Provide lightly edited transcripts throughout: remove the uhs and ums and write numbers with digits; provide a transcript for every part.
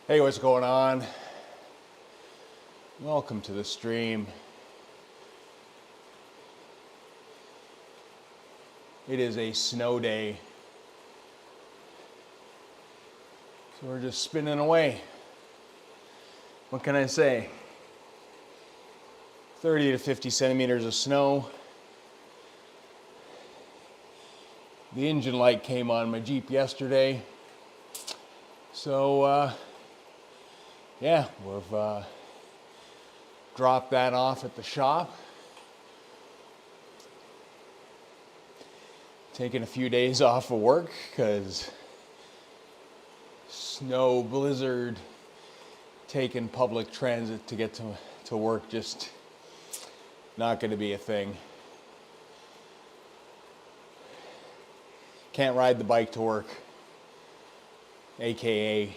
Hey, what's going on? Welcome to the stream. It is a snow day, so we're just spinning away. What can I say? 30 to 50 centimeters of snow. The engine light came on my Jeep yesterday, so yeah, we've dropped that off at the shop. Taking a few days off of work because snow, blizzard, taking public transit to get to work, just not going to be a thing. Can't ride the bike to work, aka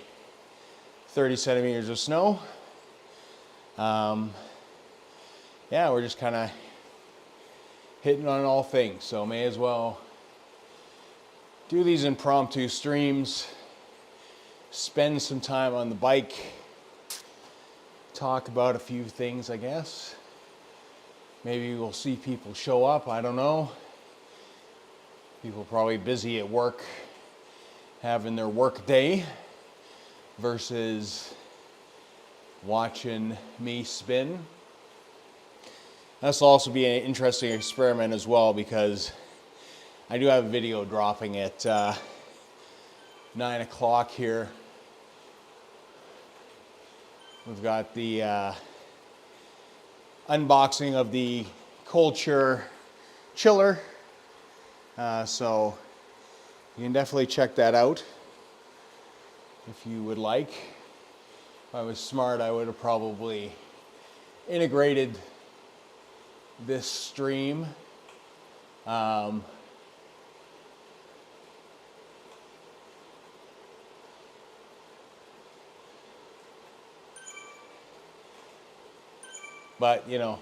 30 centimeters of snow. Yeah, we're just kind of hitting on all things, so may as well do these impromptu streams, spend some time on the bike, talk about a few things, I guess. Maybe we'll see people show up, I don't know. People probably busy at work, having their work day, versus watching me spin. This will also be an interesting experiment as well, because I do have a video dropping at 9 o'clock here. We've got the unboxing of the Culture chiller. So you can definitely check that out if you would like. If I was smart, I would have probably integrated this stream. But, you know,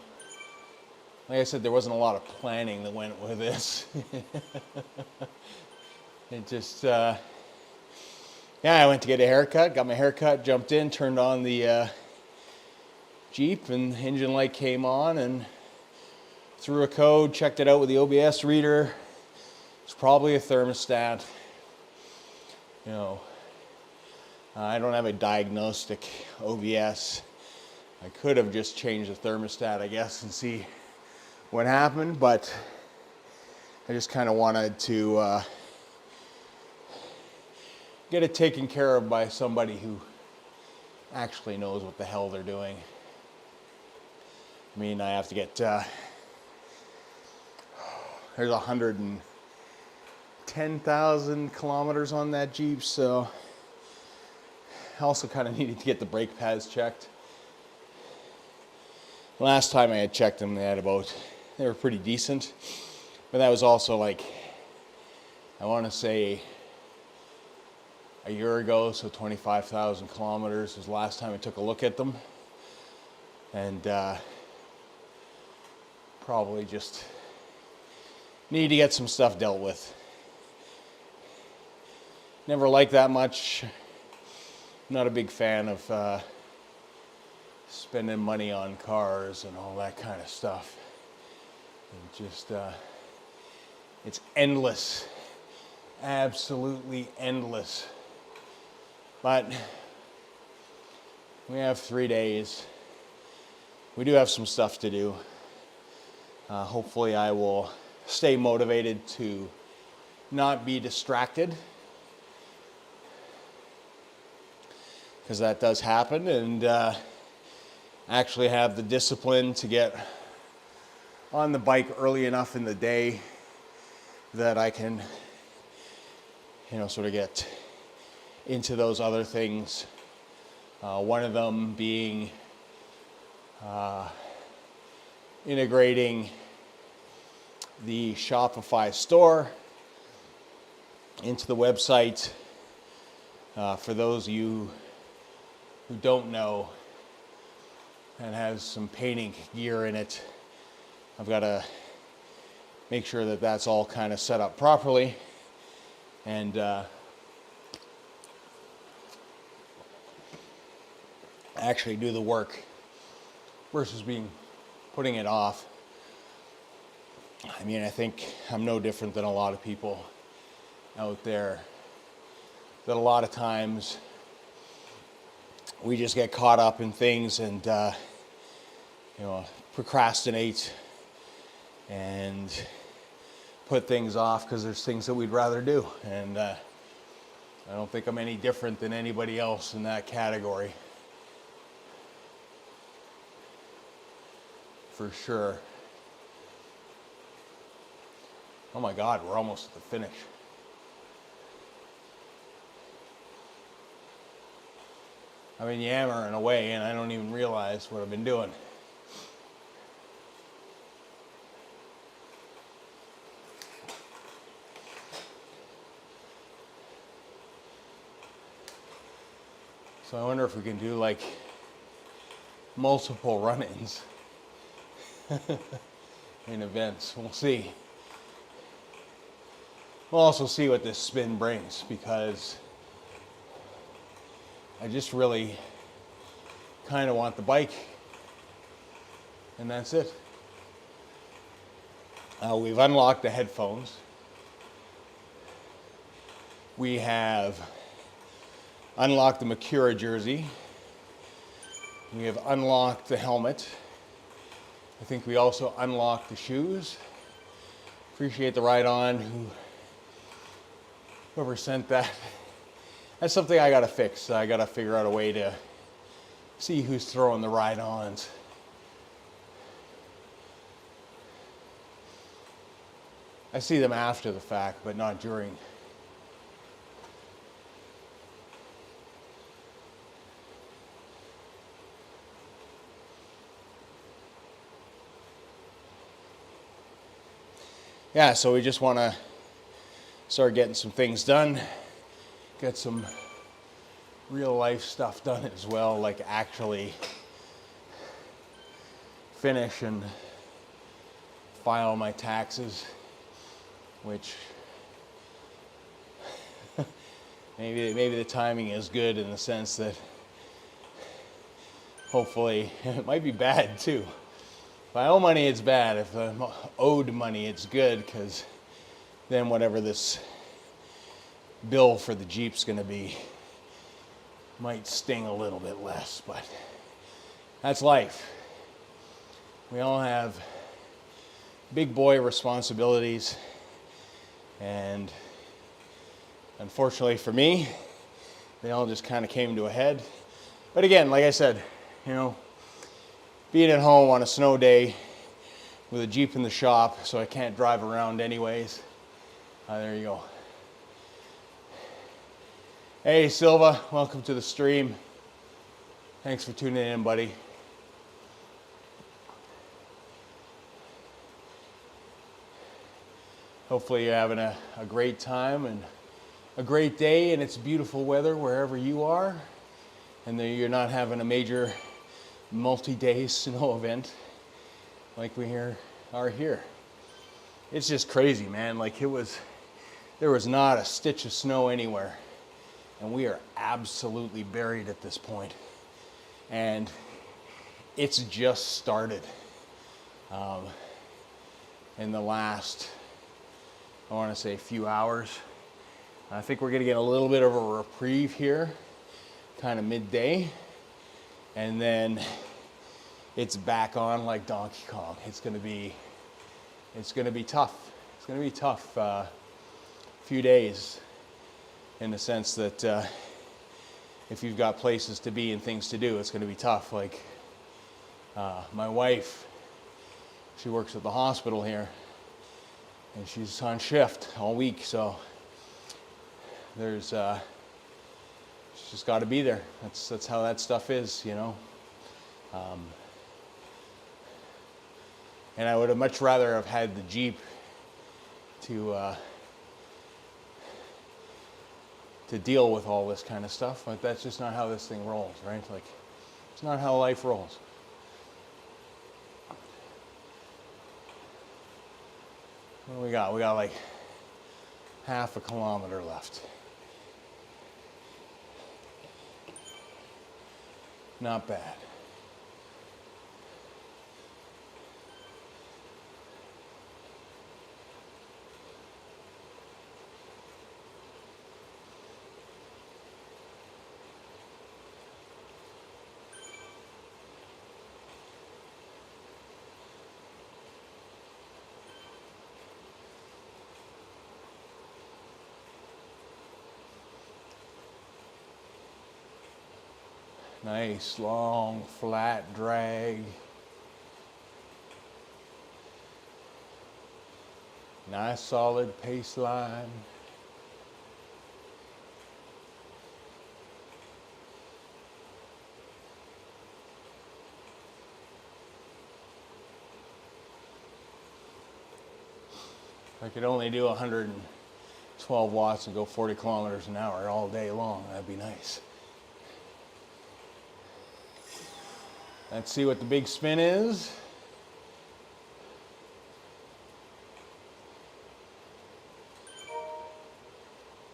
like I said, there wasn't a lot of planning that went with this. It just, yeah, I went to get a haircut, got my haircut, jumped in, turned on the Jeep, and the engine light came on, and threw a code, checked it out with the OBS reader. It's probably a thermostat. You know, I don't have a diagnostic OBS. I could have just changed the thermostat, I guess, and see what happened, but I just kind of wanted to get it taken care of by somebody who actually knows what the hell they're doing. I mean, I have to get, there's 110,000 kilometers on that Jeep, so I also kind of needed to get the brake pads checked. Last time I had checked them, they were pretty decent, but that was also like, I want to say a year ago, so 25,000 kilometers was the last time I took a look at them, and probably just need to get some stuff dealt with. Never liked that much. Not a big fan of spending money on cars and all that kind of stuff. And just, it's endless, absolutely endless. But we have 3 days. We do have some stuff to do. Hopefully I will stay motivated to not be distracted, because that does happen, and actually have the discipline to get on the bike early enough in the day that I can, you know, sort of get into those other things. One of them being integrating the Shopify store into the website. For those of you who don't know, and has some painting gear in it, I've got to make sure that that's all kind of set up properly, and actually do the work versus putting it off. I mean, I think I'm no different than a lot of people out there, that a lot of times we just get caught up in things and procrastinate and put things off because there's things that we'd rather do. And I don't think I'm any different than anybody else in that category, for sure. Oh my God, we're almost at the finish. I've been yammering away and I don't even realize what I've been doing. So I wonder if we can do like multiple run-ins in events. We'll see. We'll also see what this spin brings, because I just really kind of want the bike, and that's it. We've unlocked the headphones. We have unlocked the Makura jersey. We have unlocked the helmet. I think we also unlocked the shoes. Appreciate the ride-on whoever sent that. That's something I gotta fix. I gotta figure out a way to see who's throwing the ride-ons. I see them after the fact, but not during. Yeah, so we just want to start getting some things done, get some real life stuff done as well, like actually finish and file my taxes, which maybe the timing is good in the sense that hopefully it might be bad too. If I owe money, it's bad. If I'm owed money, it's good, because then whatever this bill for the Jeep's going to be might sting a little bit less, but that's life. We all have big boy responsibilities, and unfortunately for me, they all just kind of came to a head. But again, like I said, being at home on a snow day with a Jeep in the shop, so I can't drive around anyways. There you go. Hey Silva, welcome to the stream. Thanks for tuning in, buddy. Hopefully you're having a great time and a great day, and it's beautiful weather wherever you are, and that you're not having a major multi-day snow event like we are here. It's just crazy, man. Like there was not a stitch of snow anywhere, and we are absolutely buried at this point. And it's just started in the last, I want to say, few hours. I think we're gonna get a little bit of a reprieve here, kind of midday, and then it's back on like Donkey Kong. It's gonna be tough. It's gonna be tough few days, in the sense that if you've got places to be and things to do, it's gonna be tough. Like my wife, she works at the hospital here, and she's on shift all week, so she's just got to be there. That's how that stuff is, and I would have much rather have had the Jeep to deal with all this kind of stuff, but that's just not how this thing rolls, right? Like, it's not how life rolls. What do we got? We got like half a kilometer left. Not bad. Nice, long, flat drag. Nice, solid pace line. If I could only do 112 watts and go 40 kilometers an hour all day long, that'd be nice. Let's see what the big spin is.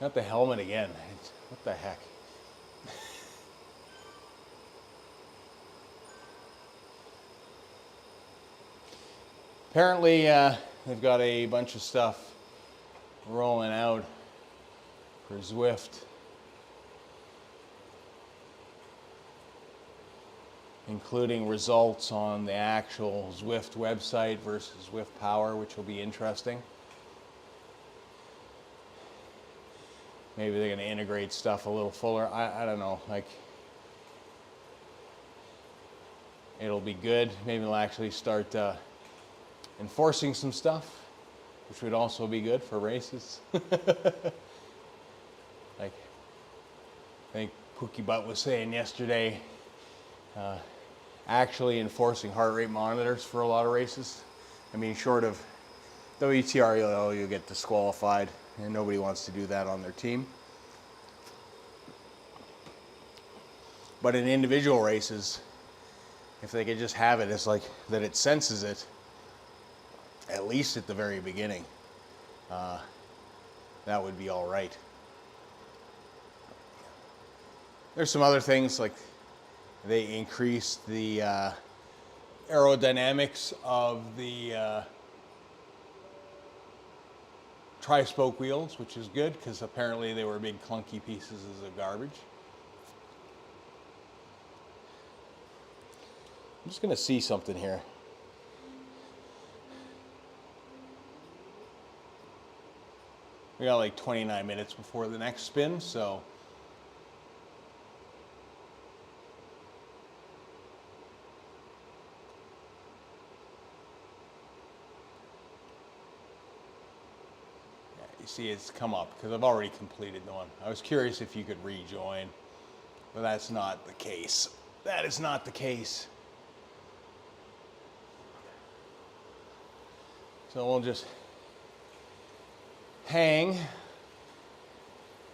Got the helmet again. What the heck? Apparently, they've got a bunch of stuff rolling out for Zwift, including results on the actual Zwift website versus Zwift Power, which will be interesting. Maybe they're going to integrate stuff a little fuller. I don't know. Like, it'll be good. Maybe they'll actually start enforcing some stuff, which would also be good for races. Like, I think Pookie Butt was saying yesterday, actually enforcing heart rate monitors for a lot of races. I mean, short of WTR, you'll get disqualified, and nobody wants to do that on their team. But in individual races, if they could just have it, it's like that it senses it, at least at the very beginning, that would be all right. There's some other things, like they increased the aerodynamics of the tri-spoke wheels, which is good because apparently they were big clunky pieces of garbage. I'm just going to see something here. We got like 29 minutes before the next spin, so yeah, you see it's come up because I've already completed the one. I was curious if you could rejoin, but that's not the case. That is not the case. So we'll just hang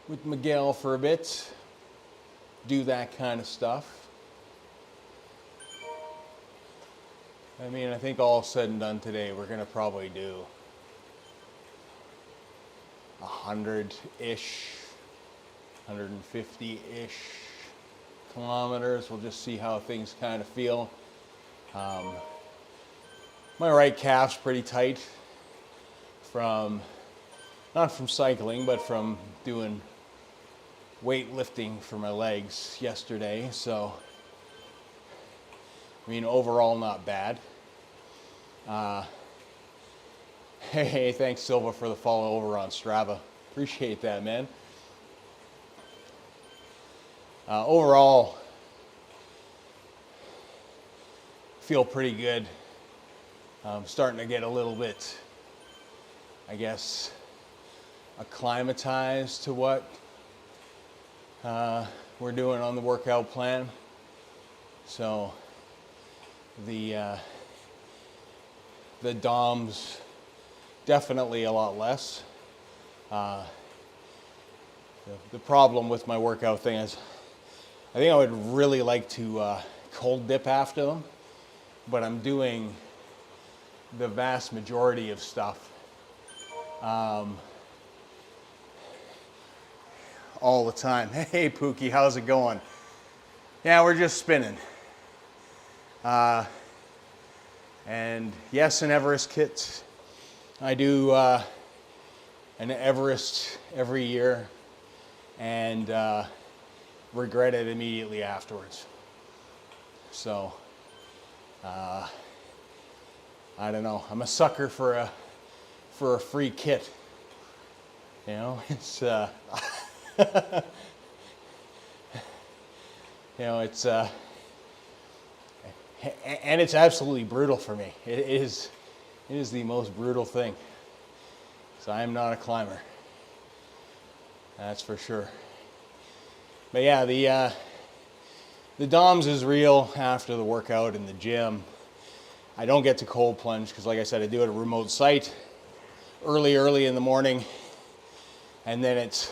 with Miguel for a bit, do that kind of stuff. I mean, I think all said and done today, we're going to probably do 100-ish, 150-ish kilometers. We'll just see how things kind of feel. My right calf's pretty tight from, not from cycling, but from doing weightlifting for my legs yesterday. So, I mean, overall not bad. Hey, thanks Silva for the follow over on Strava. Appreciate that, man. Overall, feel pretty good. I'm starting to get a little bit, I guess, acclimatized to what we're doing on the workout plan. So the DOM's definitely a lot less. The problem with my workout thing is I think I would really like to cold dip after them, but I'm doing the vast majority of stuff all the time. Hey Pookie, how's it going? Yeah, we're just spinning. And yes, an Everest kit. I do an Everest every year and regret it immediately afterwards. So, I don't know. I'm a sucker for a free kit. You know, it's you know, it's and it's absolutely brutal for me. It is the most brutal thing. So I am not a climber. That's for sure. But yeah, the DOMS is real after the workout in the gym. I don't get to cold plunge because, like I said, I do it at a remote site early in the morning. And then it's,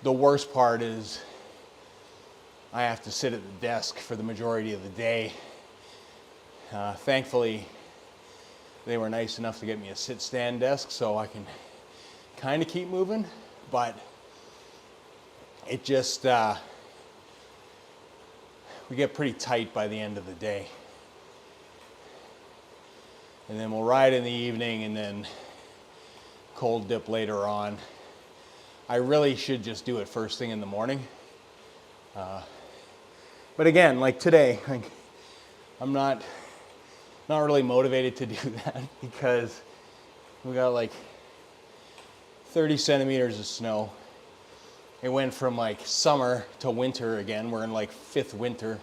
the worst part is I have to sit at the desk for the majority of the day. Thankfully, they were nice enough to get me a sit-stand desk so I can kind of keep moving, but it just, we get pretty tight by the end of the day. And then we'll ride in the evening and then cold dip later on. I really should just do it first thing in the morning. But again, like today, I'm not really motivated to do that because we got like 30 centimeters of snow. It went from like summer to winter again. We're in like 5th winter.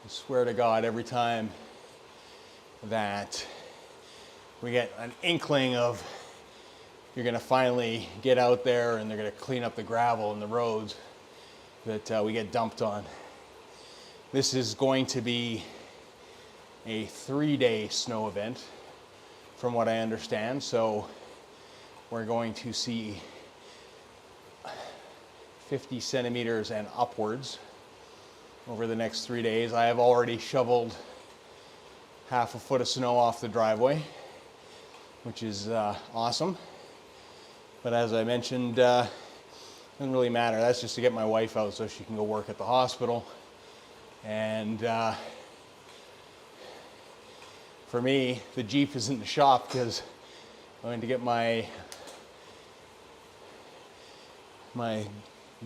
I swear to God, every time that we get an inkling of you're gonna finally get out there and they're gonna clean up the gravel and the roads that we get dumped on. This is going to be a 3-day snow event from what I understand. So we're going to see 50 centimeters and upwards over the next 3 days. I have already shoveled half a foot of snow off the driveway, which is awesome. But as I mentioned, doesn't really matter. That's just to get my wife out so she can go work at the hospital. And for me, the Jeep is in the shop because I'm going to get my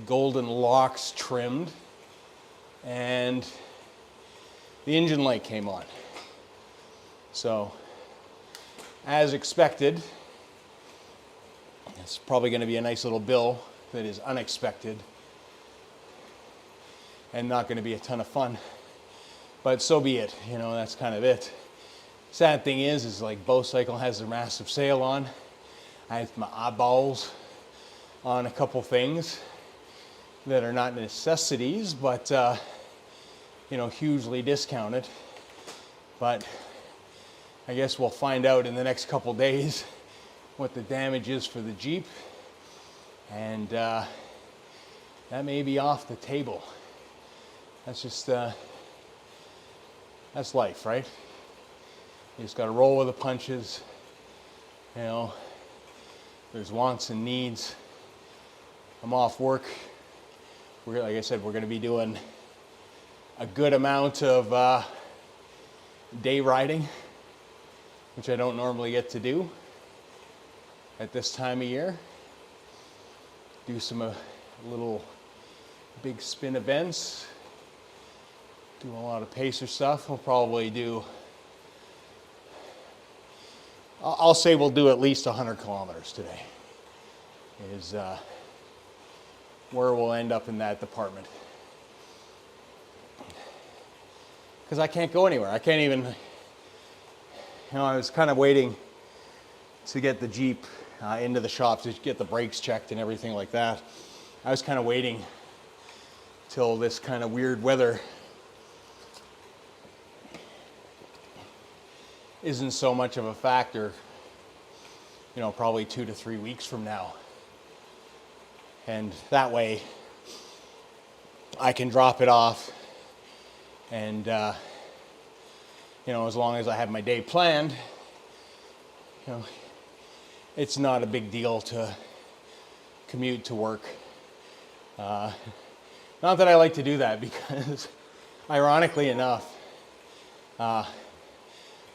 golden locks trimmed, and the engine light came on. So, as expected, it's probably going to be a nice little bill that is unexpected and not going to be a ton of fun, but so be it. You know, that's kind of it. Sad thing is like Bow Cycle has their massive sale on. I have my eyeballs on a couple things that are not necessities, but you know, hugely discounted. But I guess we'll find out in the next couple days what the damage is for the Jeep, and that may be off the table. That's just that's life, right? You just got to roll with the punches. You know, there's wants and needs. I'm off work. Like I said, we're going to be doing a good amount of day riding, which I don't normally get to do at this time of year. Do some little big spin events. Do a lot of pacer stuff. We'll probably do, I'll say we'll do at least 100 kilometers today is where we'll end up in that department. Because I can't go anywhere. I can't even, you know, I was kind of waiting to get the Jeep into the shop to get the brakes checked and everything like that. I was kind of waiting till this kind of weird weather isn't so much of a factor, you know, probably 2 to 3 weeks from now. And that way I can drop it off and, you know, as long as I have my day planned, you know, it's not a big deal to commute to work. Not that I like to do that because, ironically enough,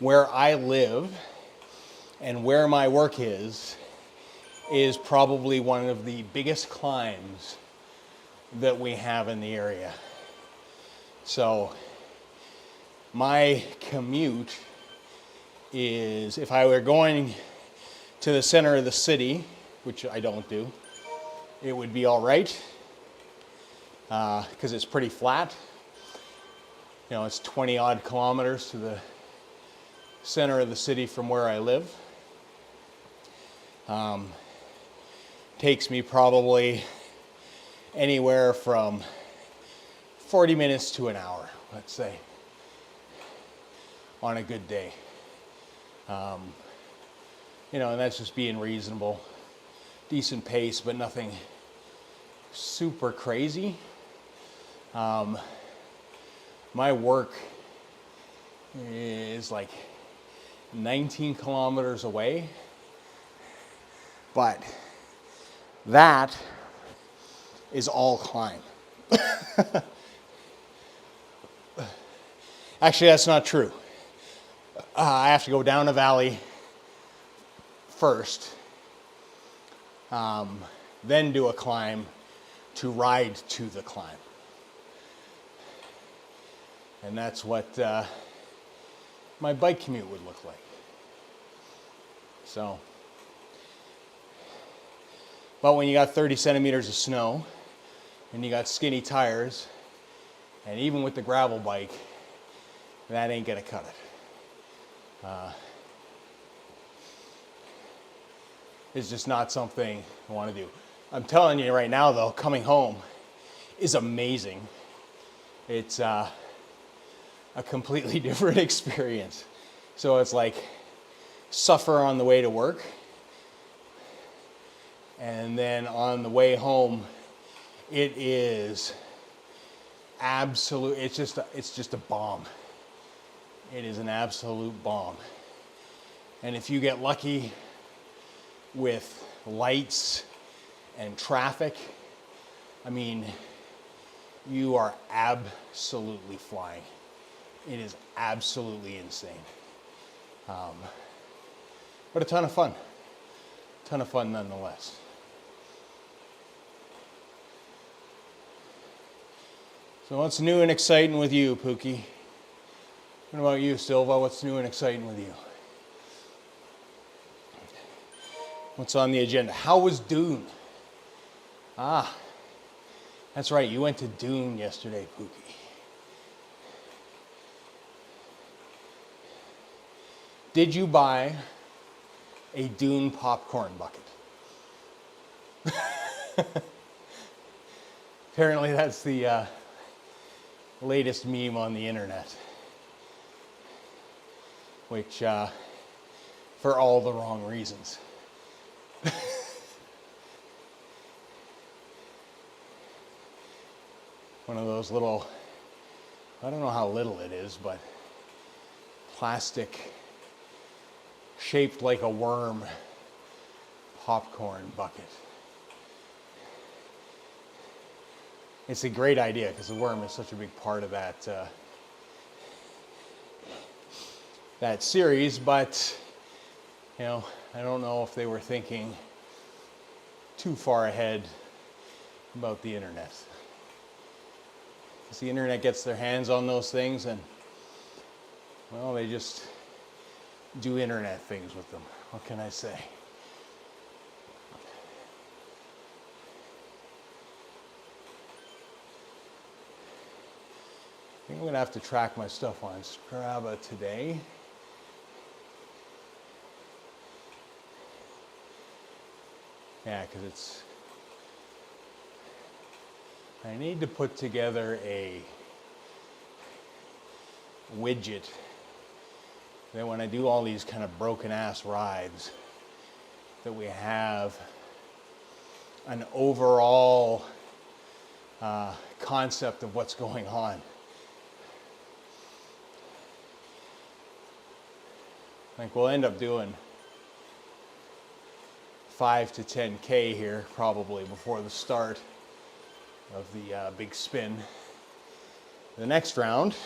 where I live and where my work is probably one of the biggest climbs that we have in the area. So my commute is, if I were going to the center of the city, which I don't do, it would be all right because it's pretty flat. You know, it's 20 odd kilometers to the center of the city from where I live. Takes me probably anywhere from 40 minutes to an hour, let's say, on a good day. You know, and that's just being reasonable. Decent pace, but nothing super crazy. My work is like 19 kilometers away, but that is all climb. Actually, that's not true. I have to go down a valley first, then do a climb to ride to the climb. And that's what my bike commute would look like. So, but when you got 30 centimeters of snow and you got skinny tires, and even with the gravel bike, that ain't gonna cut it. It's just not something I want to do. I'm telling you right now though, coming home is amazing. It's a completely different experience. So it's like suffer on the way to work, and then on the way home, it is absolute. It's just a bomb. It is an absolute bomb. And if you get lucky with lights and traffic, I mean, you are absolutely flying. It is absolutely insane. But a ton of fun. Ton of fun nonetheless. So what's new and exciting with you, Pookie? What about you, Silva? What's new and exciting with you? What's on the agenda? How was Dune? Ah, that's right. You went to Dune yesterday, Pookie. Did you buy a Dune popcorn bucket? Apparently that's the latest meme on the internet. Which, for all the wrong reasons. One of those little, I don't know how little it is, but plastic shaped like a worm popcorn bucket. It's a great idea because the worm is such a big part of that series, but you know, I don't know if they were thinking too far ahead about the internet. Because the internet gets their hands on those things and, well, they just do internet things with them. What can I say? I think I'm gonna have to track my stuff on Strava today. Yeah, because I need to put together a widget that when I do all these kind of broken ass rides, that we have an overall concept of what's going on. Like we'll end up doing 5 to 10K here probably before the start of the big spin. The next round,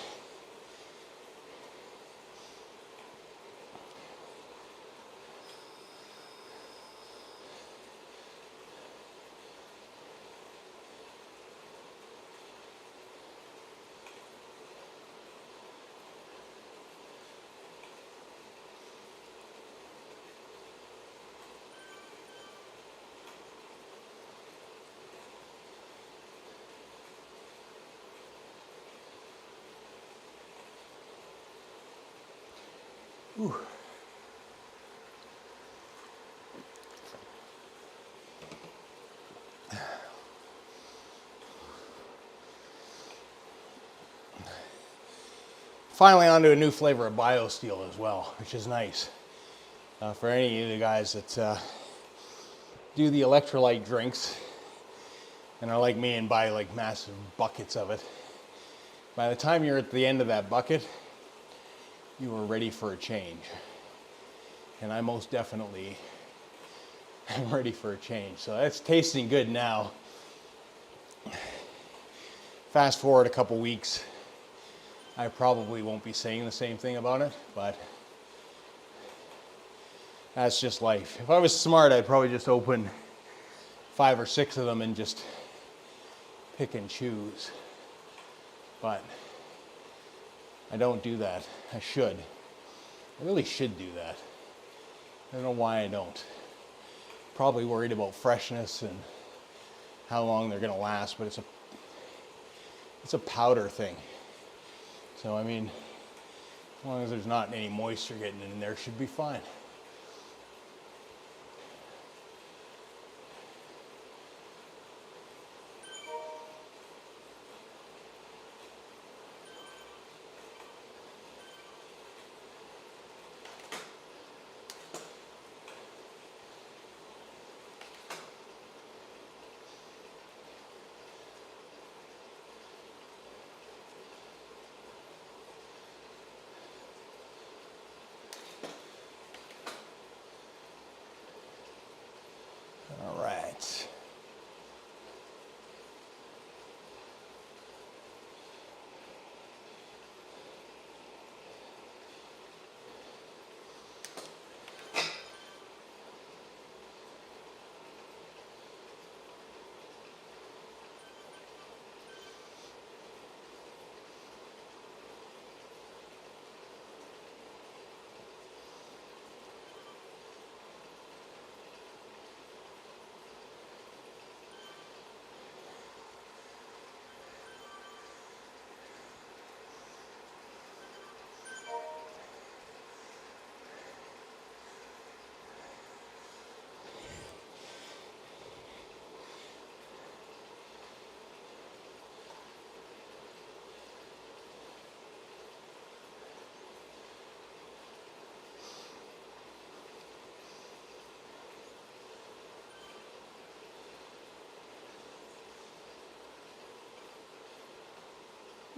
whew. Finally onto a new flavor of BioSteel as well, which is nice. For any of the guys that do the electrolyte drinks and are like me and buy like massive buckets of it, by the time you're at the end of that bucket, you are ready for a change. And I most definitely am ready for a change. So that's tasting good now. Fast forward a couple weeks, I probably won't be saying the same thing about it, but that's just life. If I was smart, I'd probably just open 5 or 6 of them and just pick and choose. But I don't do that. I should. I really should do that. I don't know why I don't. Probably worried about freshness and how long they're gonna last, but it's a powder thing. So I mean, as long as there's not any moisture getting in there, should be fine. All right.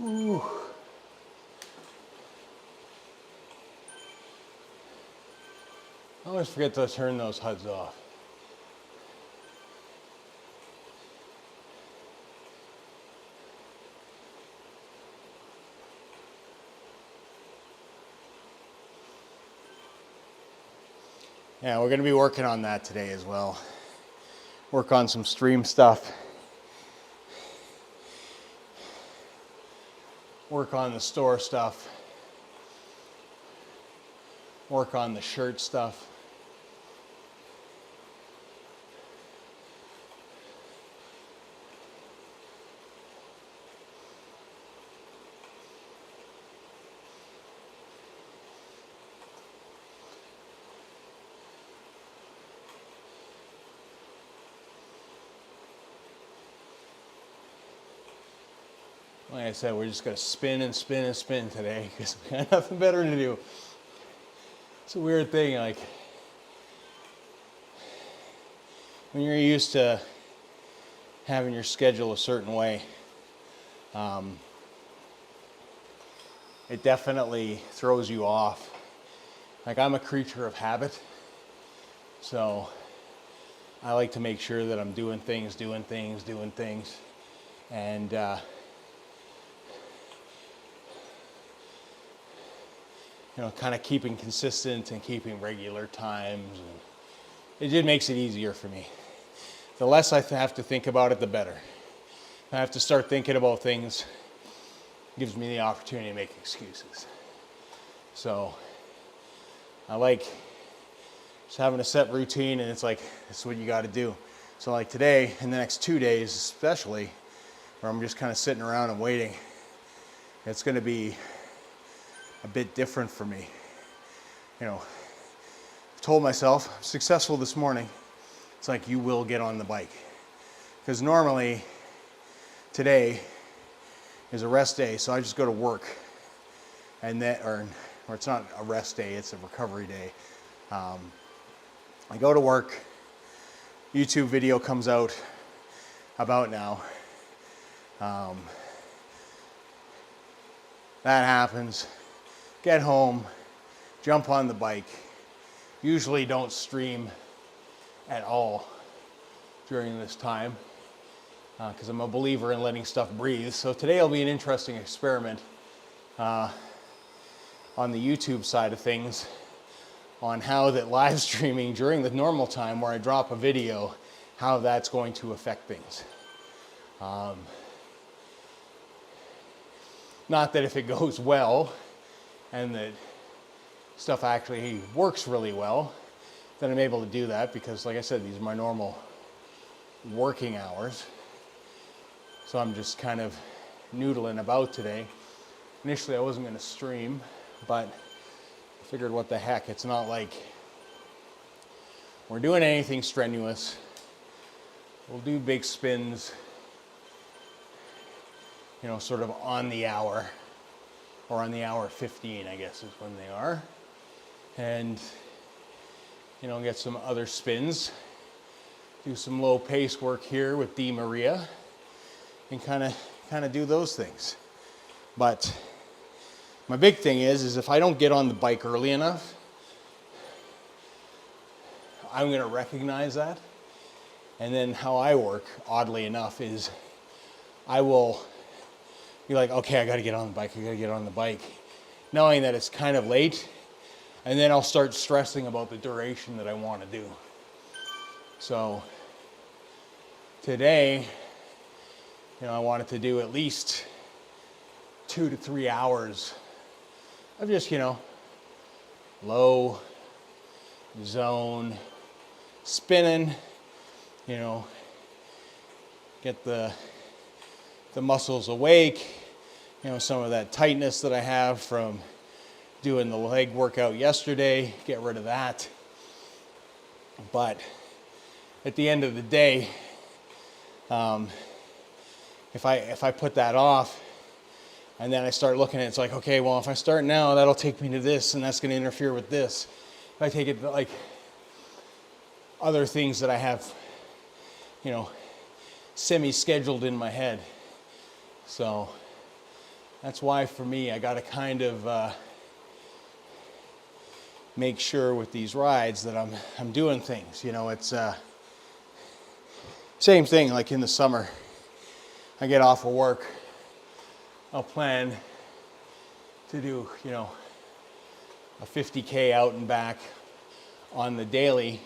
Ooh. I always forget to turn those HUDs off. Yeah, we're going to be working on that today as well. Work on some stream stuff. Work on the store stuff. Work on the shirt stuff. Like I said, we're just going to spin and spin and spin today because we got nothing better to do. It's a weird thing, like when you're used to having your schedule a certain way, it definitely throws you off. Like I'm a creature of habit, so I like to make sure that I'm doing things. and kind of keeping consistent and keeping regular times. And it just makes it easier for me. The less I have to think about it, the better. I have to start thinking about things. It gives me the opportunity to make excuses. So I like just having a set routine, and it's like, this is what you got to do. So like today, in the next 2 days especially, where I'm just kind of sitting around and waiting, it's going to be a bit different for me. I've told myself, I'm successful this morning. It's like, you will get on the bike. Because normally, today is a rest day, so I just go to work. And then, or it's not a rest day, it's a recovery day. I go to work, YouTube video comes out about now. That happens. Get home, jump on the bike. Usually don't stream at all during this time because I'm a believer in letting stuff breathe. So today will be an interesting experiment on the YouTube side of things on how that live streaming during the normal time where I drop a video, how that's going to affect things. Not that if it goes well and that stuff actually works really well, then I'm able to do that because, like I said, these are my normal working hours. So I'm just kind of noodling about today. Initially I wasn't going to stream, but I figured what the heck, it's not like we're doing anything strenuous. We'll do big spins, sort of on the hour, or on the hour 15, I guess is when they are. And, get some other spins, do some low pace work here with Di Maria, and kind of do those things. But my big thing is if I don't get on the bike early enough, I'm going to recognize that. And then how I work, oddly enough, is I will be like, okay, I got to get on the bike, knowing that it's kind of late. And then I'll start stressing about the duration that I want to do. So today, I wanted to do at least 2 to 3 hours of just, low zone spinning, get the muscles awake, some of that tightness that I have from doing the leg workout yesterday, get rid of that. But at the end of the day, if I put that off and then I start looking at it, it's like, okay, well, if I start now, that'll take me to this and that's going to interfere with this. If I take it like other things that I have, semi-scheduled in my head. So that's why for me, I got to kind of make sure with these rides that I'm doing things. It's same thing like in the summer. I get off of work, I'll plan to do, a 50K out and back on the daily,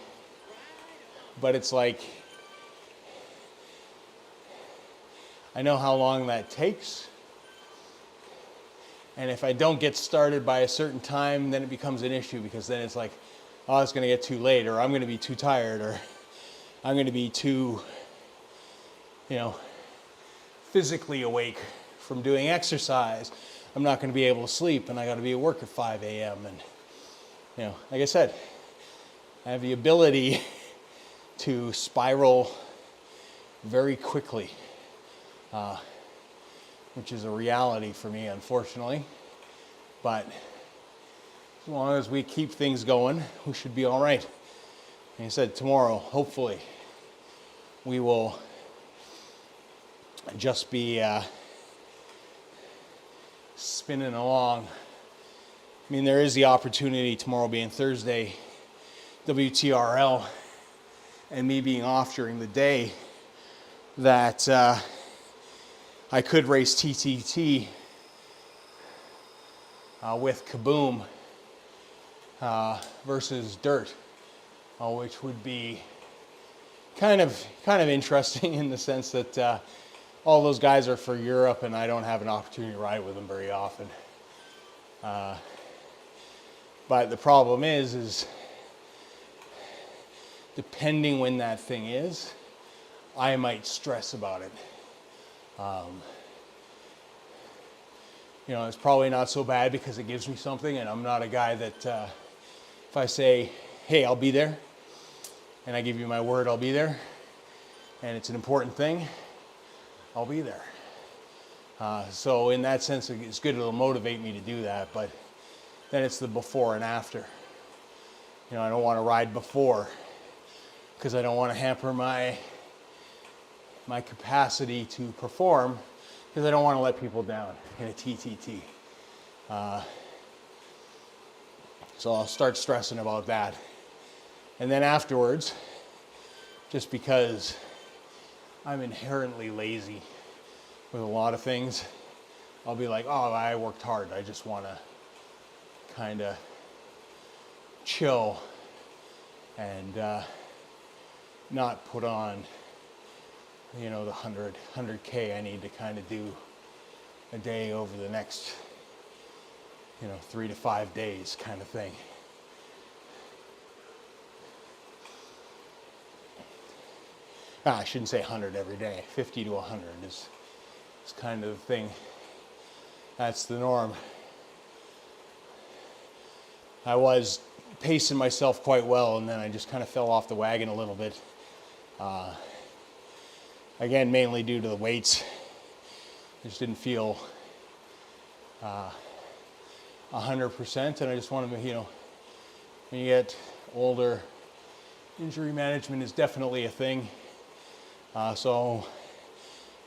but it's like, I know how long that takes. And if I don't get started by a certain time, then it becomes an issue because then it's like, oh, it's going to get too late, or I'm going to be too tired, or I'm going to be too, physically awake from doing exercise. I'm not going to be able to sleep, and I got to be at work at 5 a.m. And, like I said, I have the ability to spiral very quickly, which is a reality for me, unfortunately. But as long as we keep things going, we should be all right. Like I said, tomorrow, hopefully, we will just be spinning along. I mean, there is the opportunity, tomorrow being Thursday, WTRL, and me being off during the day, that I could race TTT with Kaboom versus dirt, which would be kind of interesting in the sense that all those guys are for Europe, and I don't have an opportunity to ride with them very often. But the problem is depending when that thing is, I might stress about it. You know, it's probably not so bad because it gives me something, and I'm not a guy that if I say, hey, I'll be there, and I give you my word I'll be there, and it's an important thing, I'll be there. So in that sense, it's good, it'll motivate me to do that, but then it's the before and after. You know, I don't want to ride before because I don't want to hamper my capacity to perform, because I don't want to let people down in a TTT. So I'll start stressing about that. And then afterwards, just because I'm inherently lazy with a lot of things, I'll be like, oh, I worked hard. I just want to kind of chill and not put on, you know, the 100K I need to kind of do a day over the next, you know, 3 to 5 days kind of thing. I shouldn't say 100 every day. 50 to 100 is kind of the thing. That's the norm. I was pacing myself quite well, and then I just kind of fell off the wagon a little bit. Again, mainly due to the weights. I just didn't feel 100%, and I just wanted to, you know, when you get older, injury management is definitely a thing. So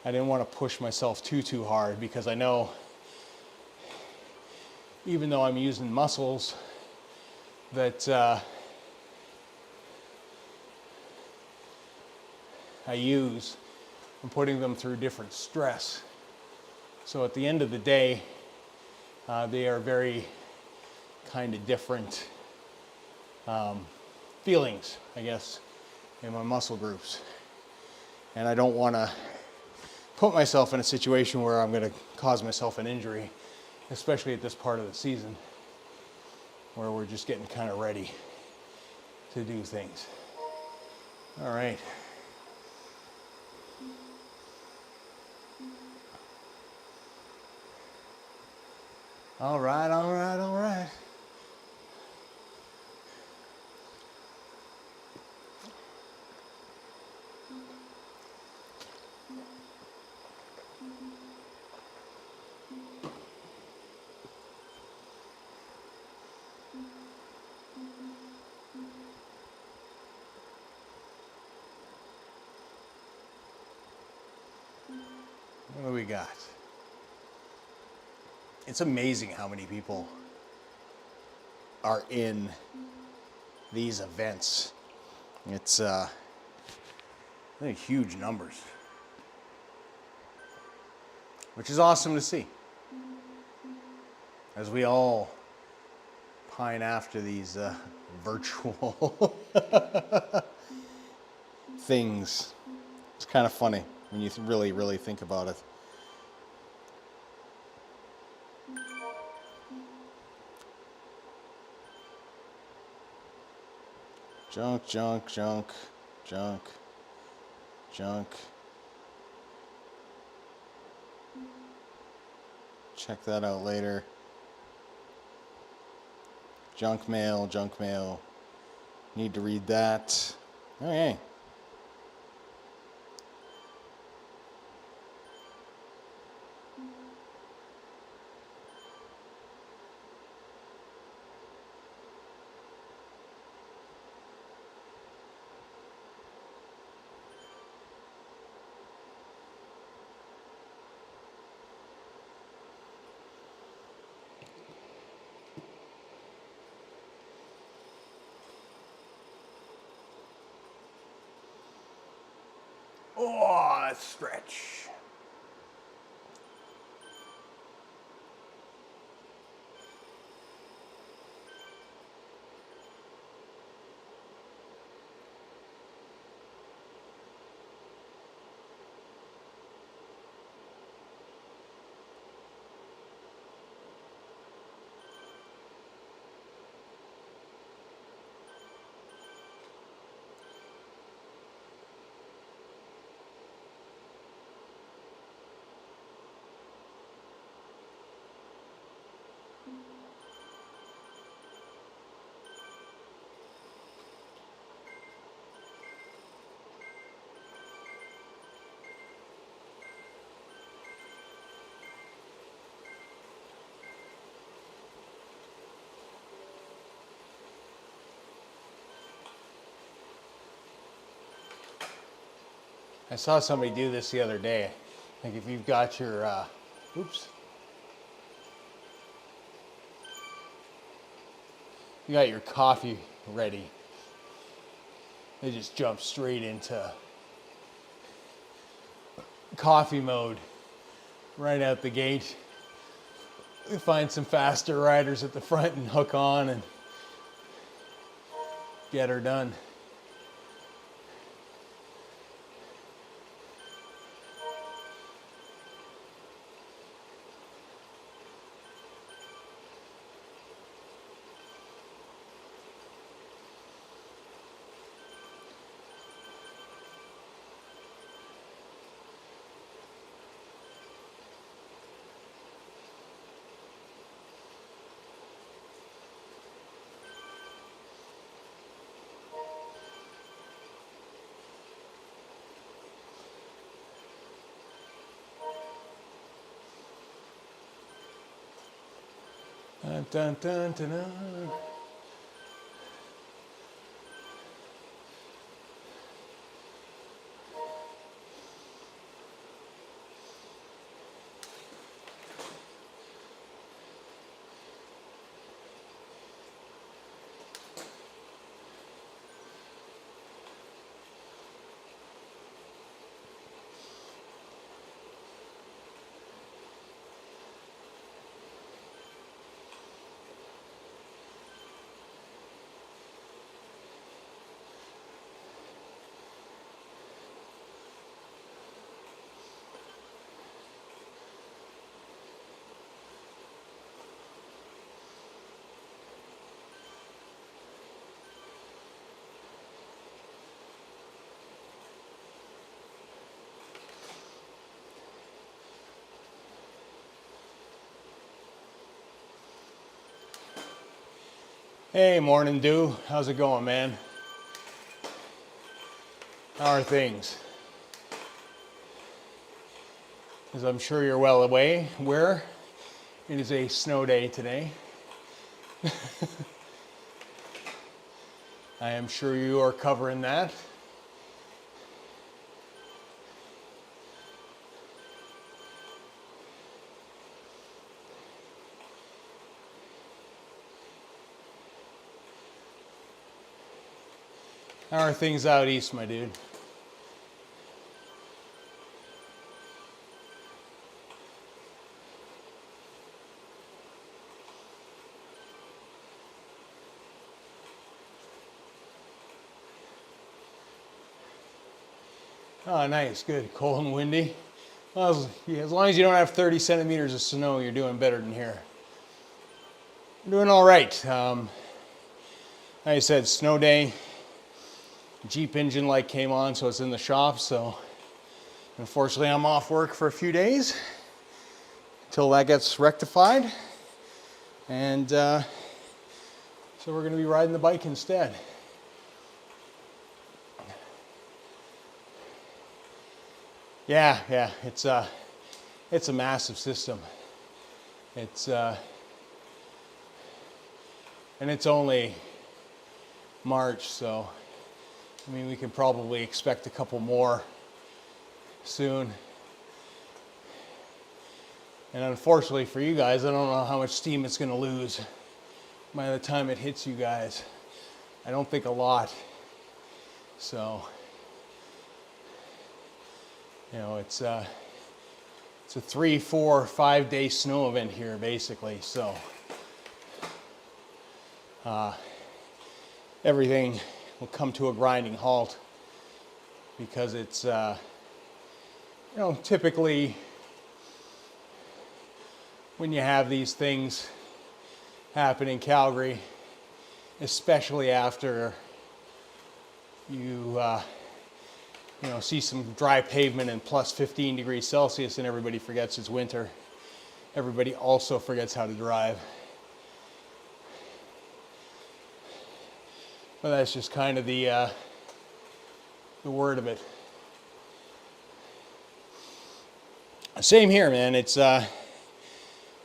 I didn't want to push myself too hard, because I know even though I'm using muscles that I use, I'm putting them through different stress. So at the end of the day, they are very kind of different feelings, I guess, in my muscle groups. And I don't want to put myself in a situation where I'm going to cause myself an injury, especially at this part of the season where we're just getting kind of ready to do things. All right. All right. What do we got? It's amazing how many people are in these events. It's I think huge numbers, which is awesome to see, as we all pine after these virtual things. It's kind of funny when you really think about it. Junk. Check that out later. Junk mail. Need to read that. Okay. Oh, stretch. I saw somebody do this the other day. Like if you've got your, oops. You got your coffee ready. They just jump straight into coffee mode right out the gate. We find some faster riders at the front and hook on and get her done. Dun, dun, dun, dun, dun. Hey, morning, Dew. How's it going, man? How are things? As I'm sure you're well aware, it is a snow day today. I am sure you are covering that. How are things out east, my dude? Oh, nice, good. Cold and windy. Well, as long as you don't have 30 centimeters of snow, you're doing better than here. I'm doing all right. Like I said, snow day. Jeep engine light came on, so it's in the shop. So unfortunately, I'm off work for a few days until that gets rectified. And so we're going to be riding the bike instead. Yeah, it's a massive system. It's and it's only March, so I mean we can probably expect a couple more soon. And unfortunately for you guys, I don't know how much steam it's going to lose by the time it hits you guys. I don't think a lot. So, you know, it's a 3, 4, 5 day snow event here, basically. So, everything will come to a grinding halt because it's, you know, typically when you have these things happen in Calgary, especially after you you know, see some dry pavement and plus 15 degrees Celsius and everybody forgets it's winter. Everybody also forgets how to drive. But that's just kind of the word of it. Same here, man. It's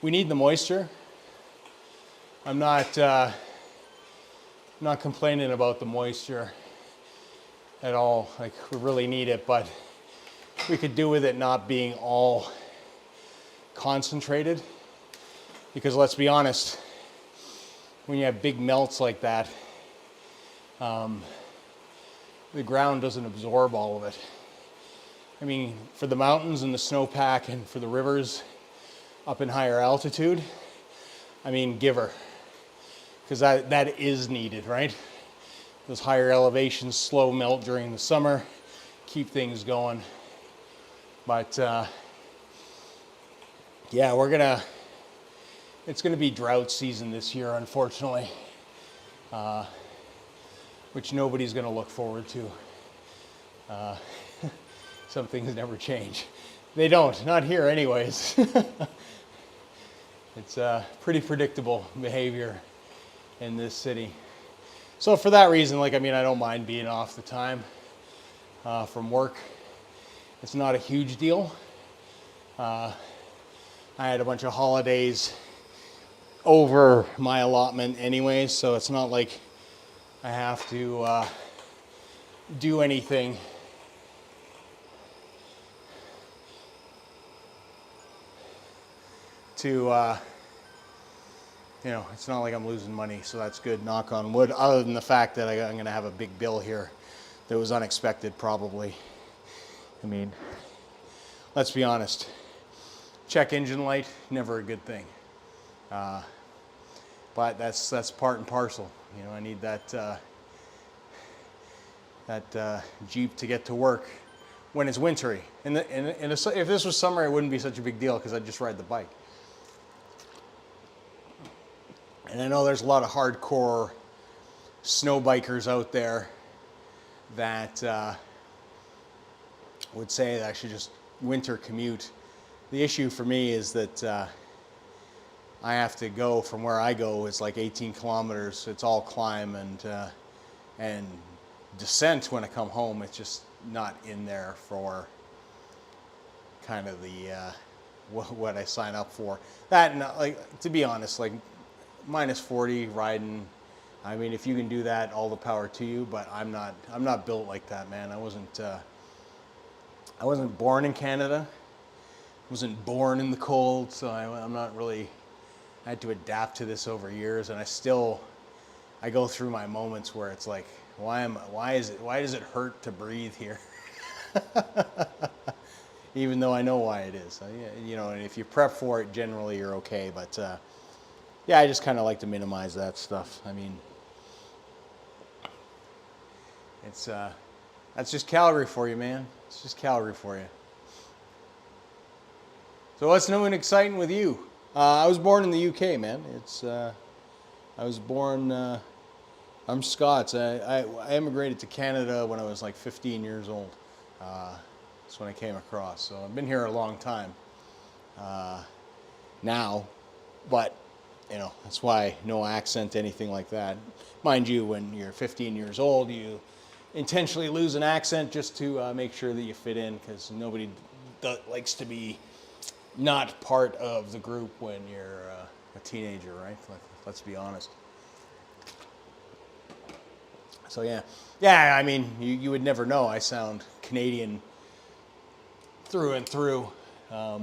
we need the moisture. I'm not complaining about the moisture at all. Like, we really need it, but we could do with it not being all concentrated. Because let's be honest, when you have big melts like that, the ground doesn't absorb all of it. I mean, for the mountains and the snowpack and for the rivers up in higher altitude, I mean, give her. Because that is needed, right? Those higher elevations slow melt during the summer, keep things going. But yeah, it's gonna be drought season this year, unfortunately, which nobody's gonna look forward to. Some things never change. They don't, not here anyways. It's pretty predictable behavior in this city. So for that reason, I don't mind being off the time from work. It's not a huge deal. I had a bunch of holidays over my allotment anyways, so it's not like I have to do anything to, it's not like I'm losing money, so that's good, knock on wood, other than the fact that I'm going to have a big bill here that was unexpected probably. I mean, let's be honest, check engine light, never a good thing. But that's part and parcel. I need that Jeep to get to work when it's wintry. If this was summer, it wouldn't be such a big deal because I'd just ride the bike. And I know there's a lot of hardcore snow bikers out there that would say that I should just winter commute. The issue for me is that I have to go from where I go. It's like 18 kilometers. It's all climb and descent when I come home. It's just not in there for kind of the what I sign up for. That, and to be honest, minus 40 riding. I mean, if you can do that, all the power to you. But I'm not built like that, man. I wasn't born in Canada. Wasn't born in the cold, so I'm not really. I had to adapt to this over years, and I go through my moments where it's like, why does it hurt to breathe here? Even though I know why it is. And if you prep for it, generally you're okay. But yeah, I just kind of like to minimize that stuff. I mean, that's just Calgary for you, man. It's just Calgary for you. So what's new and exciting with you? I was born in the UK, man. I'm Scots. I immigrated to Canada when I was 15 years old. That's when I came across. So I've been here a long time now, but that's why no accent, anything like that. Mind you, when you're 15 years old, you intentionally lose an accent just to make sure that you fit in, because nobody likes to be not part of the group when you're a teenager, right? Let's be honest. So yeah. I mean, you would never know. I sound Canadian through and through at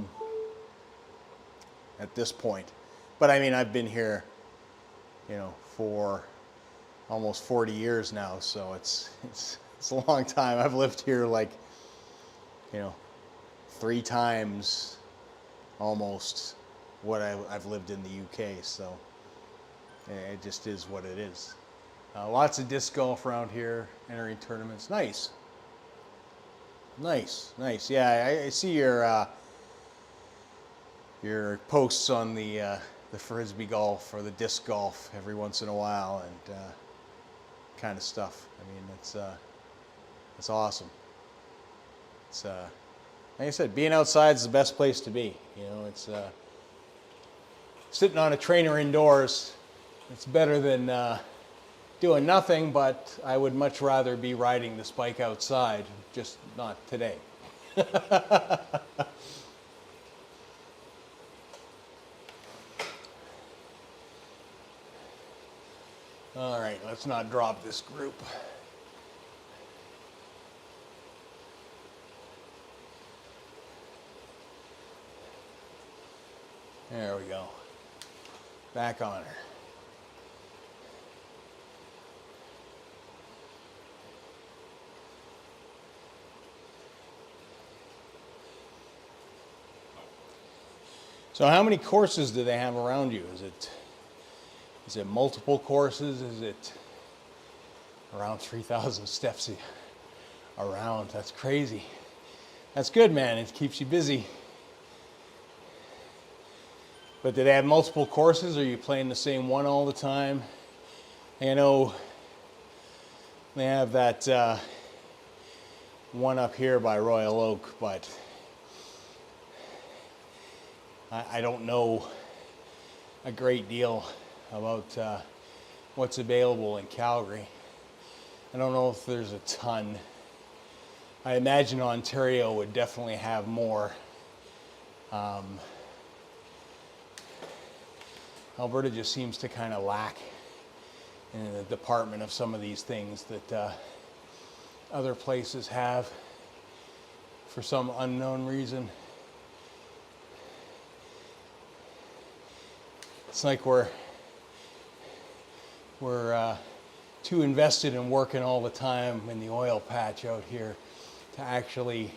this point. But I mean, I've been here, for almost 40 years now. So it's a long time. I've lived here 3 times almost what I've lived in the UK. So it just is what it is. Lots of disc golf around here, entering tournaments. Nice. Yeah, I see your posts on the frisbee golf or the disc golf every once in a while, and kind of stuff. I mean, it's awesome. It's like I said, being outside is the best place to be. It's sitting on a trainer indoors. It's better than doing nothing, but I would much rather be riding this bike outside, just not today. All right, let's not drop this group. There we go. Back on her. So how many courses do they have around you? Is it multiple courses? Is it around 3,000 steps around? That's crazy. That's good, man. It keeps you busy. But do they have multiple courses? Or are you playing the same one all the time? I know they have that one up here by Royal Oak, but I don't know a great deal about what's available in Calgary. I don't know if there's a ton. I imagine Ontario would definitely have more. Alberta just seems to kind of lack in the department of some of these things that other places have for some unknown reason. It's like we're too invested in working all the time in the oil patch out here to actually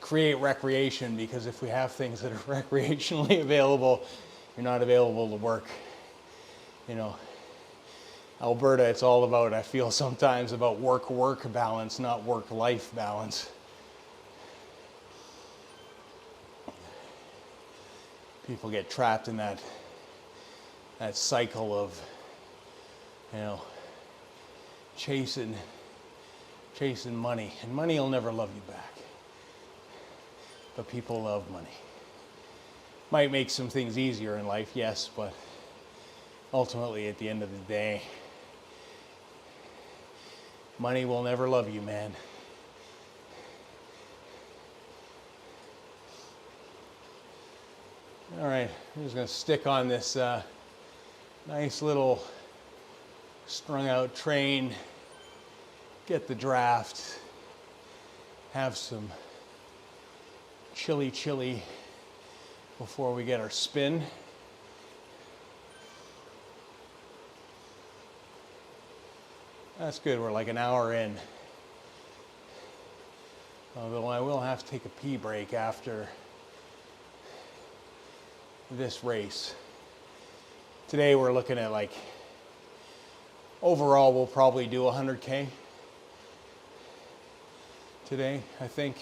create recreation, because if we have things that are recreationally available, you're not available to work. You know, Alberta, it's all about, I feel sometimes, about work-work balance, not work-life balance. People get trapped in that cycle of, you know, chasing money. And money will never love you back. But people love money. Might make some things easier in life, yes, but ultimately at the end of the day, money will never love you, man. All right, I'm just going to stick on this nice little strung out train, get the draft, have some chili before we get our spin. That's good, we're like an hour in. Although I will have to take a pee break after this race. Today we're looking at, like, overall we'll probably do 100K today, I think.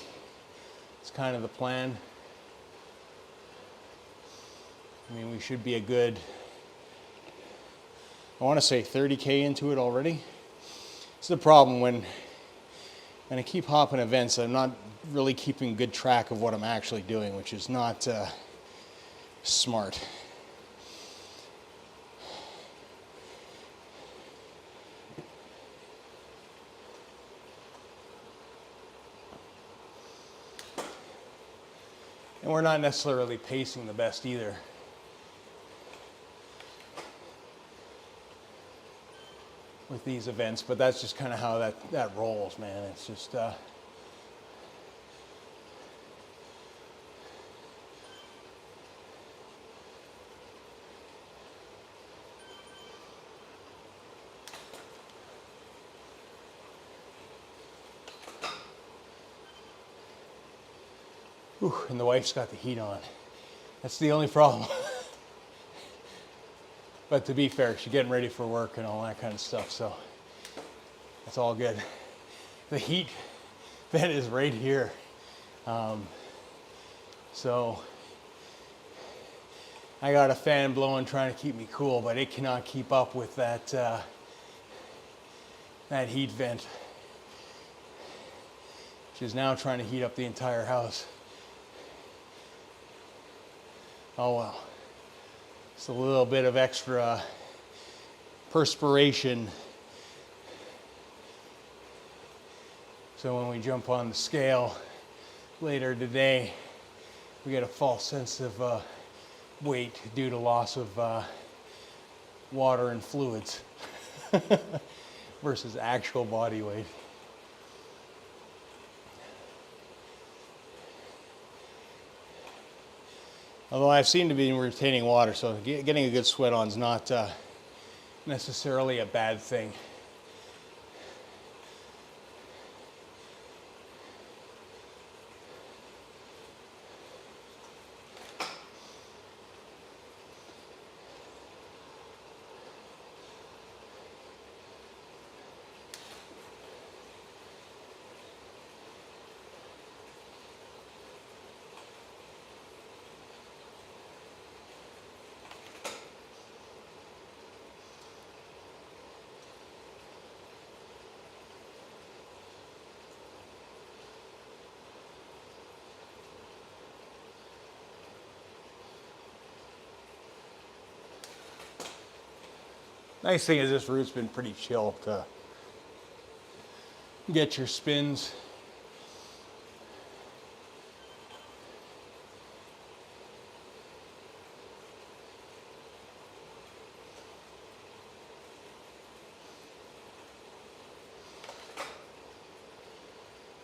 It's kind of the plan. I mean, we should be a good, I want to say 30K into it already. It's the problem when I keep hopping events, I'm not really keeping good track of what I'm actually doing, which is not smart. And we're not necessarily pacing the best either. With these events, but that's just kind of how that rolls, man. It's just and the wife's got the heat on. That's the only problem. But to be fair, she's getting ready for work and all that kind of stuff, so that's all good. The heat vent is right here. So I got a fan blowing trying to keep me cool, but it cannot keep up with that heat vent, which is now trying to heat up the entire house. Oh well. It's a little bit of extra perspiration. So when we jump on the scale later today, we get a false sense of weight due to loss of water and fluids versus actual body weight. Although I seem to be retaining water, so getting a good sweat on is not necessarily a bad thing. Nice thing is this route's been pretty chill to get your spins.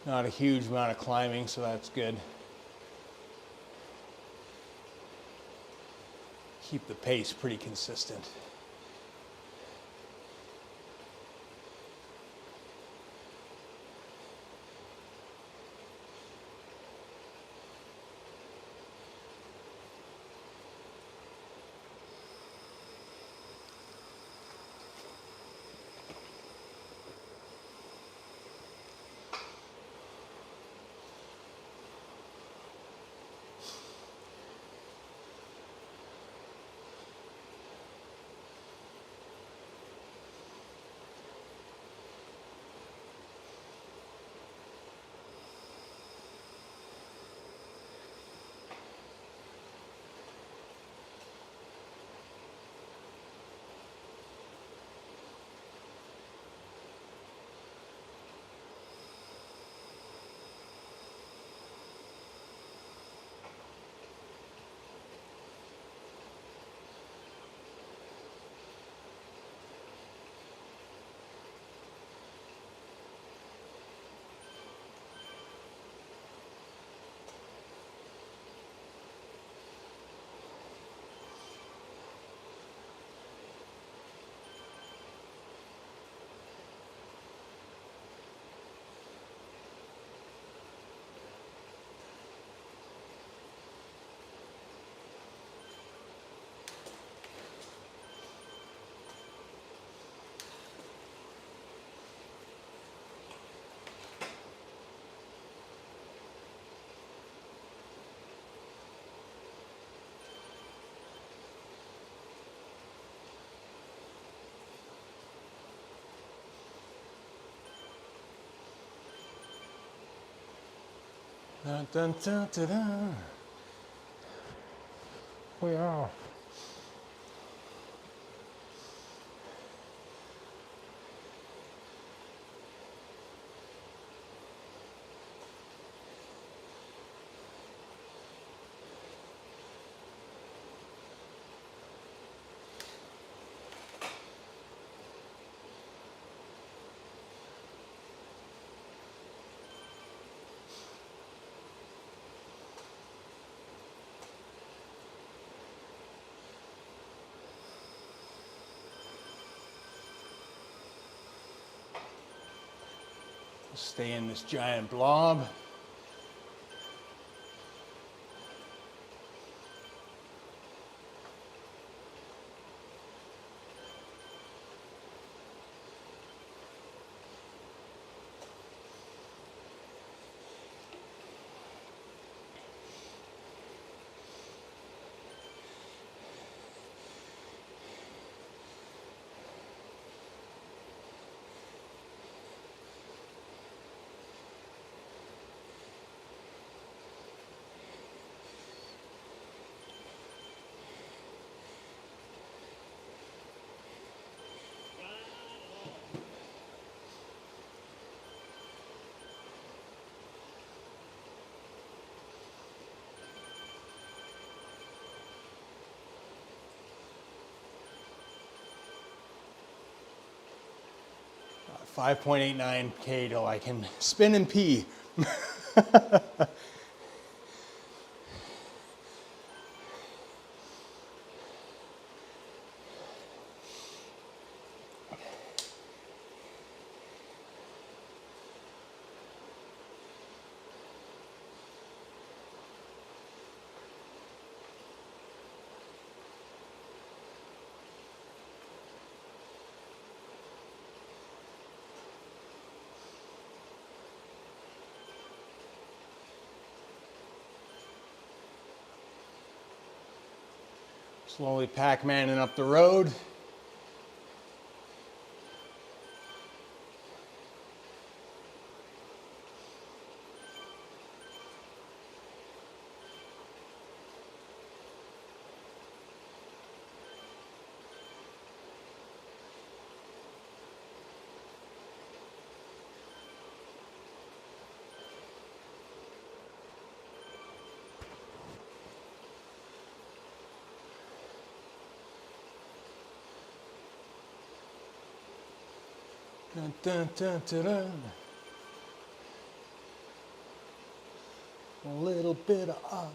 Not a huge amount of climbing, so that's good. Keep the pace pretty consistent. Dun, dun, dun, dun, dun. We are. Stay in this giant blob. About 5.89K till I can spin and pee. Slowly Pac-Maning up the road. Dun, dun, dun, dun, dun. A little bit of up.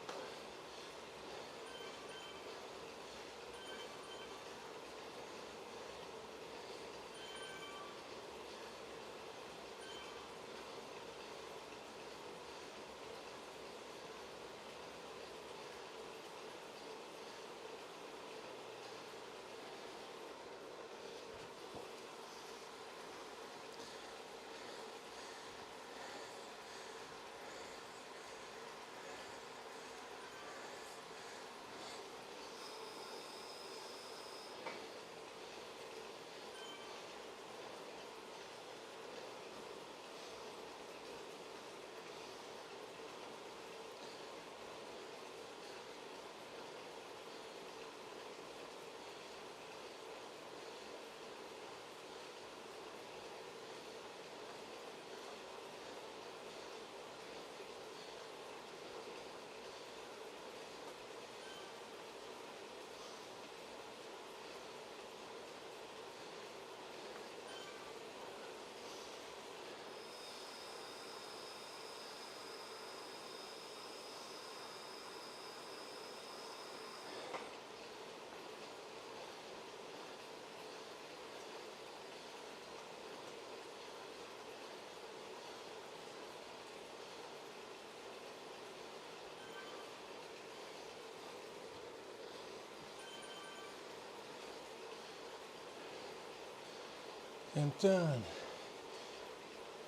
And done.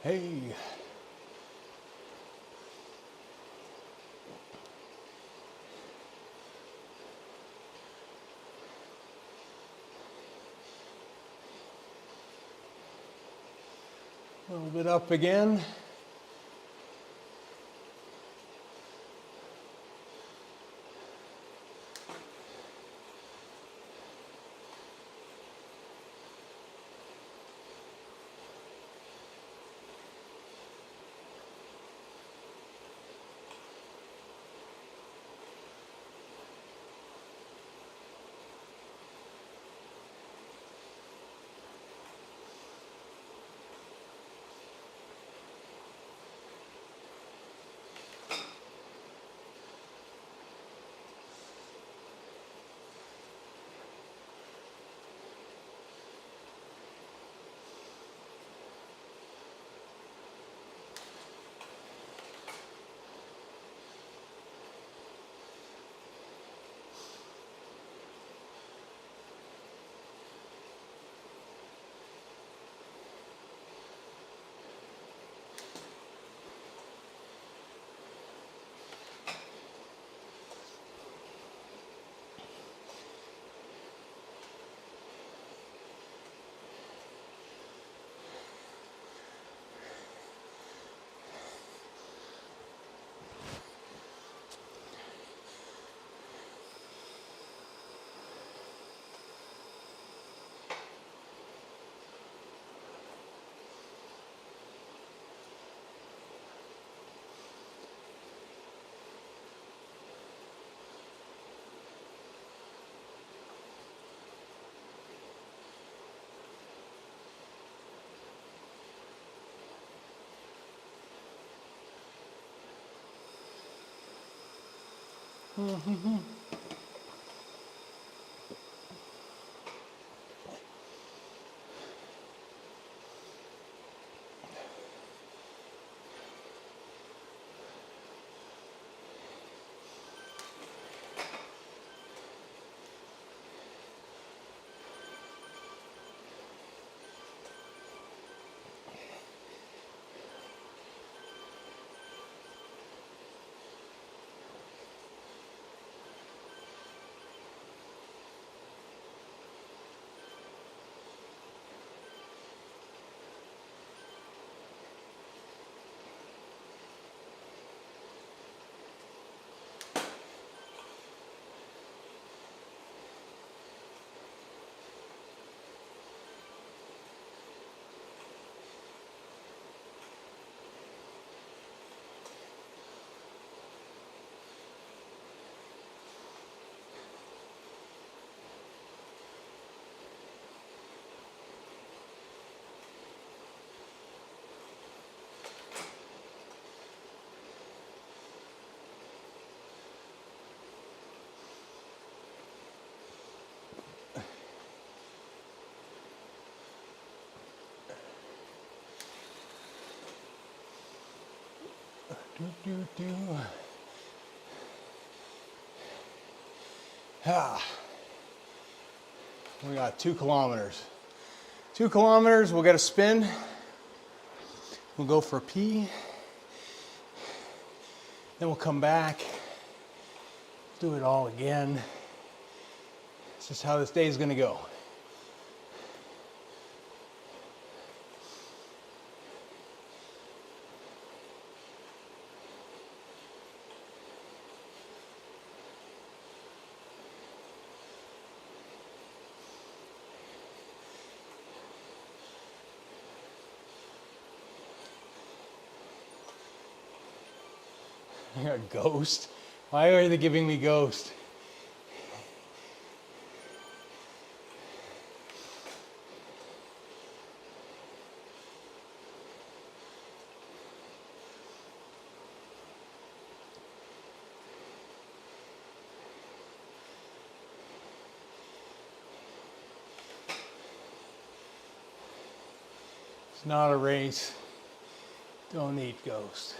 Hey. A little bit up again. Do, do, do. Ah. We got 2 kilometers. 2 kilometers, we'll get a spin. We'll go for a pee. Then we'll come back, do it all again. It's just how this day is gonna go. You're a ghost? Why are they giving me ghost? It's not a race. Don't need ghost.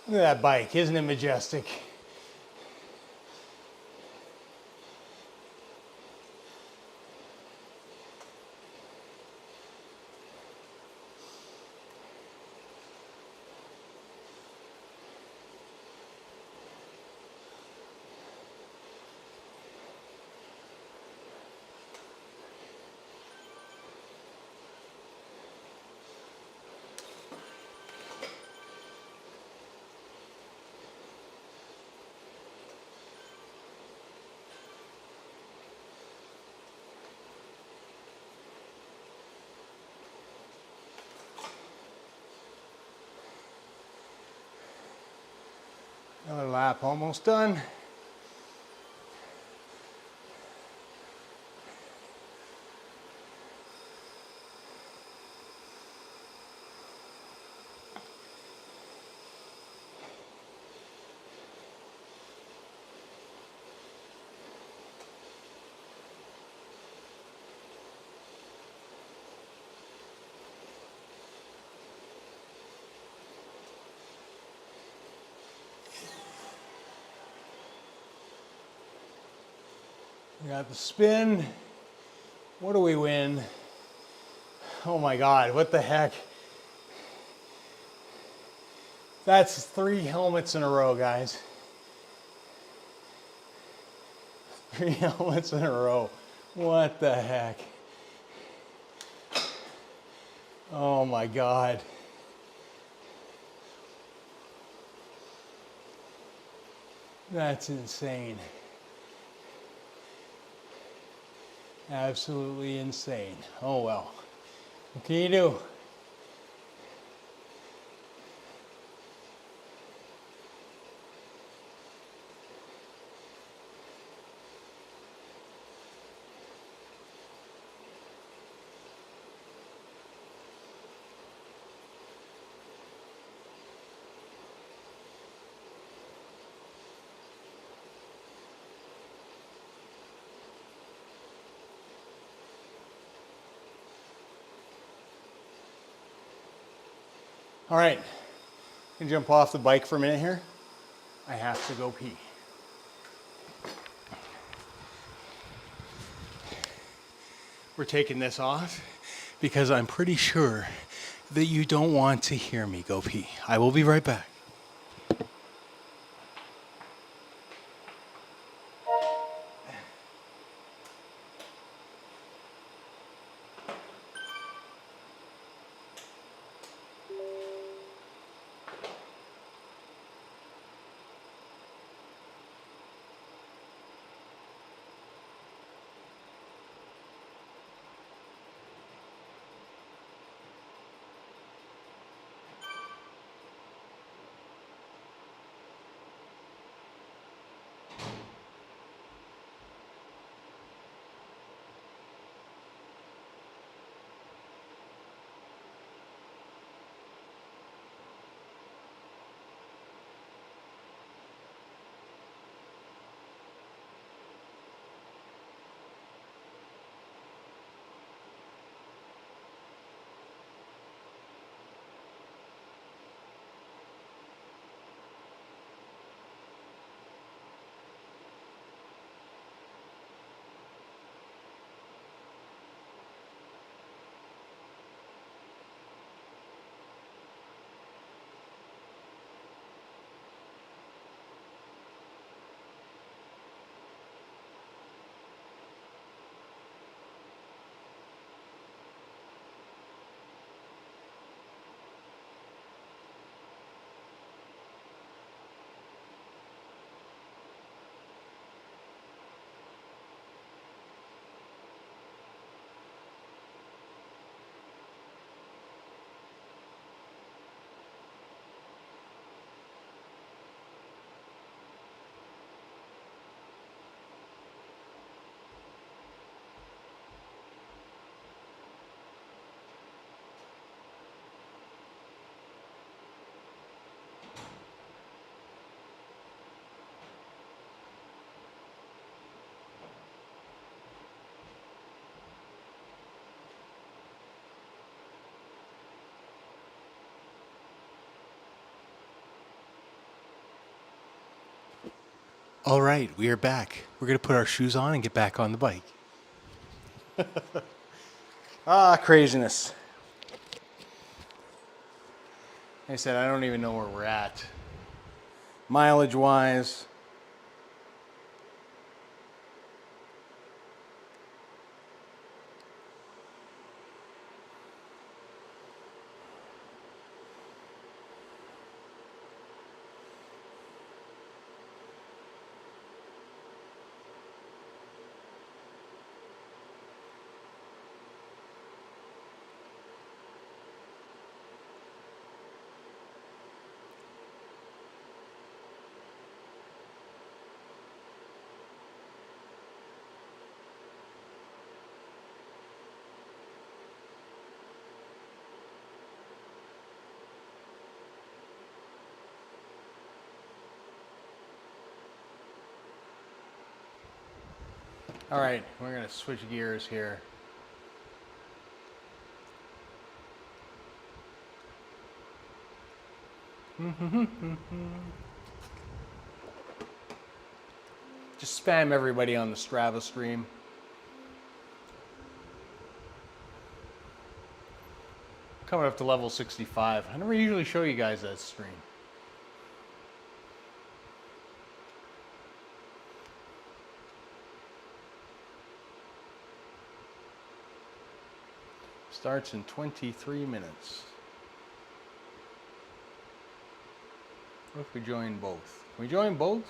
Look at that bike, isn't it majestic? Another lap almost done. We got the spin. What do we win? Oh my God, what the heck? That's 3 helmets in a row, guys. 3 helmets in a row. What the heck? Oh my God. That's insane. Absolutely insane. Oh well. What can you do? All right, can jump off the bike for a minute here. I have to go pee. We're taking this off because I'm pretty sure that you don't want to hear me go pee. I will be right back. All right, we are back. We're going to put our shoes on and get back on the bike. Craziness. Like I said, I don't even know where we're at. Mileage-wise. All right, we're going to switch gears here. Just spam everybody on the Strava stream. Coming up to level 65. I never usually show you guys that stream. Starts in 23 minutes. What if we join both? Can we join both?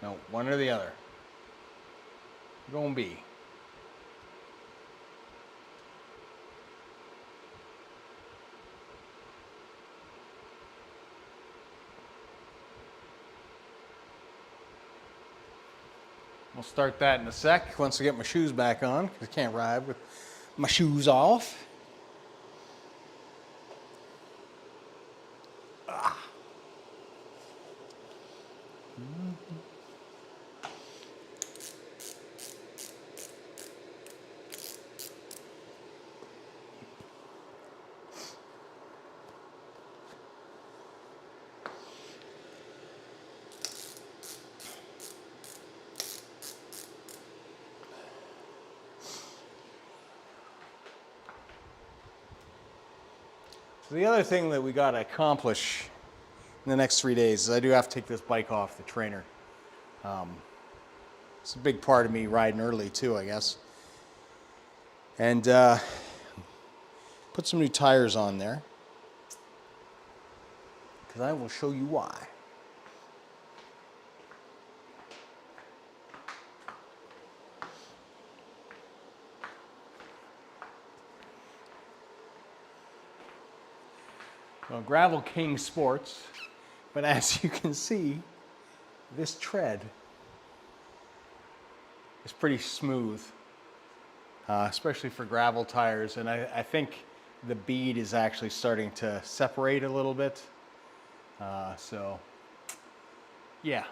No, one or the other. We're going B. We'll start that in a sec once I get my shoes back on, because I can't ride with my shoes off. So the other thing that we got to accomplish in the next 3 days is I do have to take this bike off the trainer. It's a big part of me riding early too, I guess. And put some new tires on there, because I will show you why. Well, Gravel King Sports, but as you can see, this tread is pretty smooth, especially for gravel tires. And I think the bead is actually starting to separate a little bit. So, yeah.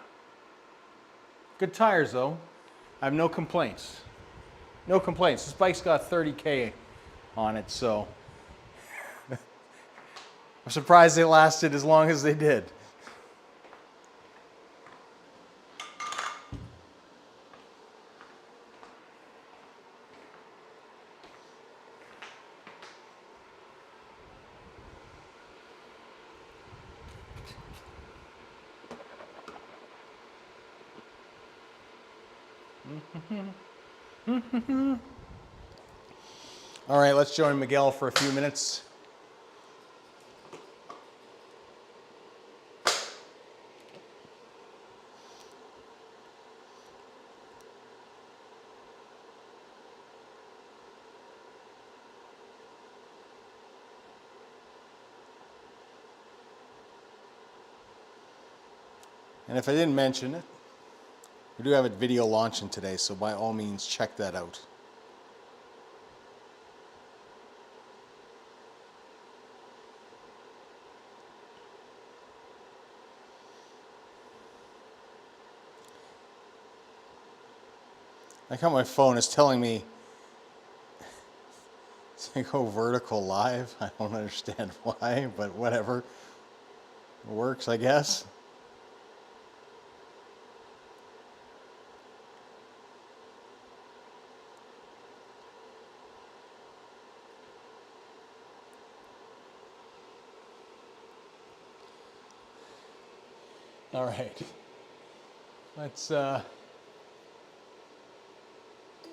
Good tires though. I have no complaints. No complaints. This bike's got 30K on it, so I'm surprised they lasted as long as they did. All right, let's join Miguel for a few minutes. And if I didn't mention it, we do have a video launching today, so by all means check that out. Like how my phone is telling me to go vertical live. I don't understand why, but whatever. It works, I guess. All right. Let's, when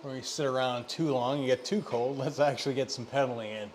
we sit around too long, you get too cold, let's actually get some pedaling in.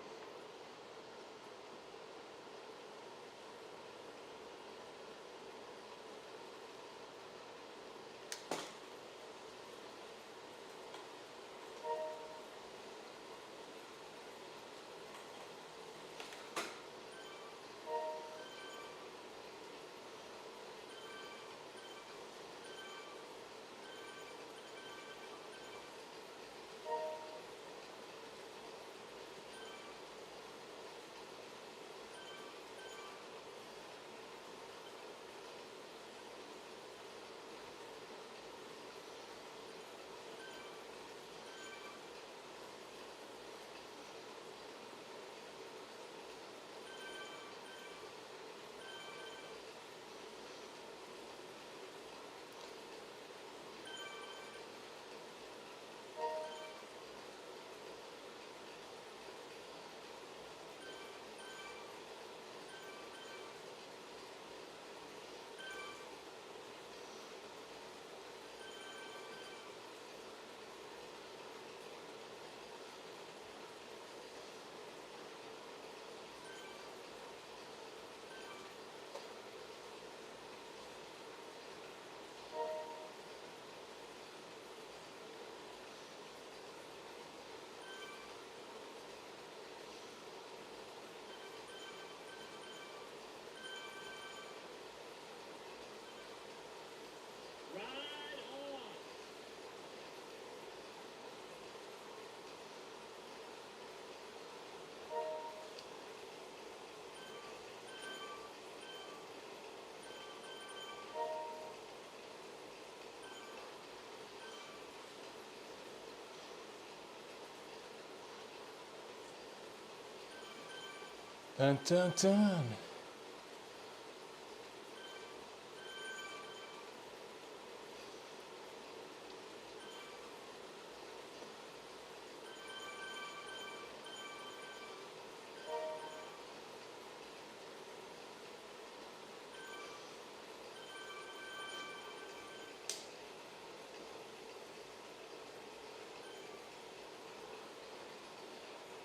Dun dun dun.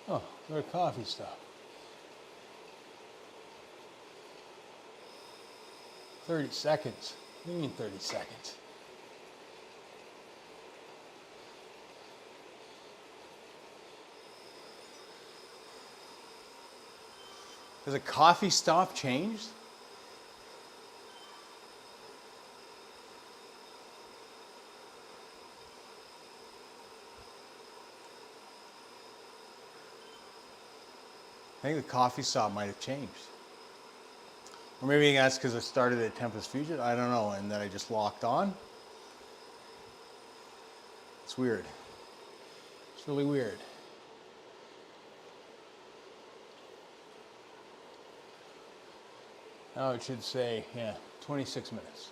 Oh, their coffee stop. 30 seconds. What do you mean 30 seconds? Has a coffee stop changed? I think the coffee stop might have changed. Or maybe that's because I started at Tempest Fusion. I don't know. And then I just locked on. It's weird. It's really weird. Now it should say, yeah, 26 minutes.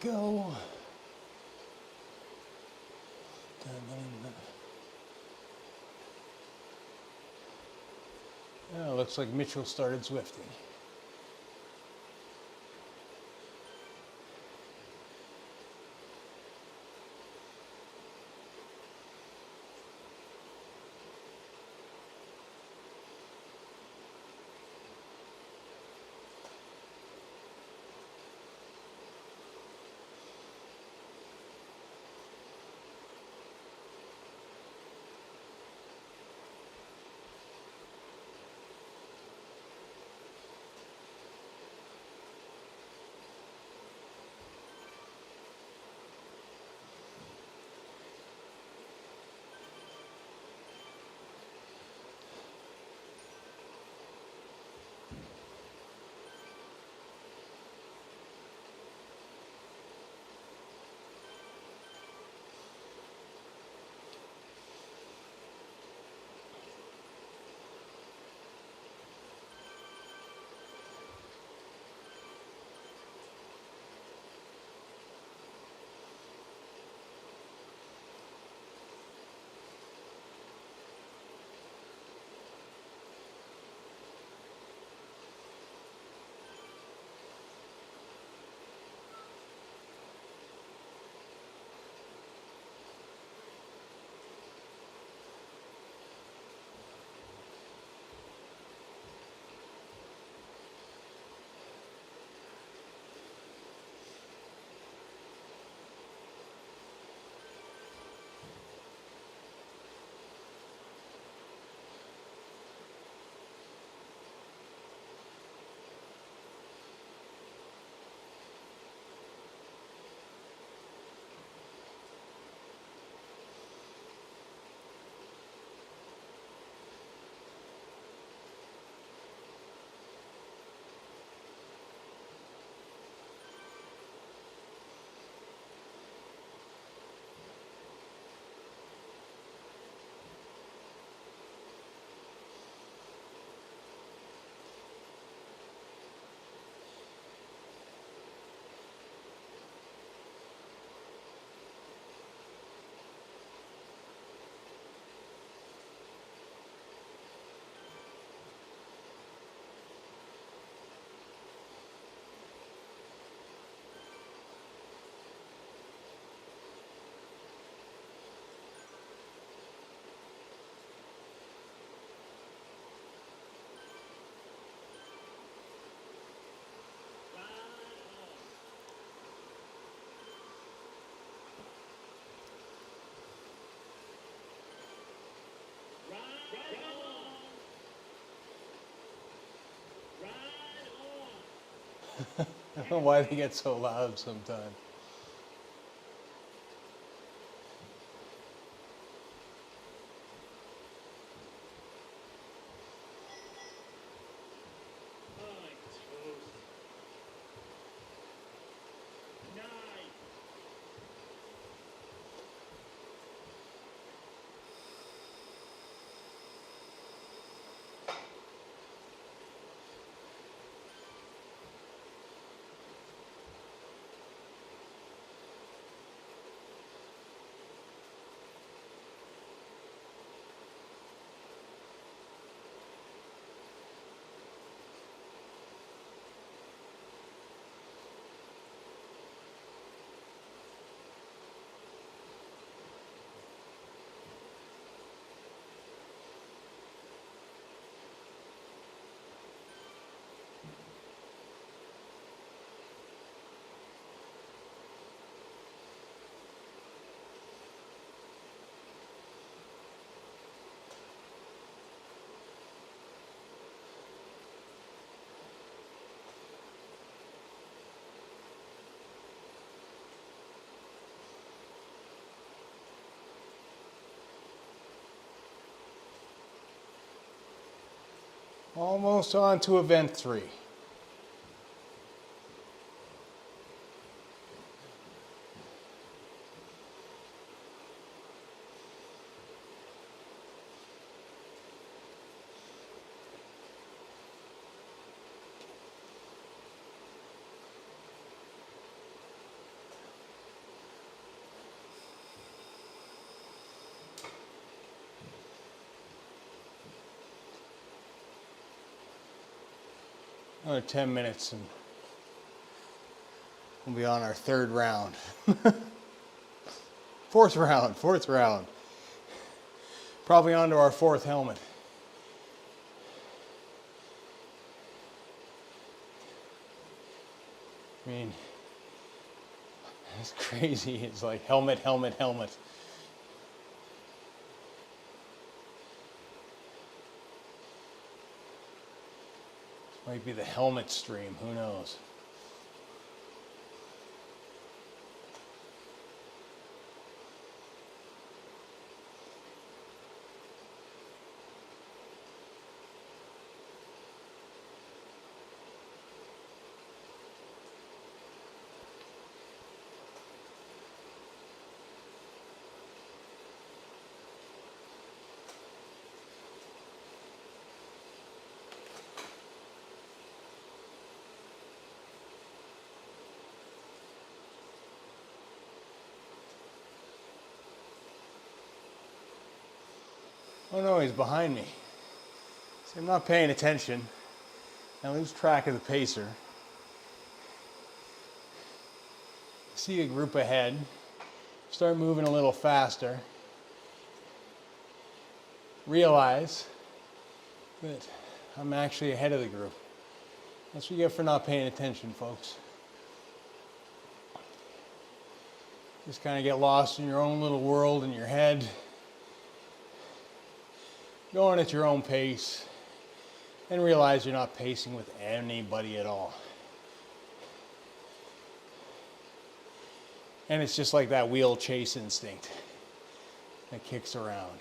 go. Dun, dun, dun. Oh, looks like Mitchell started Zwifting. I don't know why they get so loud sometimes. Almost on to event 3. Another 10 minutes and we'll be on our third round. Fourth round. Probably onto our fourth helmet. I mean, it's crazy. It's like helmet. Might be the helmet stream, who knows? Oh no, he's behind me. See, I'm not paying attention. I lose track of the pacer. See a group ahead. Start moving a little faster. Realize that I'm actually ahead of the group. That's what you get for not paying attention, folks. Just kind of get lost in your own little world in your head. Going at your own pace and realize you're not pacing with anybody at all. And it's just like that wheel chase instinct that kicks around.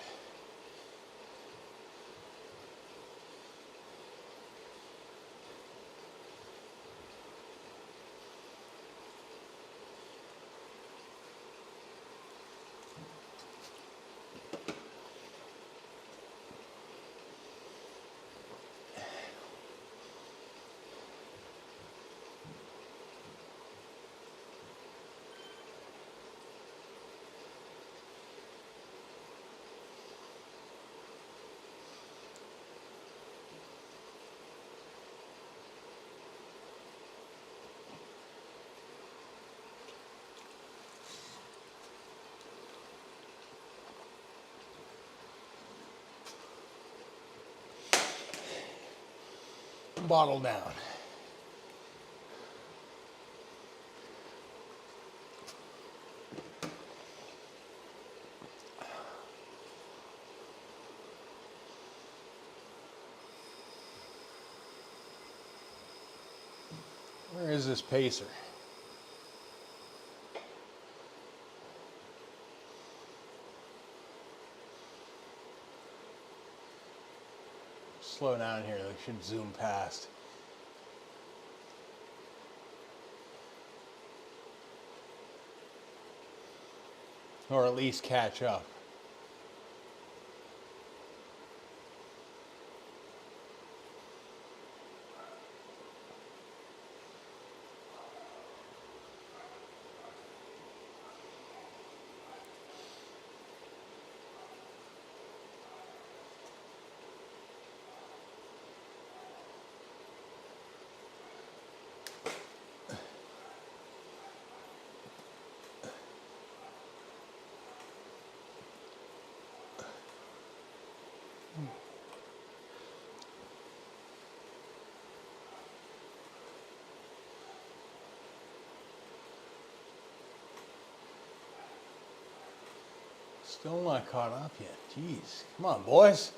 Bottle down. Where is this pacer? Slow down here, they should zoom past. Or at least catch up. Still not caught up yet. Jeez. Come on, boys.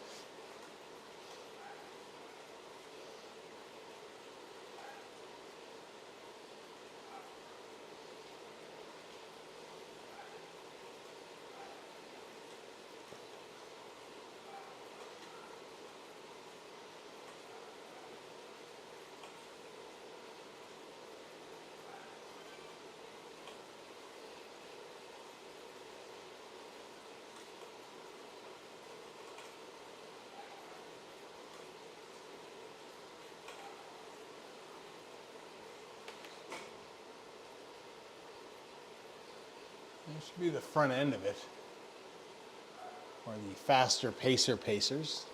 This should be the front end of it, or the faster pacers.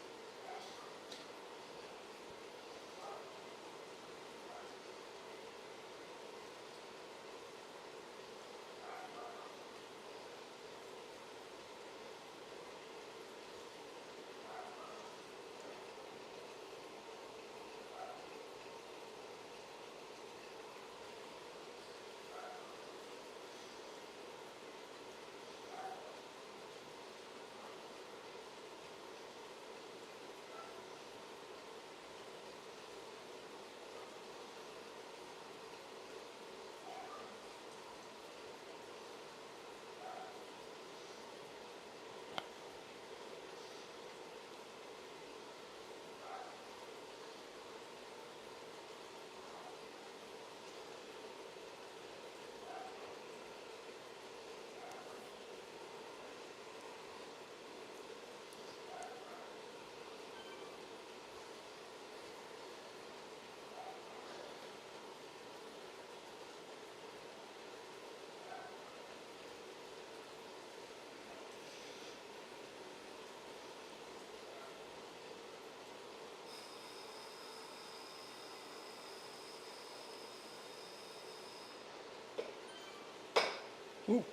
Ooh.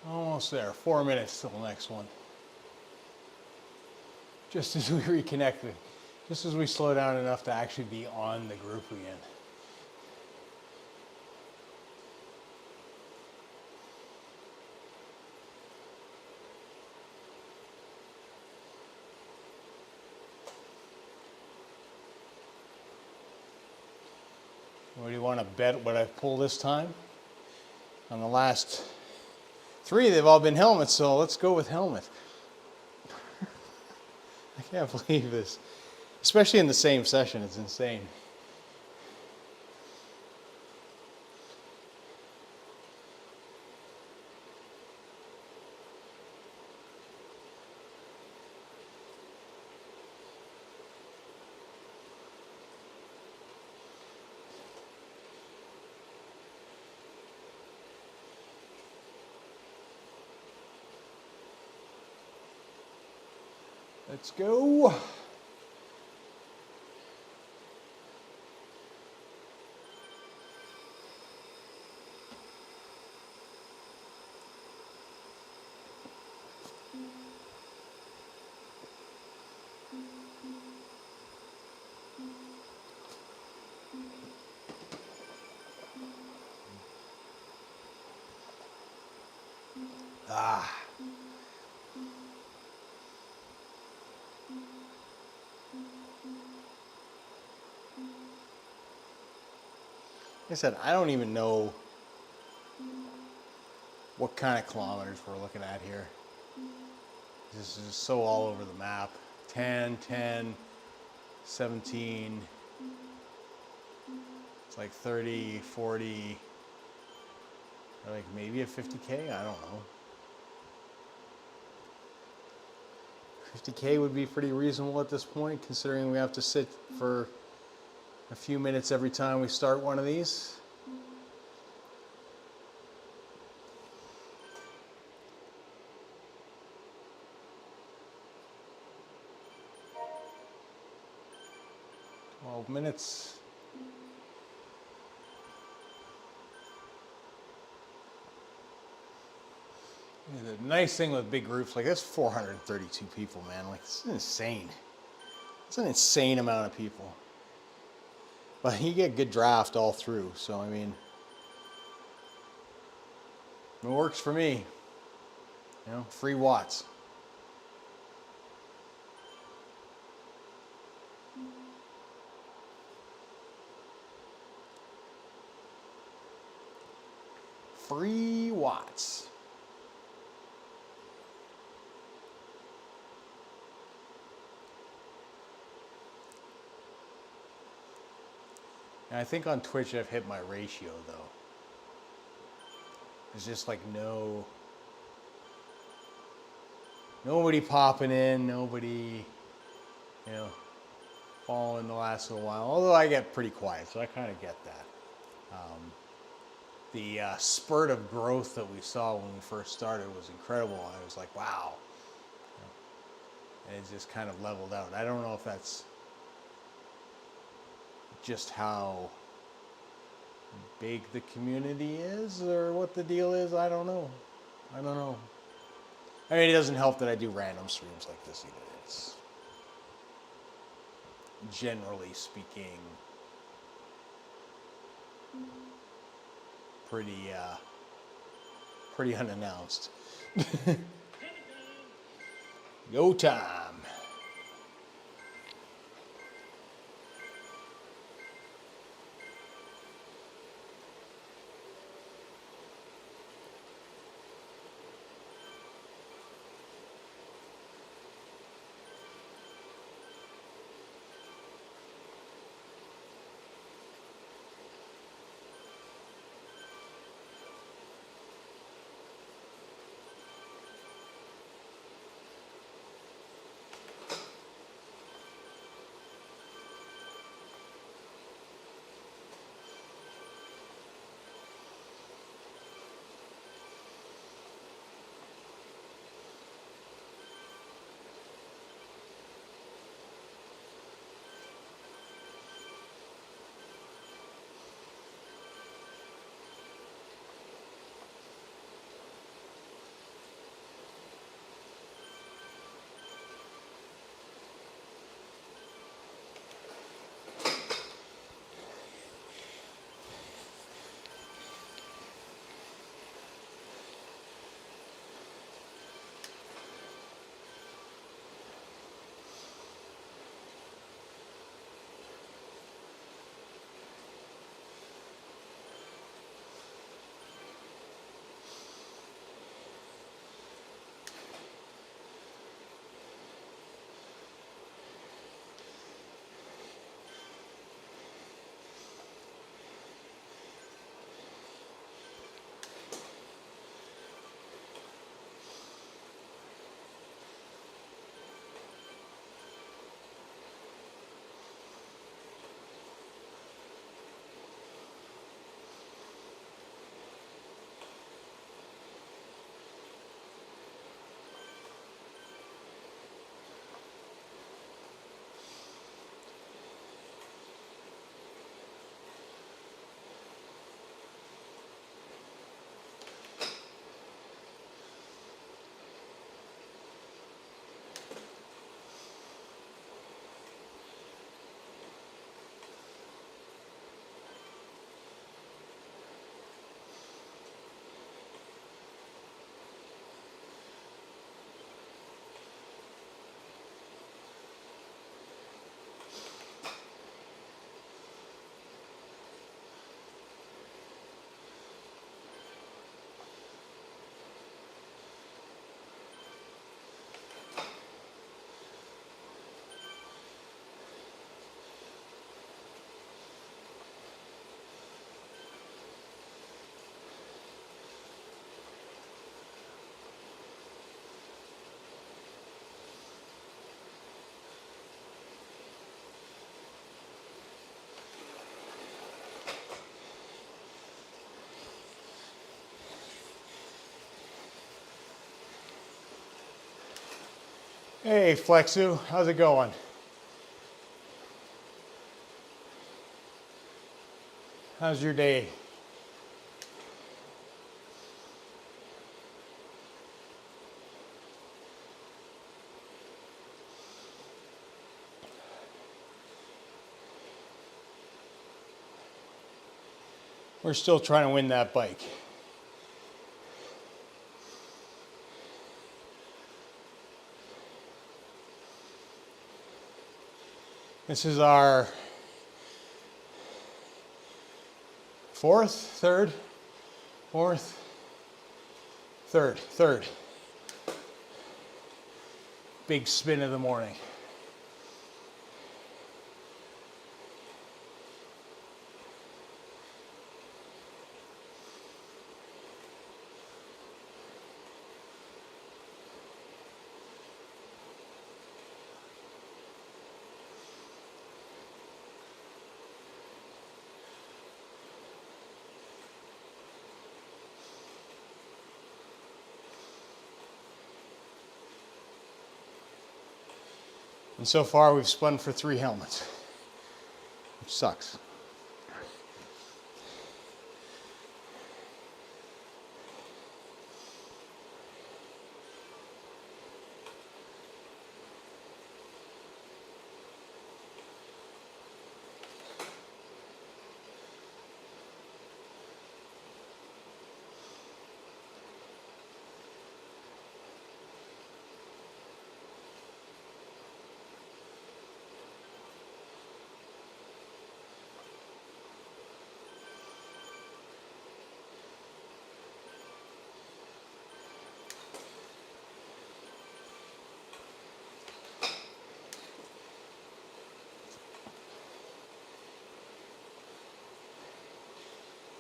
Almost there. 4 minutes till the next one. Just as we reconnect, just as we slow down enough to actually be on the group again. What do you want to bet what I've pulled this time? On the last 3, they've all been helmets, so let's go with helmet. I can't believe this. Especially in the same session, it's insane. Let's go. Ah. Like I said, I don't even know what kind of kilometers we're looking at here. This is so all over the map. 10, 10, 17. It's like 30, 40, or like maybe a 50K, I don't know. 50K would be pretty reasonable at this point, considering we have to sit for a few minutes every time we start one of these. Minutes. The nice thing with big groups like this, 432 people, man. Like, this is insane. It's an insane amount of people. But you get good draft all through, so I mean, it works for me. You know, free watts. Free watts. And I think on Twitch I've hit my ratio though. There's just like nobody popping in, nobody, you know, following the last little while. Although I get pretty quiet, so I kind of get that. The spurt of growth that we saw when we first started was incredible. I was like, wow. And it just kind of leveled out. I don't know if that's just how big the community is or what the deal is. I don't know. I mean, it doesn't help that I do random streams like this either. It's generally speaking pretty unannounced. Go time. Hey Flexu, how's it going? How's your day? We're still trying to win that bike. This is our third big spin of the morning. And so far we've spun for 3 helmets, which sucks.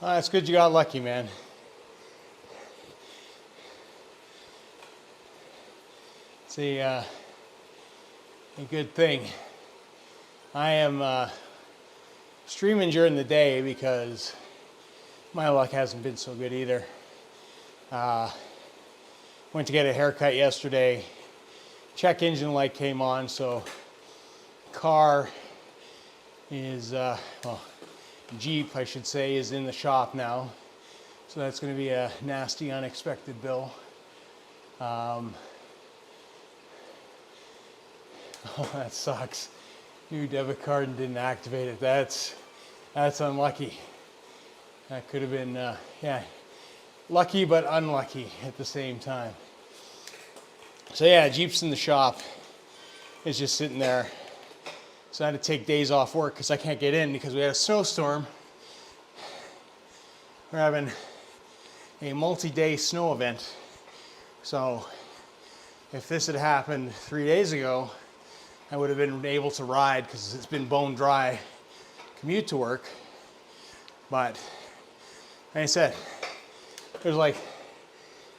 That's good you got lucky, man. It's a good thing. I am streaming during the day because my luck hasn't been so good either. Went to get a haircut yesterday. Check engine light came on, so car is, Jeep, I should say, is in the shop now. So that's going to be a nasty, unexpected bill. Oh, that sucks. New debit card and didn't activate it. That's unlucky. That could have been, lucky but unlucky at the same time. So yeah, Jeep's in the shop. It's just sitting there. So I had to take days off work because I can't get in because we had a snowstorm. We're having a multi-day snow event. So if this had happened 3 days ago, I would have been able to ride because it's been bone dry commute to work. But like I said, there's like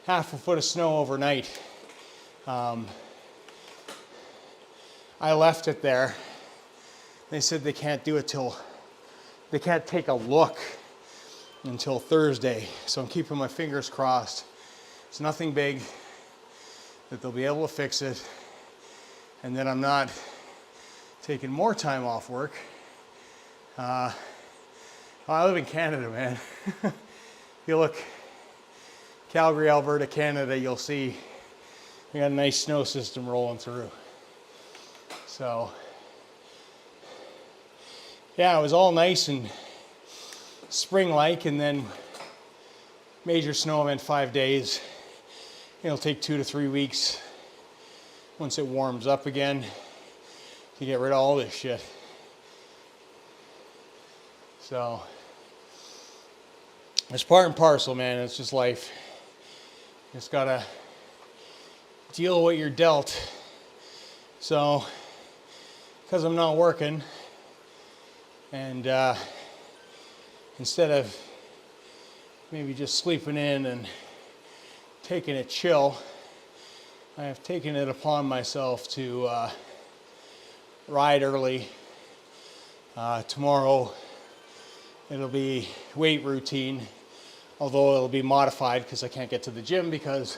half a foot of snow overnight. I left it there. They said they can't do it they can't take a look until Thursday. So I'm keeping my fingers crossed. It's nothing big, that they'll be able to fix it. And then I'm not taking more time off work. I live in Canada, man. If you look, Calgary, Alberta, Canada, you'll see we got a nice snow system rolling through. So, yeah, it was all nice and spring-like, and then major snow event 5 days. It'll take 2 to 3 weeks once it warms up again to get rid of all this shit. So, it's part and parcel, man. It's just life. Just gotta deal with what you're dealt. So, because I'm not working, and instead of maybe just sleeping in and taking it chill, I have taken it upon myself to ride early. Tomorrow it'll be weight routine, although it'll be modified because I can't get to the gym because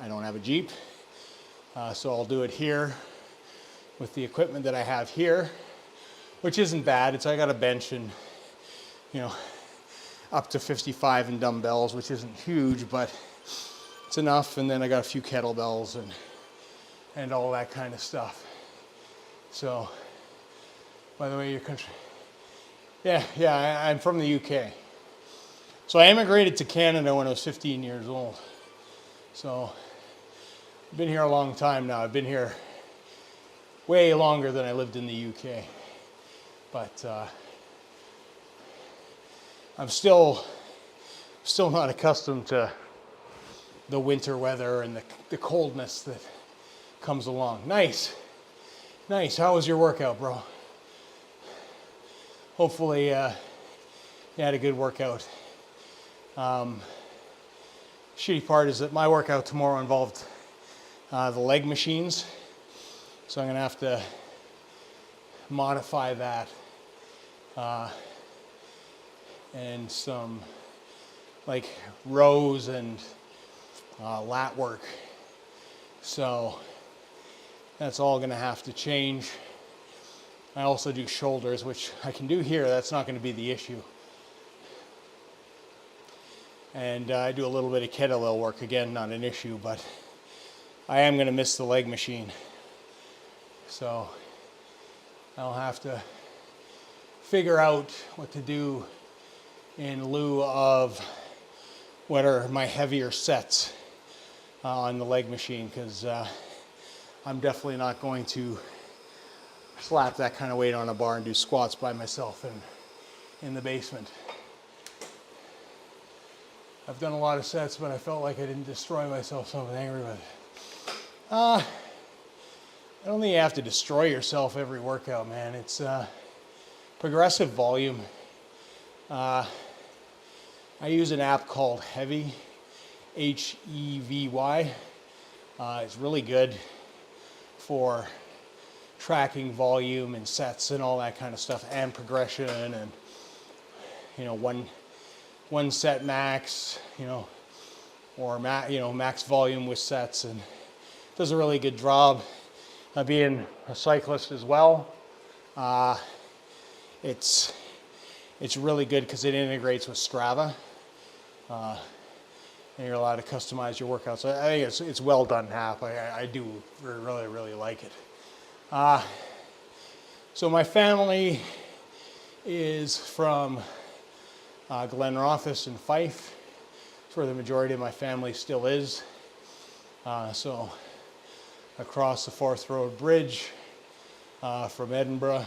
I don't have a Jeep. So I'll do it here with the equipment that I have here, which isn't bad. I got a bench and, you know, up to 55 in dumbbells, which isn't huge, but it's enough. And then I got a few kettlebells and all that kind of stuff. So, by the way, your country. Yeah, I'm from the UK. So I immigrated to Canada when I was 15 years old. So I've been here a long time now. I've been here way longer than I lived in the UK. But I'm still not accustomed to the winter weather and the coldness that comes along. Nice. How was your workout, bro? Hopefully you had a good workout. Shitty part is that my workout tomorrow involved the leg machines. So I'm going to have to modify that and some like rows and lat work. So that's all going to have to change. I also do shoulders, which I can do here. That's not going to be the issue. And I do a little bit of kettlebell work, again, not an issue, but I am going to miss the leg machine. So I'll have to figure out what to do in lieu of what are my heavier sets on the leg machine, because I'm definitely not going to slap that kind of weight on a bar and do squats by myself in the basement. I've done a lot of sets, but I felt like I didn't destroy myself, so I was angry with it. I don't think you have to destroy yourself every workout, man. It's progressive volume. I use an app called Heavy, H-E-V-Y. It's really good for tracking volume and sets and all that kind of stuff, and progression, and one set max, or max volume with sets, and does a really good job. Being a cyclist as well, it's really good because it integrates with Strava, and you're allowed to customize your workouts. So I think it's well done app. I do really like it. So my family is from Glenrothes and Fife. That's where the majority of my family still is. So across the Forth Road Bridge from Edinburgh,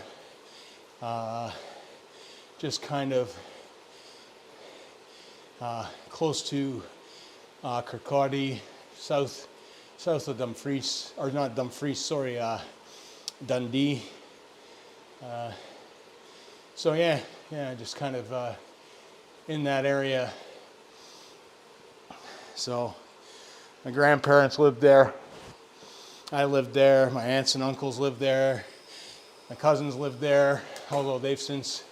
just kind of close to Kirkcaldy, south of Dumfries, or not Dumfries, sorry, Dundee. So yeah, just kind of in that area. So my grandparents lived there. I lived there. My aunts and uncles lived there. My cousins lived there, although they've since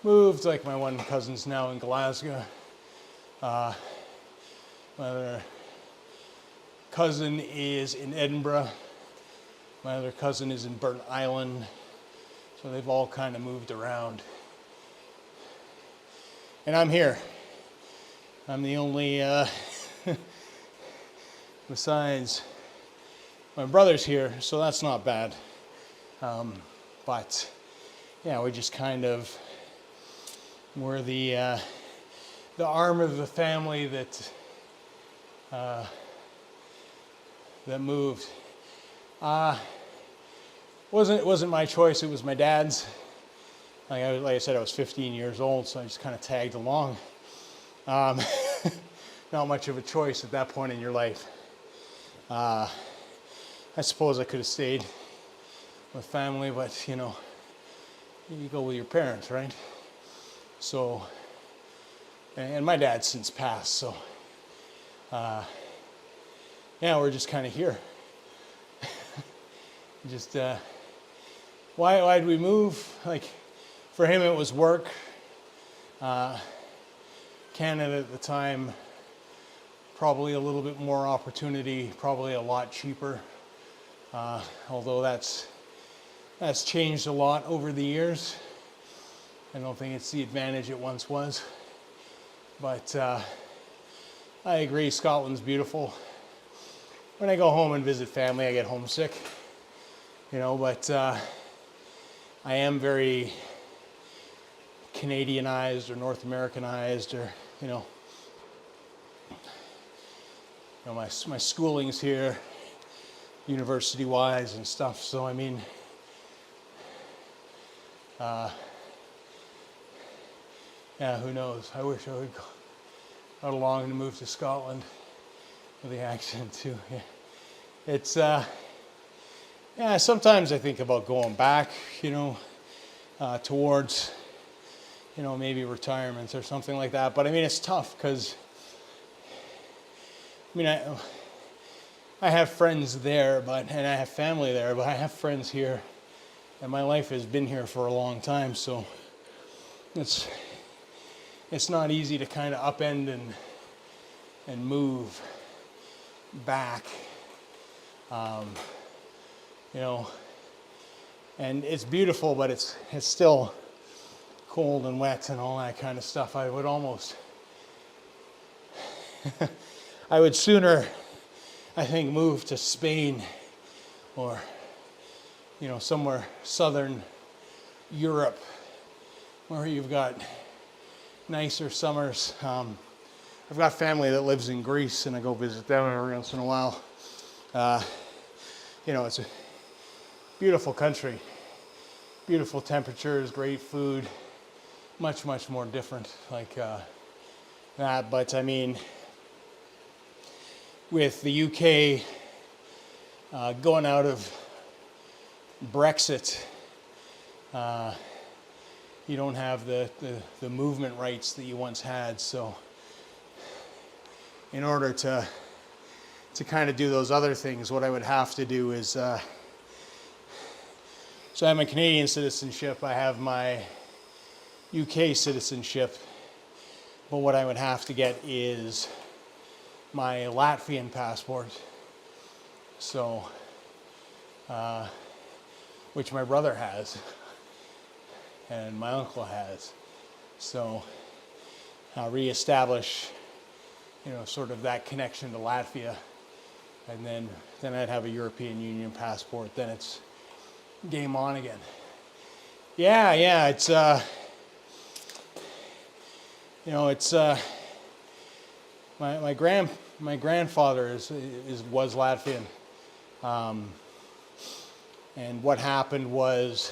moved. Like my one cousin's now in Glasgow. My other cousin is in Edinburgh. My other cousin is in Burnt Island. So they've all kind of moved around. And I'm here. I'm the only, besides my brother's here, so that's not bad. But yeah, we just kind of, we're the arm of the family that moved. It wasn't my choice, it was my dad's. Like I said, I was 15 years old, so I just kind of tagged along. Not much of a choice at that point in your life. I suppose I could have stayed with family, but you go with your parents, right? So, and my dad's since passed, so yeah, we're just kind of here. Just why did we move? Like, for him it was work. Canada at the time, probably a little bit more opportunity, probably a lot cheaper. Although that's changed a lot over the years. I don't think it's the advantage it once was. But I agree, Scotland's beautiful. When I go home and visit family, I get homesick, but I am very Canadianized or North Americanized, or, my schooling's here, university-wise and stuff. So, I mean, yeah, who knows? I wish I would go out along and move to Scotland with the accent too. Yeah. It's, yeah, sometimes I think about going back, towards, maybe retirement or something like that. But I mean, it's tough because, I have friends there, and I have family there, but I have friends here, and my life has been here for a long time, so it's not easy to kind of upend and move back, and it's beautiful, but it's still cold and wet and all that kind of stuff. I would almost, I would sooner, I think, move to Spain or, somewhere southern Europe where you've got nicer summers. I've got family that lives in Greece, and I go visit them every once in a while. It's a beautiful country, beautiful temperatures, great food, much, much more different like that. But I mean, with the UK going out of Brexit, you don't have the movement rights that you once had. So in order to kind of do those other things, what I would have to do is, so I have my Canadian citizenship, I have my UK citizenship, but what I would have to get is my Latvian passport, so, which my brother has, and my uncle has, so reestablish, sort of that connection to Latvia, and then I'd have a European Union passport, then it's game on again. Yeah, it's, my grandfather was Latvian, and what happened was,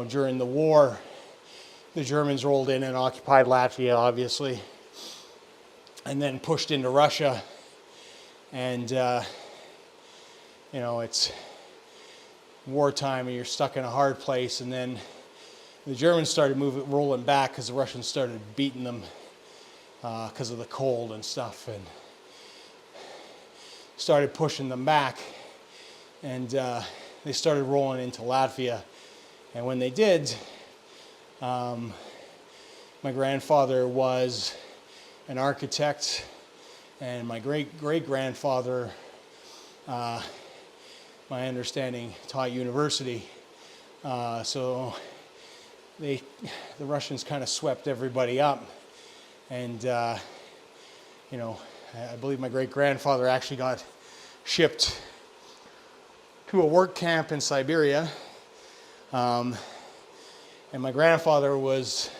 during the war, the Germans rolled in and occupied Latvia, obviously, and then pushed into Russia, and it's wartime and you're stuck in a hard place, and then the Germans started rolling back because the Russians started beating them because of the cold and stuff, and started pushing them back, and they started rolling into Latvia. And when they did, my grandfather was an architect, and my great-great-grandfather, my understanding, taught university. So the Russians kind of swept everybody up, and I believe my great-grandfather actually got shipped to a work camp in Siberia, and my grandfather was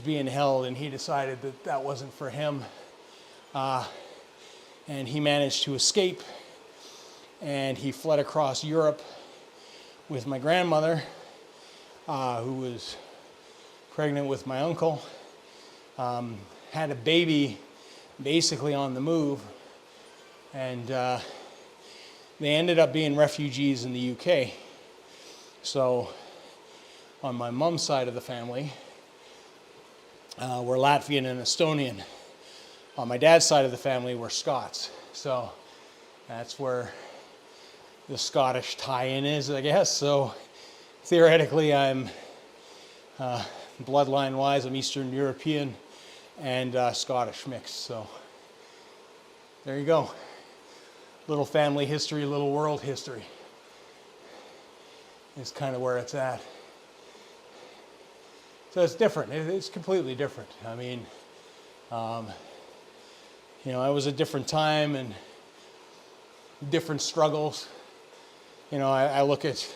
being held, and he decided that wasn't for him, and he managed to escape, and he fled across Europe with my grandmother, who was pregnant with my uncle, had a baby basically on the move, and they ended up being refugees in the UK. So on my mom's side of the family, we're Latvian and Estonian. On my dad's side of the family, we're Scots. So that's where the Scottish tie-in is, I guess. So theoretically, I'm bloodline-wise, I'm Eastern European and Scottish mixed. So there you go. little family history, little world history is kind of where it's at. So it's different. It's completely different. I mean, you know, it was a different time and different struggles. You know, I look at,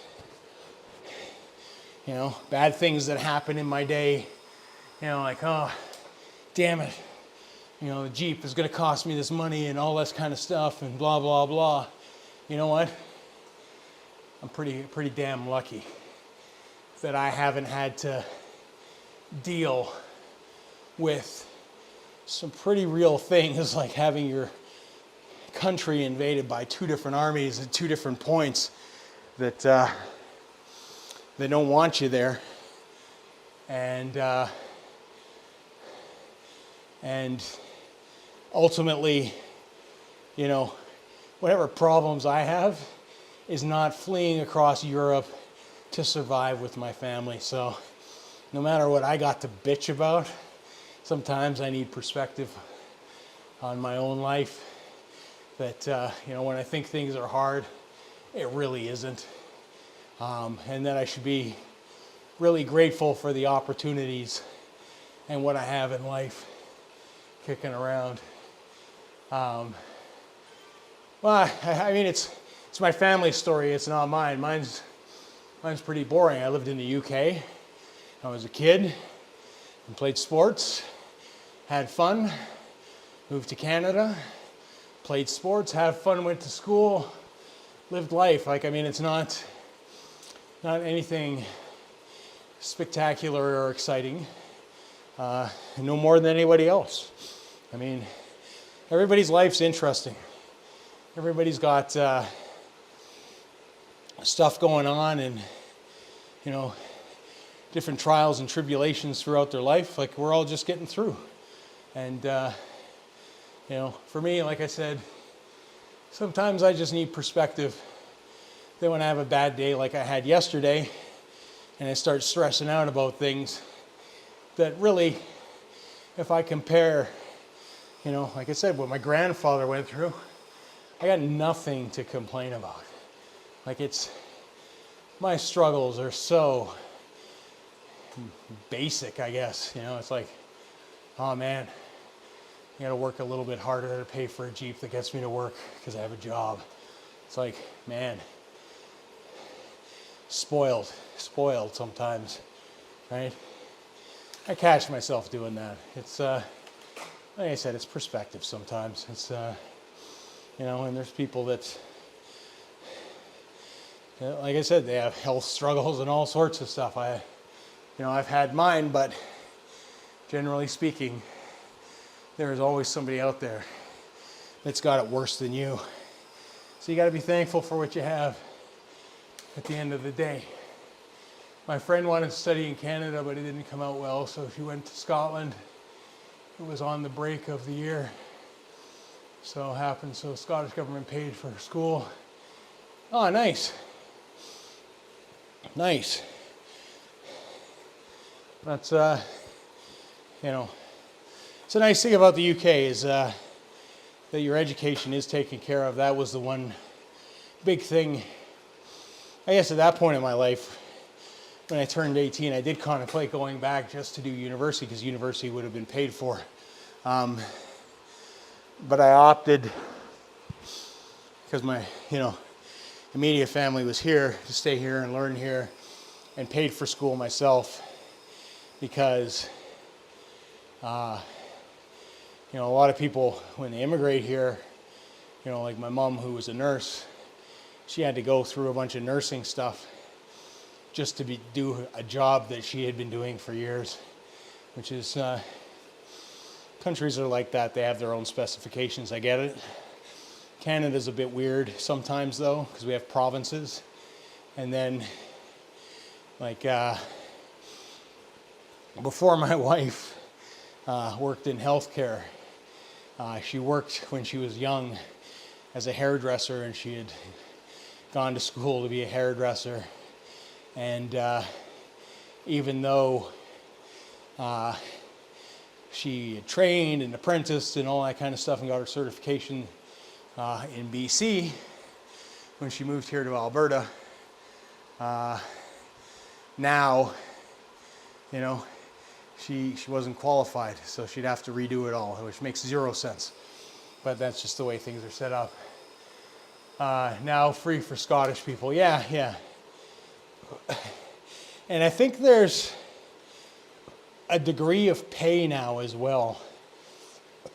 you know, bad things that happen in my day, you know, like, oh, damn it. You know, the Jeep is going to cost me this money and all this kind of stuff and blah, blah, blah. You know what? I'm pretty damn lucky that I haven't had to deal with some pretty real things like having your country invaded by two different armies at two different points that they don't want you there. And ultimately, you know, whatever problems I have is not fleeing across Europe to survive with my family. So no matter what I got to bitch about, sometimes I need perspective on my own life. That, you know, when I think things are hard, it really isn't. And that I should be really grateful for the opportunities and what I have in life kicking around. Well, I mean, it's my family's story. It's not mine. Mine's pretty boring. I lived in the UK. I was a kid and played sports, had fun, moved to Canada, played sports, had fun, went to school, lived life. Like, I mean, it's not anything spectacular or exciting, no more than anybody else. I mean, everybody's life's interesting. Everybody's got stuff going on and, you know, different trials and tribulations throughout their life. Like, we're all just getting through. And, you know, for me, like I said, sometimes I just need perspective. Then when I have a bad day like I had yesterday, and I start stressing out about things that really, if I compare, you know, like I said, what my grandfather went through, I got nothing to complain about. Like, my struggles are so basic, I guess. You know, it's like, oh man, I gotta work a little bit harder to pay for a Jeep that gets me to work because I have a job. It's like, man, spoiled sometimes, right? I catch myself doing that. It's, like I said, it's perspective sometimes. It's, you know, and there's people that, you know, like I said, they have health struggles and all sorts of stuff. I've had mine, but generally speaking, there is always somebody out there that's got it worse than you. So you got to be thankful for what you have at the end of the day. My friend wanted to study in Canada, but it didn't come out well, so she went to Scotland. It was on the break of the year. So it happened, so the Scottish government paid for her school. Oh, nice. Nice. That's, you know, it's a nice thing about the UK is that your education is taken care of. That was the one big thing. I guess at that point in my life, when I turned 18, I did contemplate going back just to do university because university would have been paid for. But I opted, because my, you know, immediate family was here, to stay here and learn here, and paid for school myself because, you know, a lot of people, when they immigrate here, you know, like my mom, who was a nurse, she had to go through a bunch of nursing stuff just to do a job that she had been doing for years, which is, countries are like that. They have their own specifications. I get it. Canada's a bit weird sometimes, though, because we have provinces. And then, like, before my wife worked in healthcare, she worked when she was young as a hairdresser, and she had gone to school to be a hairdresser. And even though she had trained and apprenticed and all that kind of stuff and got her certification, in BC when she moved here to Alberta. Now, you know, she wasn't qualified, so she'd have to redo it all, which makes zero sense. But that's just the way things are set up. Now free for Scottish people. Yeah. And I think there's a degree of pay now as well.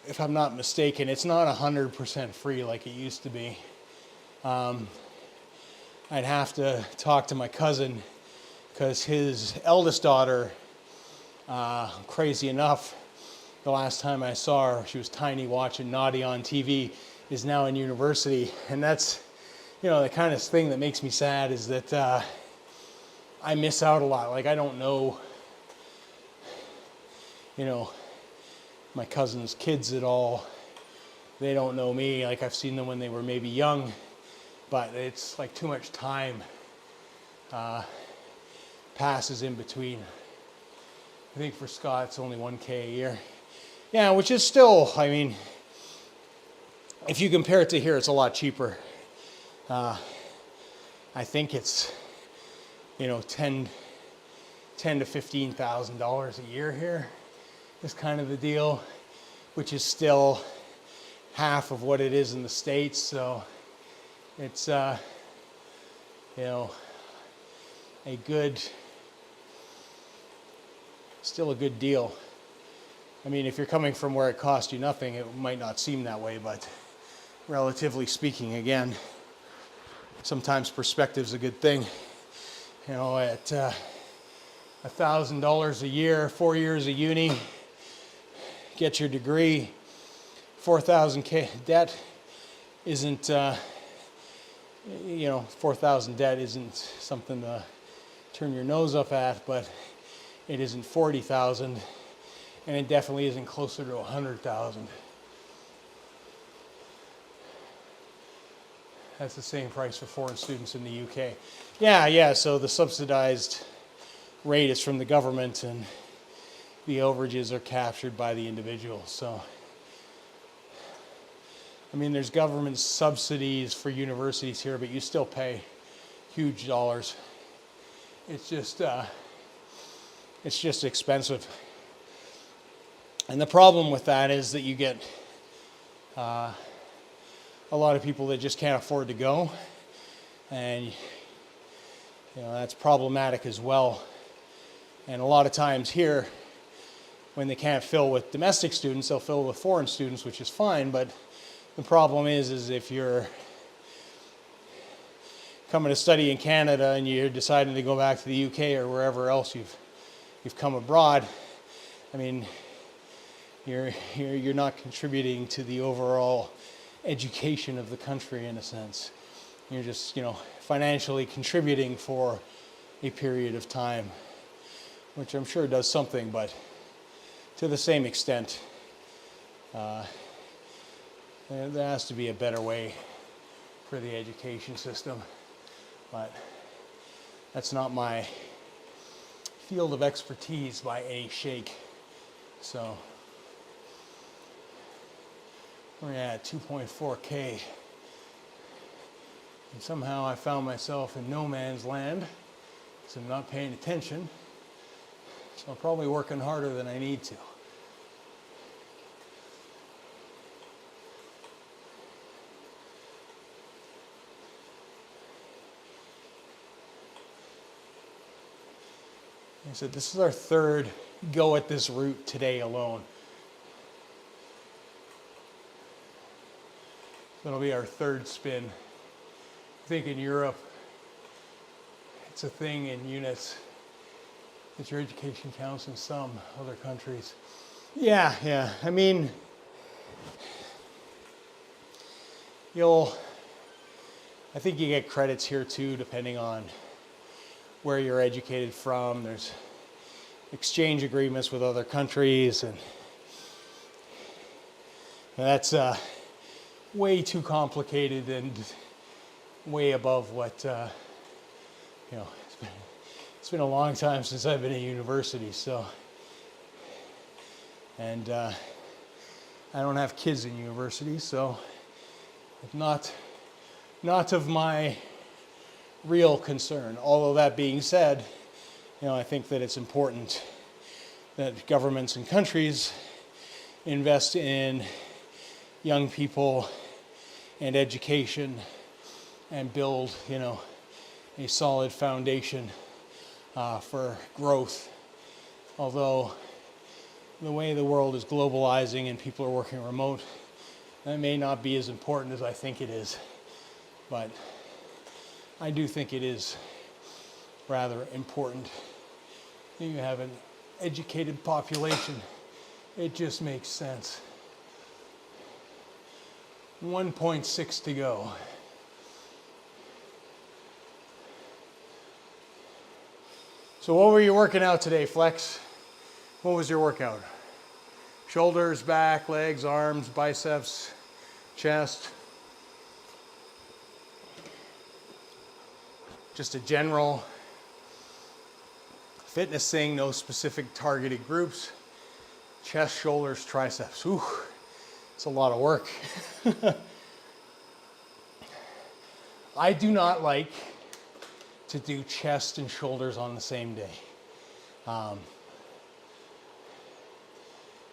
If I'm not mistaken, it's not 100% free like it used to be. I'd have to talk to my cousin because his eldest daughter, crazy enough, the last time I saw her, she was tiny watching Naughty on TV, is now in university. And that's, you know, the kind of thing that makes me sad is that I miss out a lot. Like, I don't know, you know, my cousin's kids at all. They don't know me. Like, I've seen them when they were maybe young, but it's like too much time passes in between. I think for Scott it's only $1,000 a year. Yeah, which is still, I mean, if you compare it to here, it's a lot cheaper. I think it's, you know, $10,000 to $15,000 a year here is kind of the deal, which is still half of what it is in the States. So it's, you know, still a good deal. I mean, if you're coming from where it cost you nothing, it might not seem that way, but relatively speaking, again, sometimes perspective's a good thing. You know, at $1,000 a year, 4 years of uni, get your degree, $4,000 debt isn't, you know, 4,000 debt isn't something to turn your nose up at, but it isn't 40,000, and it definitely isn't closer to 100,000. That's the same price for foreign students in the UK. Yeah, so the subsidized rate is from the government, and the overages are captured by the individual. So, I mean, there's government subsidies for universities here, but you still pay huge dollars. It's just expensive. And the problem with that is that you get a lot of people that just can't afford to go, and you know, that's problematic as well. And a lot of times here, when they can't fill with domestic students, they'll fill with foreign students, which is fine. But the problem is if you're coming to study in Canada and you're deciding to go back to the UK or wherever else you've come abroad, I mean, you're not contributing to the overall education of the country in a sense. You're just, you know, financially contributing for a period of time, which I'm sure does something, but to the same extent, there has to be a better way for the education system. But that's not my field of expertise by any shake. So we're at 2.4K. And somehow I found myself in no man's land because I'm not paying attention. So I'm probably working harder than I need to. I said, this is our third go at this route today alone. That'll be our third spin. I think in Europe, it's a thing in units that your education counts in some other countries. Yeah. I mean, I think you get credits here too, depending on where you're educated from. There's exchange agreements with other countries, and that's way too complicated and way above what, you know, it's been a long time since I've been at university, so, and I don't have kids in university, so not of my real concern. Although that being said, I think that it's important that governments and countries invest in young people and education and build, a solid foundation for growth. Although the way the world is globalizing and people are working remote, that may not be as important as I think it is. But I do think it is rather important that you have an educated population. It just makes sense. 1.6 to go. So what were you working out today, Flex? What was your workout? Shoulders, back, legs, arms, biceps, chest. Just a general fitness thing, no specific targeted groups. Chest, shoulders, triceps. Ooh, it's a lot of work. I do not like to do chest and shoulders on the same day.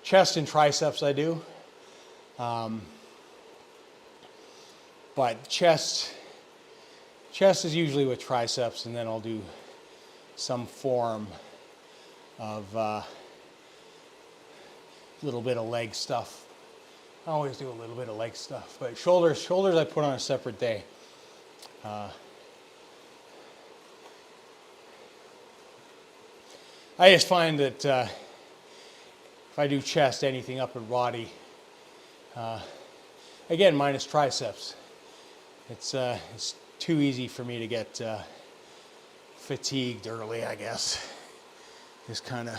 Chest and triceps I do. But chest is usually with triceps, and then I'll do some form of little bit of leg stuff. I always do a little bit of leg stuff, but shoulders I put on a separate day. I just find that if I do chest, anything upper body, again minus triceps, it's too easy for me to get fatigued early, I guess. Just kind of,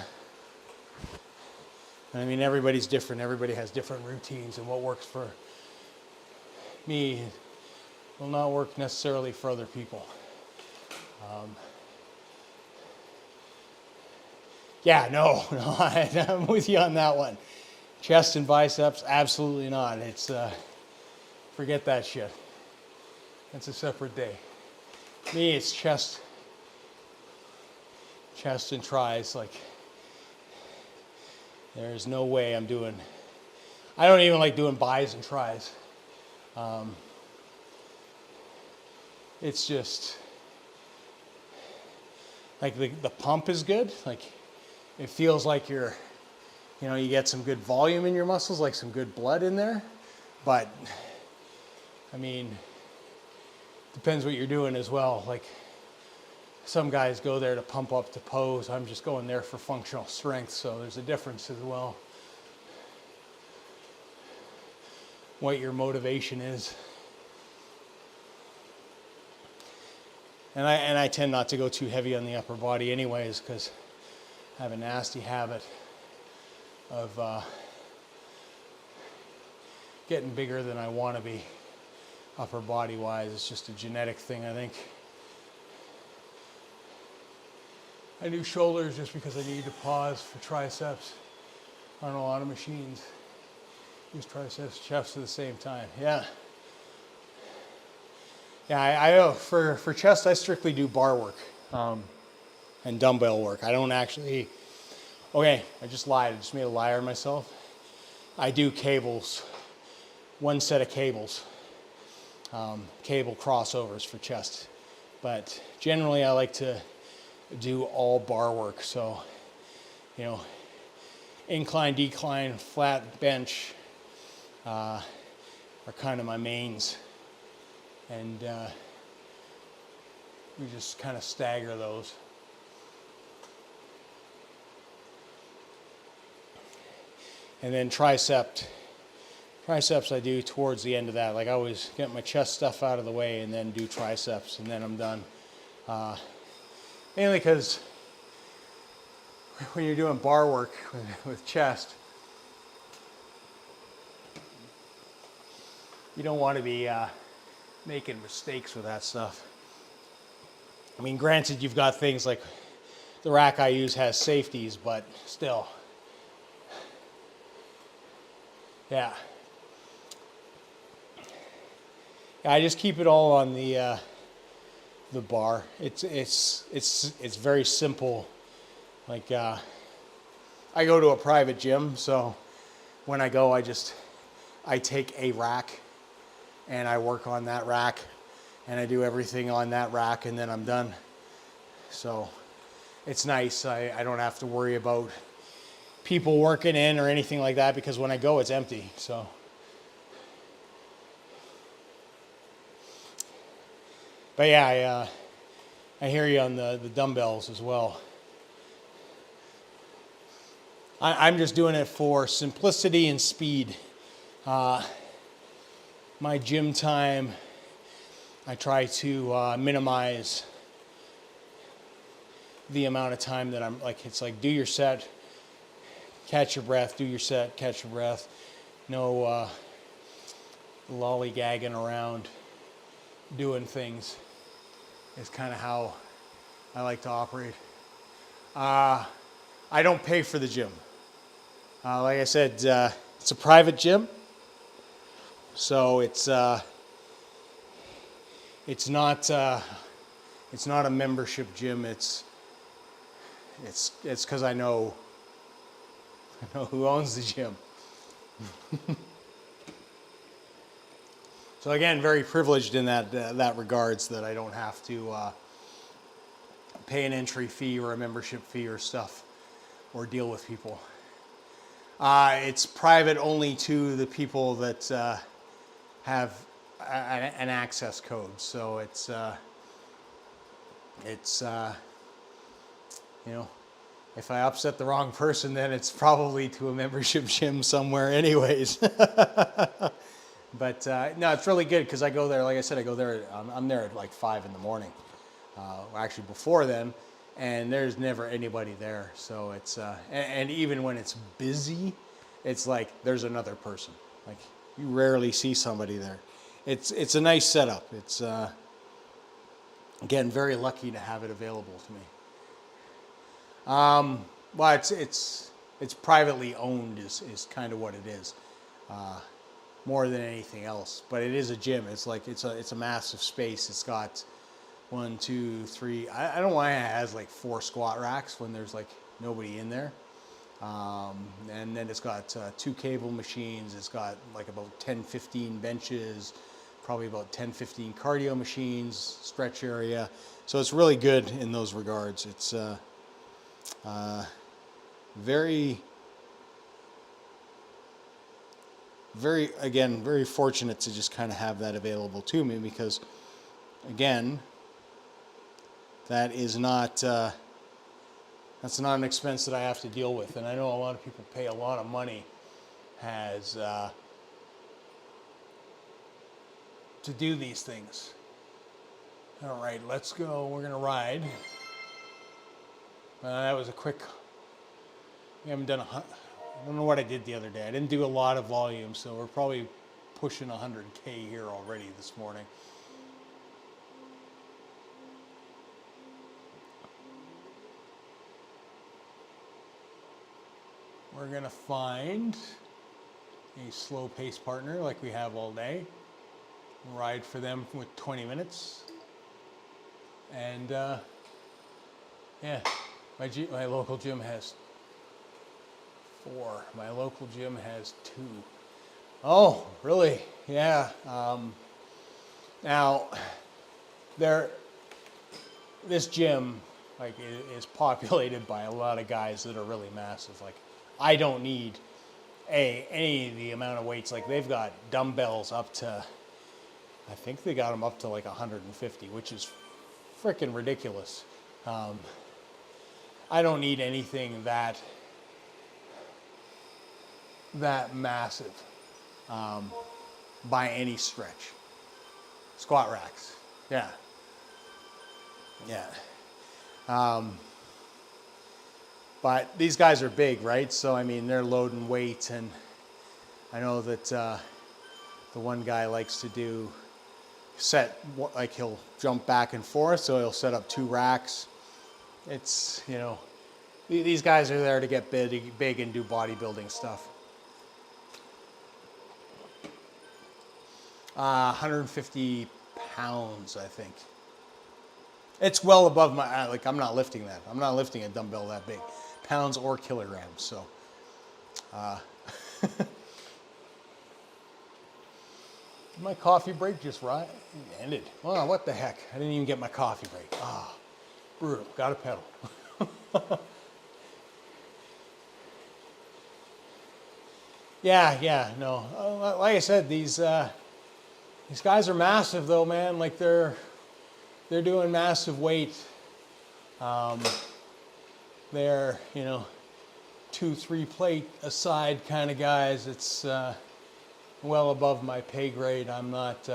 I mean, everybody's different. Everybody has different routines, and what works for me will not work necessarily for other people. I'm with you on that one. Chest and biceps, absolutely not. It's forget that shit. That's a separate day. Me, it's chest and tries. Like, there's no way I'm doing. I don't even like doing bis and tries. It's just like the pump is good. Like, it feels like you get some good volume in your muscles, like some good blood in there. But I mean, depends what you're doing as well. Like, some guys go there to pump up to pose. I'm just going there for functional strength. So there's a difference as well. What your motivation is. And I tend not to go too heavy on the upper body anyways, because I have a nasty habit of getting bigger than I want to be upper body wise. It's just a genetic thing, I think. I do shoulders just because I need to pause for triceps on a lot of machines. Use triceps, chest at the same time. Yeah. Yeah, for chest, I strictly do bar work and dumbbell work. I don't actually, I just lied. I just made a liar of myself. I do cables, one set of cables, cable crossovers for chest. But generally, I like to do all bar work. So, incline, decline, flat bench are kind of my mains. And we just kind of stagger those. And then triceps I do towards the end of that. Like, I always get my chest stuff out of the way and then do triceps, and then I'm done. Mainly because when you're doing bar work with chest, you don't want to be making mistakes with that stuff. I mean, granted, you've got things like the rack I use has safeties, but still. Yeah. I just keep it all on the bar. It's very simple. Like I go to a private gym, so when I go, I take a rack and I work on that rack and I do everything on that rack and then I'm done. So it's nice. I don't have to worry about people working in or anything like that because when I go, it's empty. So. But yeah, I hear you on the dumbbells as well. I'm just doing it for simplicity and speed. My gym time, I try to minimize the amount of time that I'm like, it's like do your set, catch your breath, do your set, catch your breath. No lollygagging around doing things is kind of how I like to operate. I don't pay for the gym. Like I said, it's a private gym, so it's not a membership gym. It's because I know who owns the gym. So again, very privileged in that regards that I don't have to pay an entry fee or a membership fee or stuff or deal with people. It's private only to the people that have an access code. So it's you know, if I upset the wrong person, then it's probably to a membership gym somewhere anyways. But no, it's really good because I go there, like I said, I go there, I'm there at like 5 in the morning. Actually before then, and there's never anybody there. So it's, and even when it's busy, it's like there's another person. Like you rarely see somebody there. It's a nice setup. It's, again, very lucky to have it available to me. Well, it's privately owned is kind of what it is. More than anything else, but it is a gym. It's like it's a massive space. It's got 1, 2, 3. I don't know why it has like 4 squat racks when there's like nobody in there. And then it's got 2 cable machines. It's got like about 10, 15 benches, probably about 10, 15 cardio machines, stretch area. So it's really good in those regards. It's very fortunate to just kind of have that available to me because, again, that is not that's not an expense that I have to deal with. And I know a lot of people pay a lot of money to do these things. All right, let's go. We're gonna ride. That was a quick. We haven't done I don't know what I did the other day. I didn't do a lot of volume, so we're probably pushing 100K here already this morning. We're gonna find a slow pace partner like we have all day. Ride for them with 20 minutes. And yeah, my local gym has 4. My local gym has 2. Oh, really? Yeah. Now, this gym like is populated by a lot of guys that are really massive. Like, I don't need any of the amount of weights. Like, they've got dumbbells up to, I think they got them up to like 150, which is freaking ridiculous. I don't need anything that massive by any stretch. Squat racks, yeah. But these guys are big, right? So I mean, they're loading weight, and I know that the one guy likes to do like he'll jump back and forth, so he'll set up 2 racks. It's, you know, these guys are there to get big and do bodybuilding stuff. 150 pounds, I think. It's well above my, like, I'm not lifting that. I'm not lifting a dumbbell that big, pounds or kilograms. So, my coffee break just ended. Oh, what the heck? I didn't even get my coffee break. Ah, brutal. Got to pedal. Yeah, no. Like I said, these guys are massive, though, man. Like they're doing massive weight. They're 2-3 plate aside kind of guys. It's well above my pay grade. I am not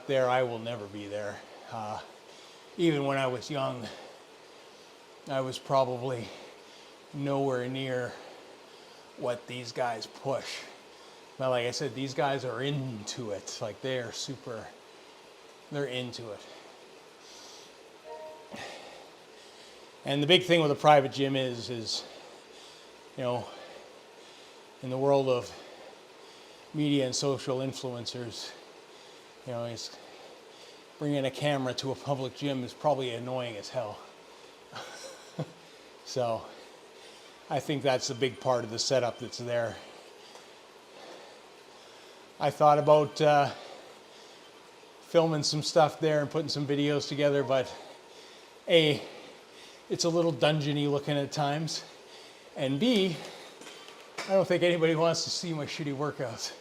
there. I will never be there. Even when I was young, I was probably nowhere near what these guys push. But like I said, these guys are into it. Like they're into it. And the big thing with a private gym is in the world of media and social influencers, it's bringing a camera to a public gym is probably annoying as hell. So I think that's a big part of the setup that's there. I thought about filming some stuff there and putting some videos together, but A, it's a little dungeony looking at times, and B, I don't think anybody wants to see my shitty workouts.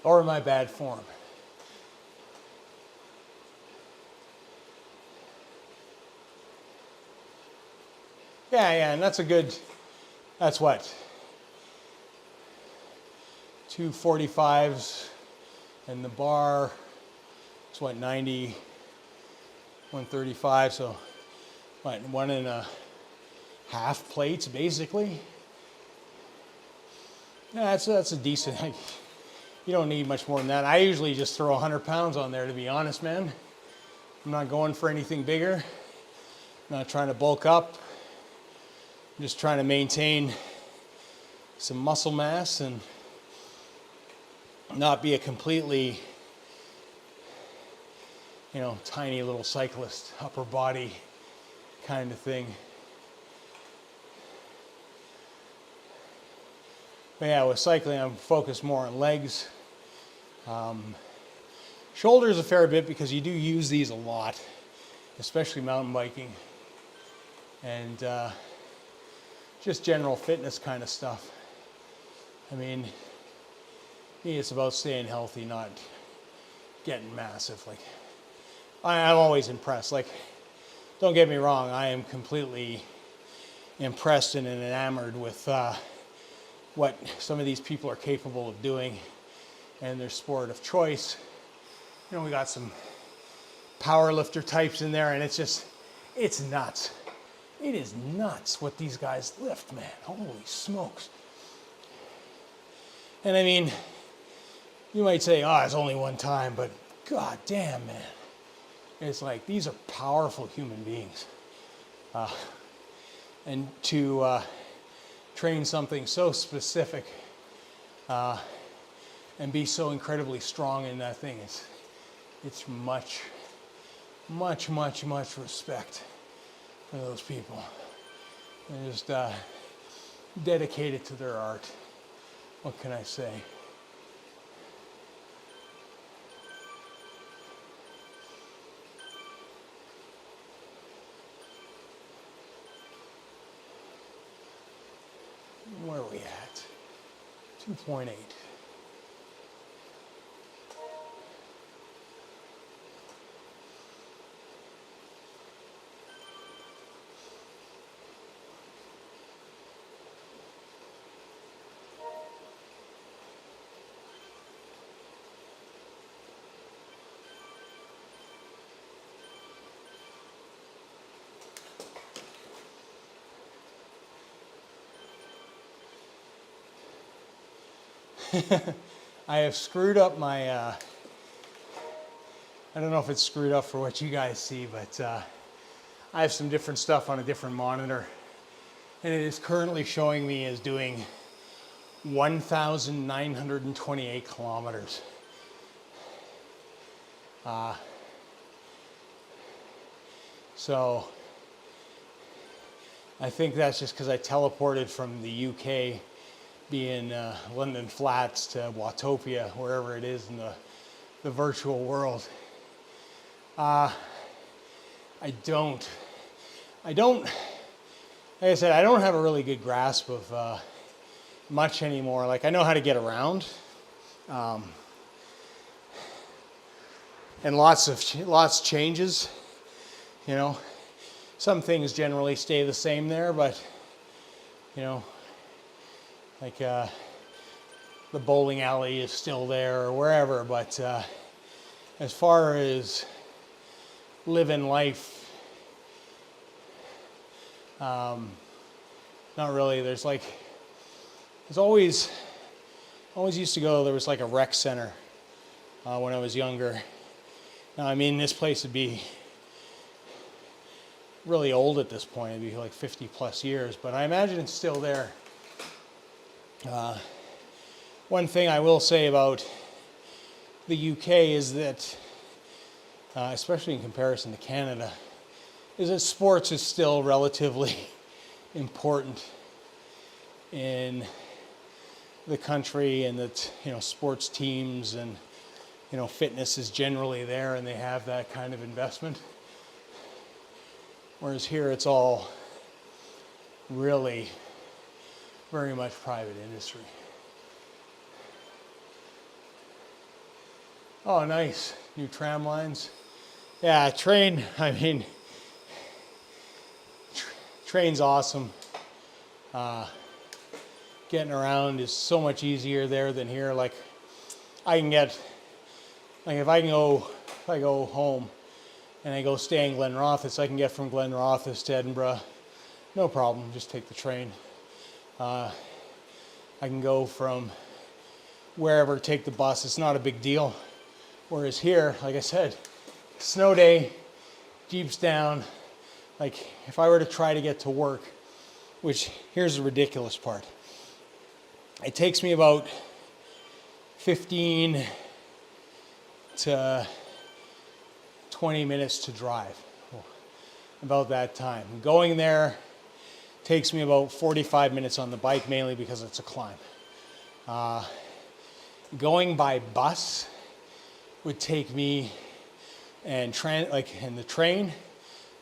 Or my bad form. Yeah, and that's what? 245s, and the bar is what, 90, 135, so what, 1.5 plates basically. Yeah, that's a decent, you don't need much more than that. I usually just throw 100 pounds on there, to be honest, man. I'm not going for anything bigger. I'm not trying to bulk up. I'm just trying to maintain some muscle mass and not be a completely, tiny little cyclist, upper body kind of thing. But yeah, with cycling, I'm focused more on legs. Shoulders a fair bit because you do use these a lot, especially mountain biking. And just general fitness kind of stuff. I mean, it's about staying healthy, not getting massive. Like, I'm always impressed. Like, don't get me wrong, I am completely impressed and enamored with what some of these people are capable of doing and their sport of choice. We got some power lifter types in there, and it's nuts. It is nuts what these guys lift, man. Holy smokes. And I mean, you might say, it's only one time, but god damn, man. It's like, these are powerful human beings. And to train something so specific and be so incredibly strong in that thing, it's much, much, much, much respect for those people. They're just dedicated to their art. What can I say? Where are we at? 2.8. I have screwed up my, I don't know if it's screwed up for what you guys see, but I have some different stuff on a different monitor, and it is currently showing me as doing 1,928 kilometers. So I think that's just because I teleported from the UK, being London Flats, to Watopia, wherever it is in the virtual world. I don't, like I said, I don't have a really good grasp of much anymore. Like, I know how to get around, and lots changes, you know. Some things generally stay the same there, but, you know, like the bowling alley is still there or wherever, but as far as living life, not really. There's always used to go, there was like a rec center when I was younger. Now, I mean, this place would be really old at this point. It'd be like 50 plus years, but I imagine it's still there. One thing I will say about the UK is that, especially in comparison to Canada, is that sports is still relatively important in the country, and that, you know, sports teams and, you know, fitness is generally there, and they have that kind of investment. Whereas here it's all really very much private industry. Oh, nice. New tram lines. Yeah, train's awesome. Getting around is so much easier there than here. Like, if I go home and I go stay in Glenrothes, I can get from Glenrothes to Edinburgh, no problem, just take the train. I can go from wherever, take the bus, it's not a big deal. Whereas here, like I said, snow day, Jeep's down. Like, if I were to try to get to work, which, here's the ridiculous part. It takes me about 15 to 20 minutes to drive, about that time. Going there takes me about 45 minutes on the bike, mainly because it's a climb. Going by bus would take me, and the train,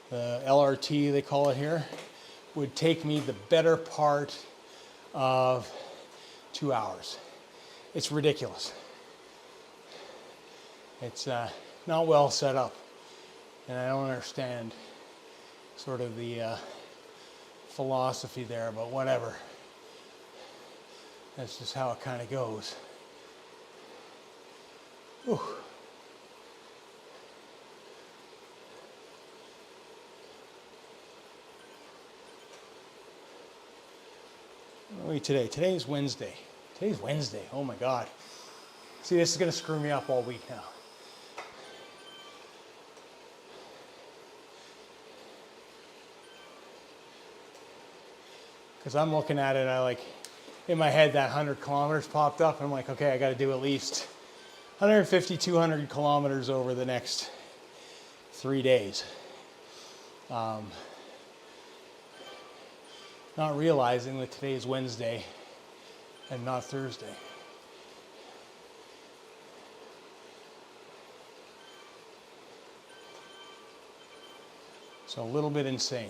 the LRT they call it here, would take me the better part of 2 hours. It's ridiculous. It's not well set up, and I don't understand sort of the philosophy there, but whatever. That's just how it kind of goes. Whew. What are we today? Today's Wednesday. Today's Wednesday. Oh my God. See, this is going to screw me up all week now. Because I'm looking at it, in my head, that 100 kilometers popped up, and I'm like, okay, I got to do at least 150, 200 kilometers over the next 3 days. Not realizing that today is Wednesday and not Thursday. So a little bit insane.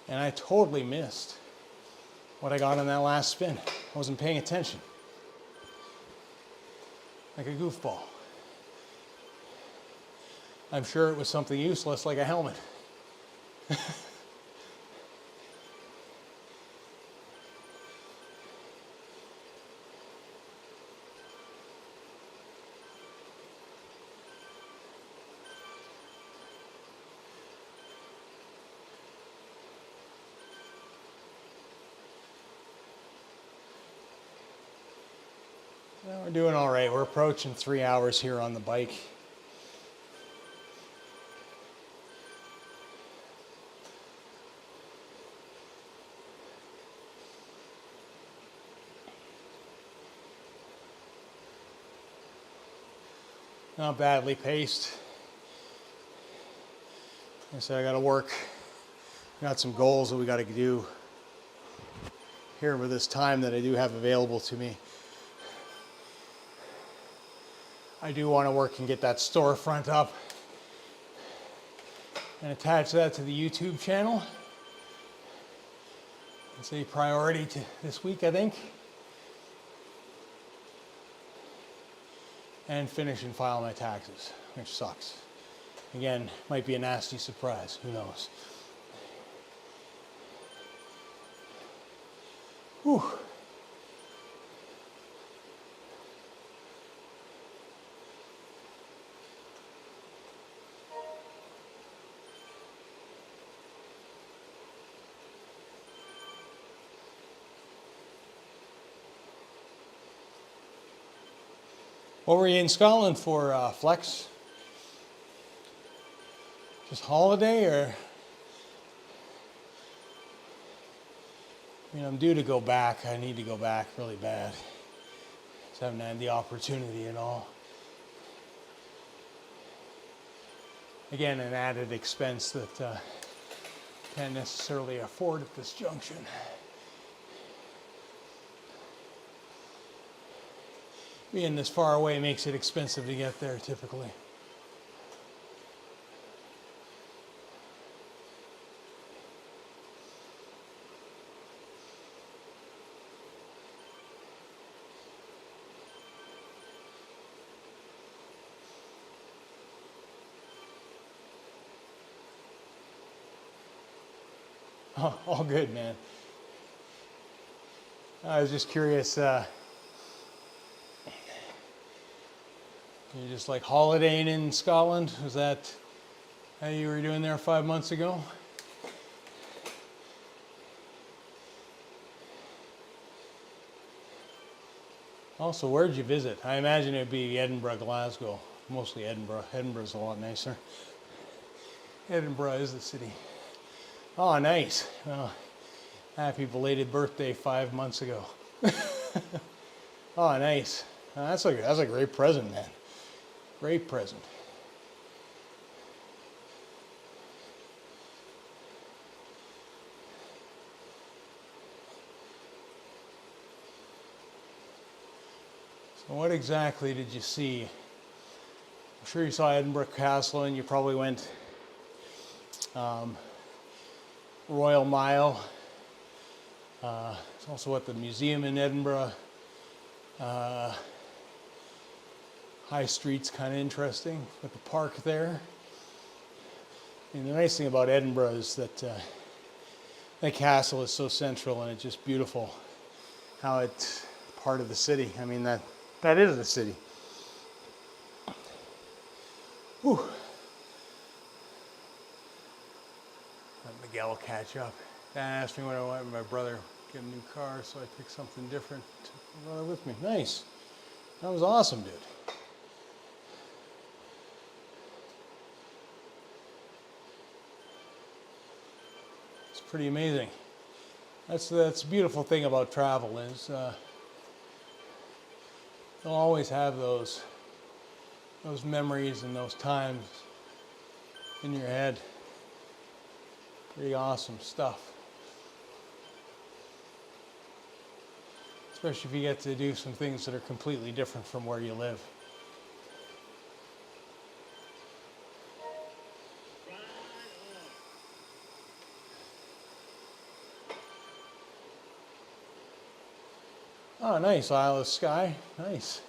And I totally missed what I got on that last spin. I wasn't paying attention. Like a goofball. I'm sure it was something useless like a helmet. Well, we're doing all right. We're approaching 3 hours here on the bike. Not badly paced. Like I said, I got to work. Got some goals that we got to do here with this time that I do have available to me. I do want to work and get that storefront up and attach that to the YouTube channel. It's a priority to this week, I think. And finish and file my taxes, which sucks. Again, might be a nasty surprise, who knows. Whew. What were you in Scotland for, Flex? Just holiday, or? I mean, I'm due to go back. I need to go back really bad. Just haven't had the opportunity at all. Again, an added expense that can't necessarily afford at this junction. Being this far away makes it expensive to get there typically. Oh, all good, man. I was just curious, you're just like holidaying in Scotland? Was that how you were doing there 5 months ago? Also, where'd you visit? I imagine it'd be Edinburgh, Glasgow. Mostly Edinburgh. Edinburgh's a lot nicer. Edinburgh is the city. Oh, nice. Well, happy belated birthday 5 months ago. Oh, nice. That's a great present, man. Great present. So what exactly did you see? I'm sure you saw Edinburgh Castle, and you probably went Royal Mile. It's also at the museum in Edinburgh. High Street's kind of interesting with the park there. And the nice thing about Edinburgh is that the castle is so central, and it's just beautiful how it's part of the city. I mean, that is the city. Whew. Let Miguel catch up. Dan asked me what I want with my brother. Get a new car, so I picked something different. Took my brother with me. Nice. That was awesome, dude. It's pretty amazing. That's the beautiful thing about travel is you'll always have those memories and those times in your head. Pretty awesome stuff. Especially if you get to do some things that are completely different from where you live. Oh, nice. Isle of Skye. Nice.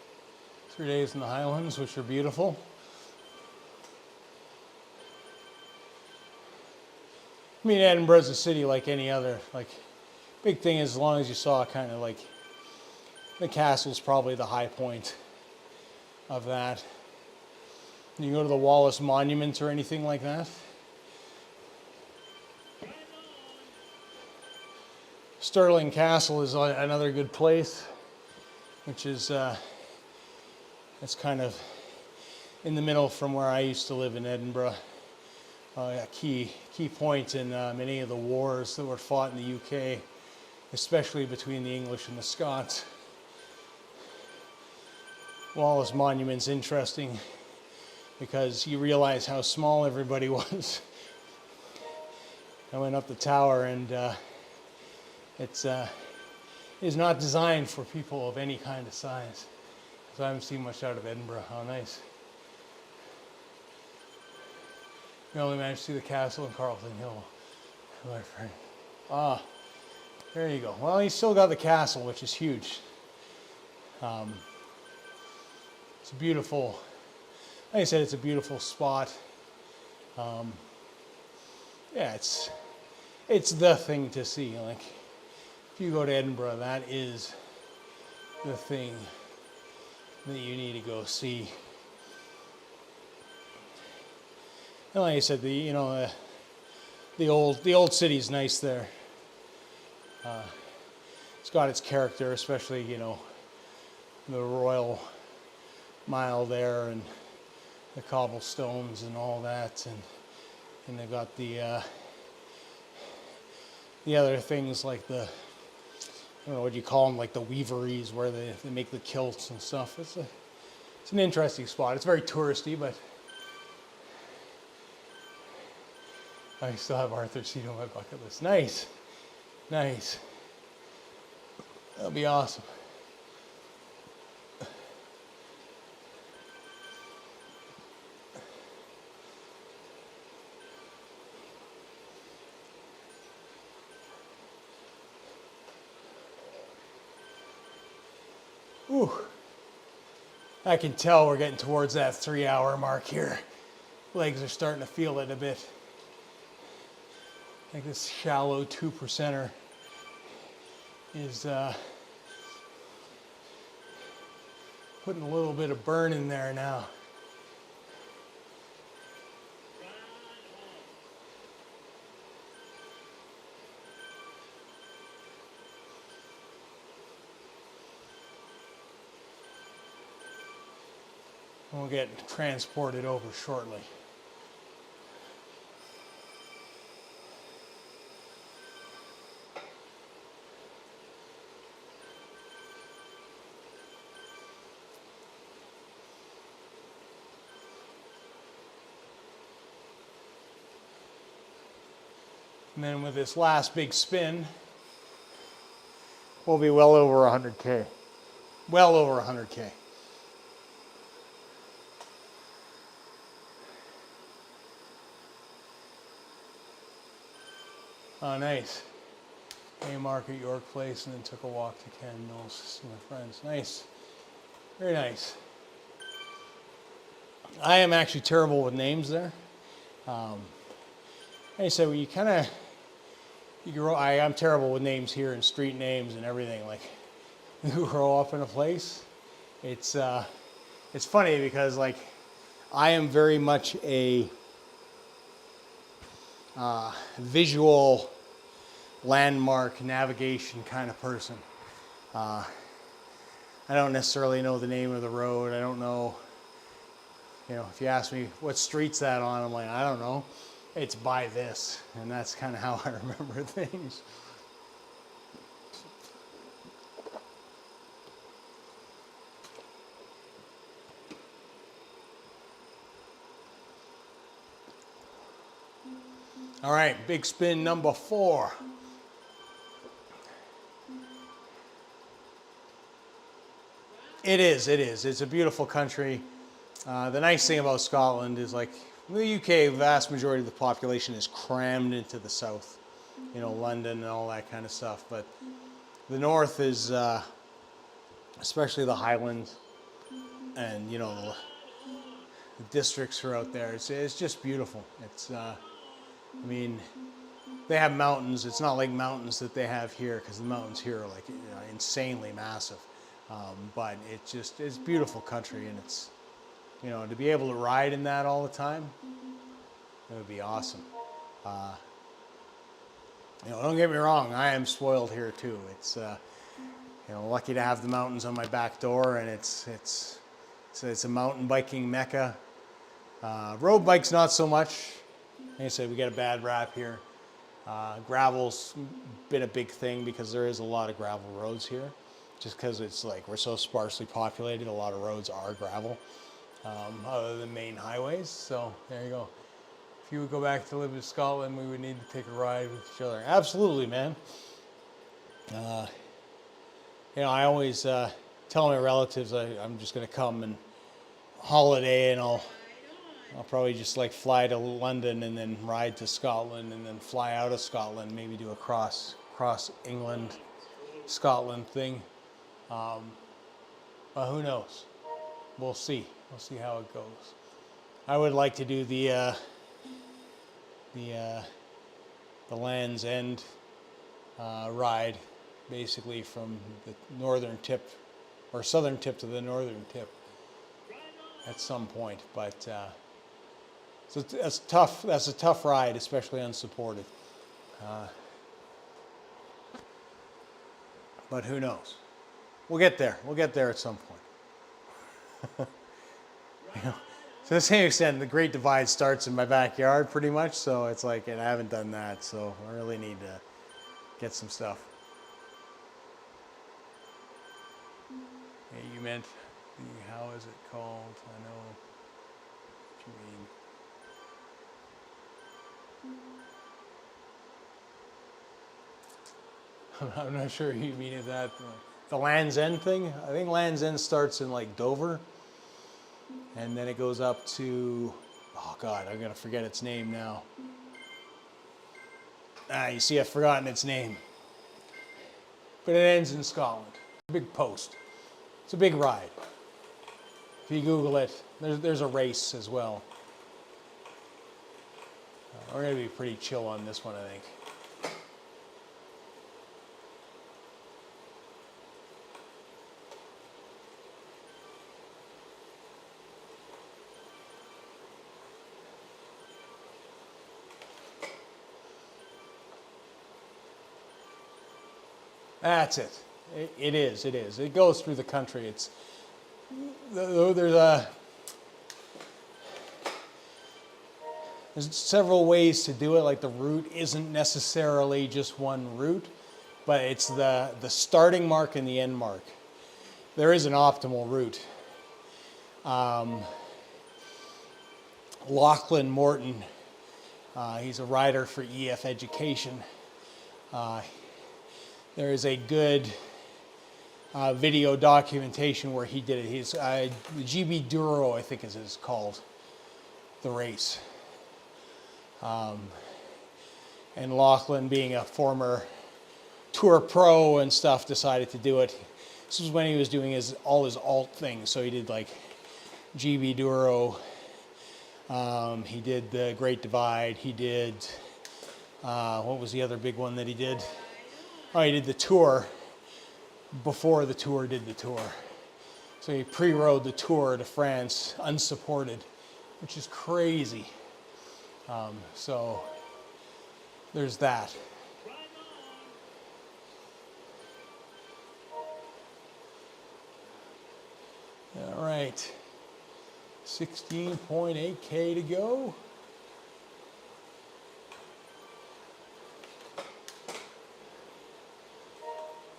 3 days in the Highlands, which are beautiful. I mean, Edinburgh's a city like any other. Like, big thing is, as long as you saw kind of like the castle's probably the high point of that. You go to the Wallace Monument or anything like that? Stirling Castle is another good place, which is It's kind of in the middle from where I used to live in Edinburgh. A key point in many of the wars that were fought in the UK, especially between the English and the Scots. Wallace Monument's interesting because you realize how small everybody was. I went up the tower, and it's not designed for people of any kind of size. So I haven't seen much out of Edinburgh. How nice. We only managed to see the castle in Carlton Hill, my friend. Ah, there you go. Well, you still got the castle, which is huge. It's a beautiful, like I said, it's a beautiful spot. Yeah, it's the thing to see. Like, if you go to Edinburgh, that is the thing that you need to go see. And like I said, the old city's nice there. It's got its character, especially the Royal Mile there and the cobblestones and all that, and they've got the other things like the, I don't know what you call them, like the weaveries where they make the kilts and stuff. It's an interesting spot. It's very touristy, but I still have Arthur's Seat on my bucket list. Nice. Nice. That'll be awesome. Ooh. I can tell we're getting towards that 3-hour mark here. Legs are starting to feel it a bit. I think this shallow 2%er is putting a little bit of burn in there now. We'll get transported over shortly. And then with this last big spin, we'll be well over 100K. Well over 100K. Oh, nice. Haymarket, York Place, and then took a walk to Cannon Knolls to see my friends. Nice. Very nice. I am actually terrible with names there. Like I said, when I'm terrible with names here and street names and everything. Like, you grow up in a place, it's funny because, like, I am very much a visual landmark navigation kind of person. I don't necessarily know the name of the road. I don't know, if you ask me what street's that on, I'm like, I don't know. It's by this, and that's kind of how I remember things. All right, big spin number 4. It is. It's a beautiful country. The nice thing about Scotland is, like, the UK, vast majority of the population is crammed into the south. London and all that kind of stuff. But the north is, especially the Highlands and, the districts are out there. It's just beautiful. They have mountains. It's not like mountains that they have here, because the mountains here are, like, insanely massive. But it's beautiful country, and it's, to be able to ride in that all the time, it would be awesome. Don't get me wrong, I am spoiled here too. It's, lucky to have the mountains on my back door, and it's It's a mountain biking mecca. Road bikes not so much. Like I said, we get a bad rap here. Gravel's been a big thing because there is a lot of gravel roads here. Just because it's like we're so sparsely populated, a lot of roads are gravel, other than main highways. So there you go. If you would go back to live in Scotland, we would need to take a ride with each other. Absolutely, man. You know, I always tell my relatives I'm just going to come and holiday, and I'll probably just like fly to London and then ride to Scotland and then fly out of Scotland, maybe do a cross England, Scotland thing. But who knows? We'll see. We'll see how it goes. I would like to do the Land's End ride, basically from the northern tip or southern tip to the northern tip at some point. But so that's tough. That's a tough ride, especially unsupported. But who knows? We'll get there. We'll get there at some point. You know, to the same extent, the Great Divide starts in my backyard pretty much, so it's like, and I haven't done that, so I really need to get some stuff. Yeah, you meant the, how is it called? I know what you mean. I'm not sure you mean it that. The Land's End thing? I think Land's End starts in like Dover, and then it goes up to, oh God, I'm gonna forget its name now. You see, I've forgotten its name. But it ends in Scotland. Big post. It's a big ride. If you Google it, there's a race as well. We're gonna be pretty chill on this one, I think. That's it. It is. It goes through the country. There's several ways to do it. Like the route isn't necessarily just one route, but it's the starting mark and the end mark. There is an optimal route. Lachlan Morton, he's a rider for EF Education. There is a good video documentation where he did it. He's the GB Duro, I think is called, the race. And Lachlan, being a former tour pro and stuff, decided to do it. This was when he was doing all his alt things. So he did like GB Duro. He did the Great Divide. He did, what was the other big one that he did? Oh, he did the tour before the tour did the tour. So he pre-rode the Tour de France unsupported, which is crazy. So there's that. All right, 16.8K to go.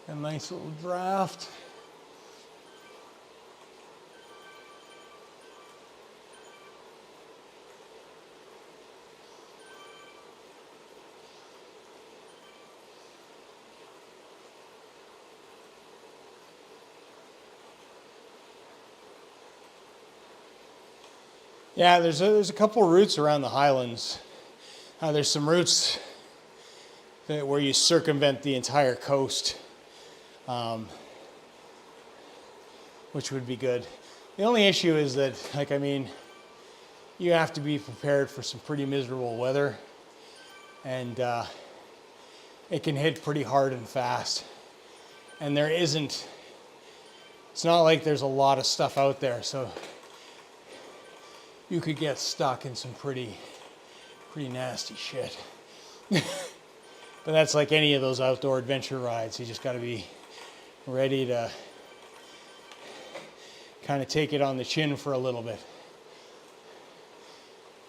A nice little draft. Yeah, there's a couple of routes around the Highlands. There's some routes where you circumvent the entire coast. Which would be good. The only issue is that, like, I mean, you have to be prepared for some pretty miserable weather, and it can hit pretty hard and fast. And it's not like there's a lot of stuff out there, so you could get stuck in some pretty nasty shit. But that's like any of those outdoor adventure rides. You just got to be ready to kind of take it on the chin for a little bit.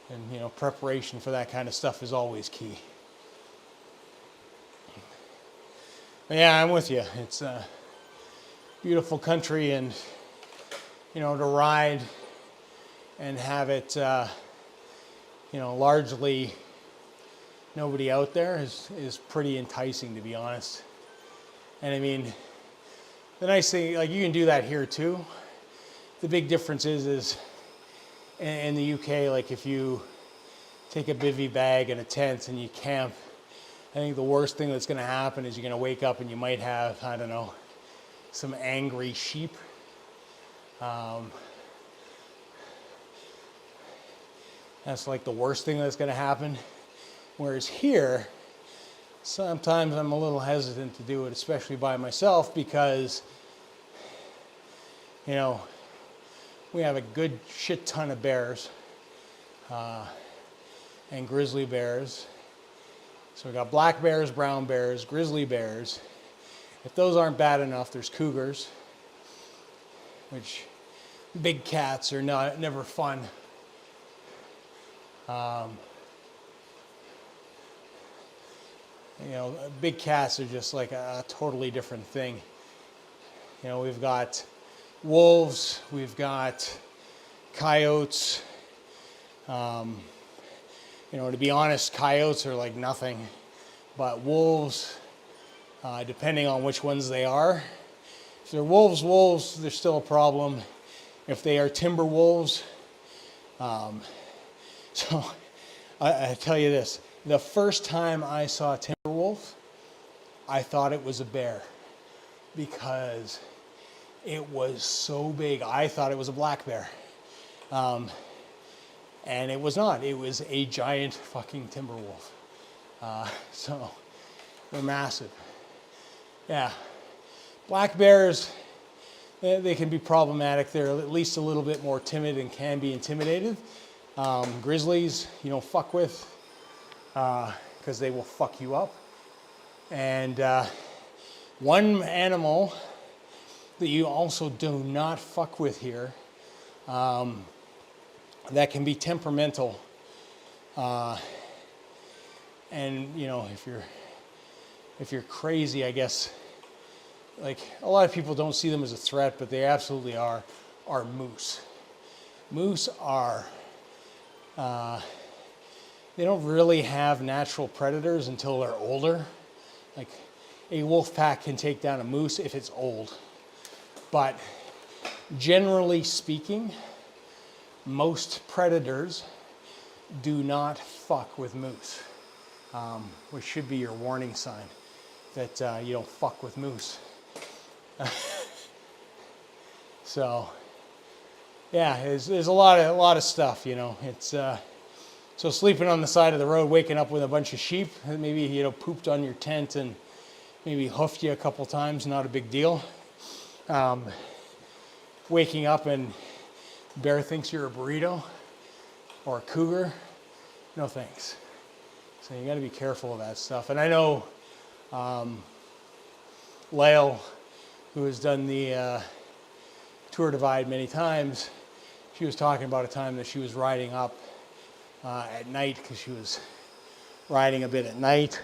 And preparation for that kind of stuff is always key. But yeah, I'm with you. It's a beautiful country, and to ride and have it largely nobody out there is pretty enticing, to be honest. And I mean, the nice thing, like, you can do that here too. The big difference is in the UK, like, if you take a bivy bag and a tent and you camp, I think the worst thing that's going to happen is you're going to wake up and you might have, I don't know, some angry sheep. That's like the worst thing that's going to happen. Whereas here, sometimes I'm a little hesitant to do it, especially by myself, because, we have a good shit ton of bears and grizzly bears. So we got black bears, brown bears, grizzly bears. If those aren't bad enough, there's cougars, which big cats are never fun. Big cats are just like a totally different thing. We've got wolves, we've got coyotes. To be honest, coyotes are like nothing, but wolves, depending on which ones they are, if they're wolves, they're still a problem. If they are timber wolves, so I tell you this, the first time I saw a timber wolf, I thought it was a bear because it was so big. I thought it was a black bear. And it was not. It was a giant fucking timber wolf. So they're massive. Yeah. Black bears, they can be problematic. They're at least a little bit more timid and can be intimidated. Grizzlies, you don't fuck with, because they will fuck you up. And one animal that you also do not fuck with here, that can be temperamental, and if you're crazy, I guess, like, a lot of people don't see them as a threat, but they absolutely are moose. Moose are, they don't really have natural predators until they're older. Like, a wolf pack can take down a moose if it's old. But generally speaking, most predators do not fuck with moose, which should be your warning sign that you don't fuck with moose. So, yeah, there's a lot of stuff, It's so sleeping on the side of the road, waking up with a bunch of sheep, maybe pooped on your tent and maybe hoofed you a couple times, not a big deal. Waking up and bear thinks you're a burrito or a cougar, no thanks. So you got to be careful of that stuff. And I know Lael, who has done the Tour Divide many times, she was talking about a time that she was riding up at night, because she was riding a bit at night,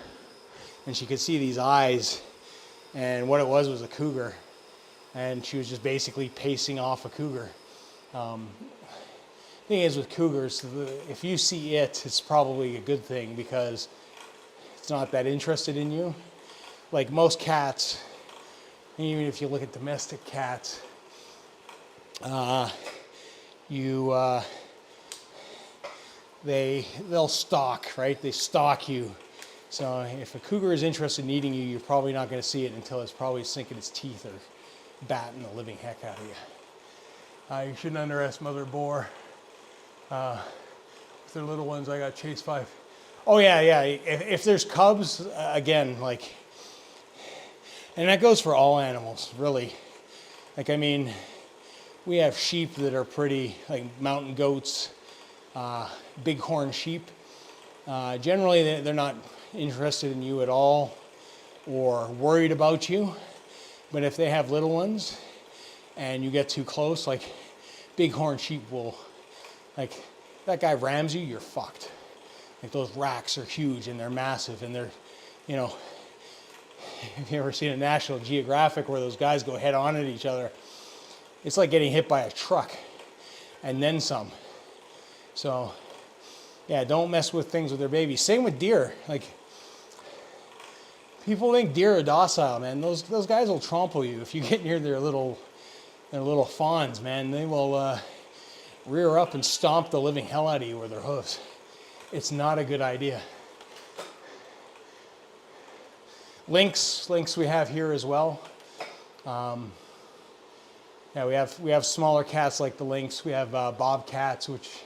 and she could see these eyes, and what it was a cougar, and she was just basically pacing off a cougar. Thing is with cougars, if you see it, it's probably a good thing, because it's not that interested in you. Like most cats, even if you look at domestic cats, they'll stalk, right? They stalk you. So if a cougar is interested in eating you, you're probably not going to see it until it's probably sinking its teeth or batting the living heck out of you. You shouldn't underestimate mother boar. With their little ones, I got chased by. Oh yeah. If there's cubs, again, like, and that goes for all animals, really. Like, I mean, we have sheep that are pretty, like mountain goats, bighorn sheep. Generally, they're not interested in you at all or worried about you. But if they have little ones and you get too close, like bighorn sheep will, like, that guy rams you, you're fucked. Like, those racks are huge and they're massive, and they're, you know, have you ever seen a National Geographic where those guys go head on at each other? It's like getting hit by a truck and then some. So yeah, don't mess with things with their babies. Same with deer. Like, people think deer are docile, man. Those guys will trample you if you get near their little fawns, man. They will rear up and stomp the living hell out of you with their hooves. It's not a good idea. Lynx we have here as well. Yeah, we have smaller cats like the lynx. We have bobcats, which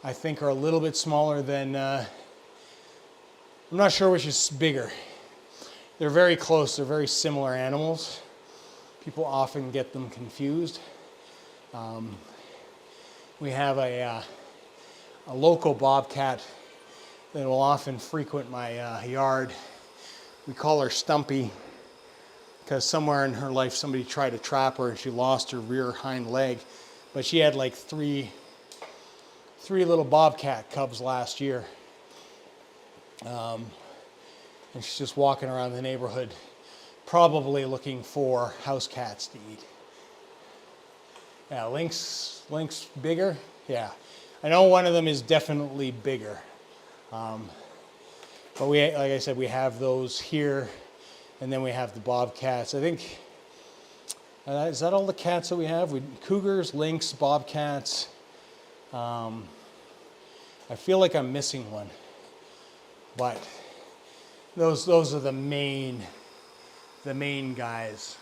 I think are a little bit smaller than. I'm not sure which is bigger. They're very close. They're very similar animals. People often get them confused. We have a local bobcat that will often frequent my yard. We call her Stumpy because somewhere in her life somebody tried to trap her and she lost her rear hind leg. But she had like three little bobcat cubs last year. And she's just walking around the neighborhood, probably looking for house cats to eat. Yeah, lynx bigger? Yeah. I know one of them is definitely bigger. But we, like I said, we have those here, and then we have the bobcats. I think, is that all the cats that we have? Cougars, lynx, bobcats. I feel like I'm missing one, but those are the main guys.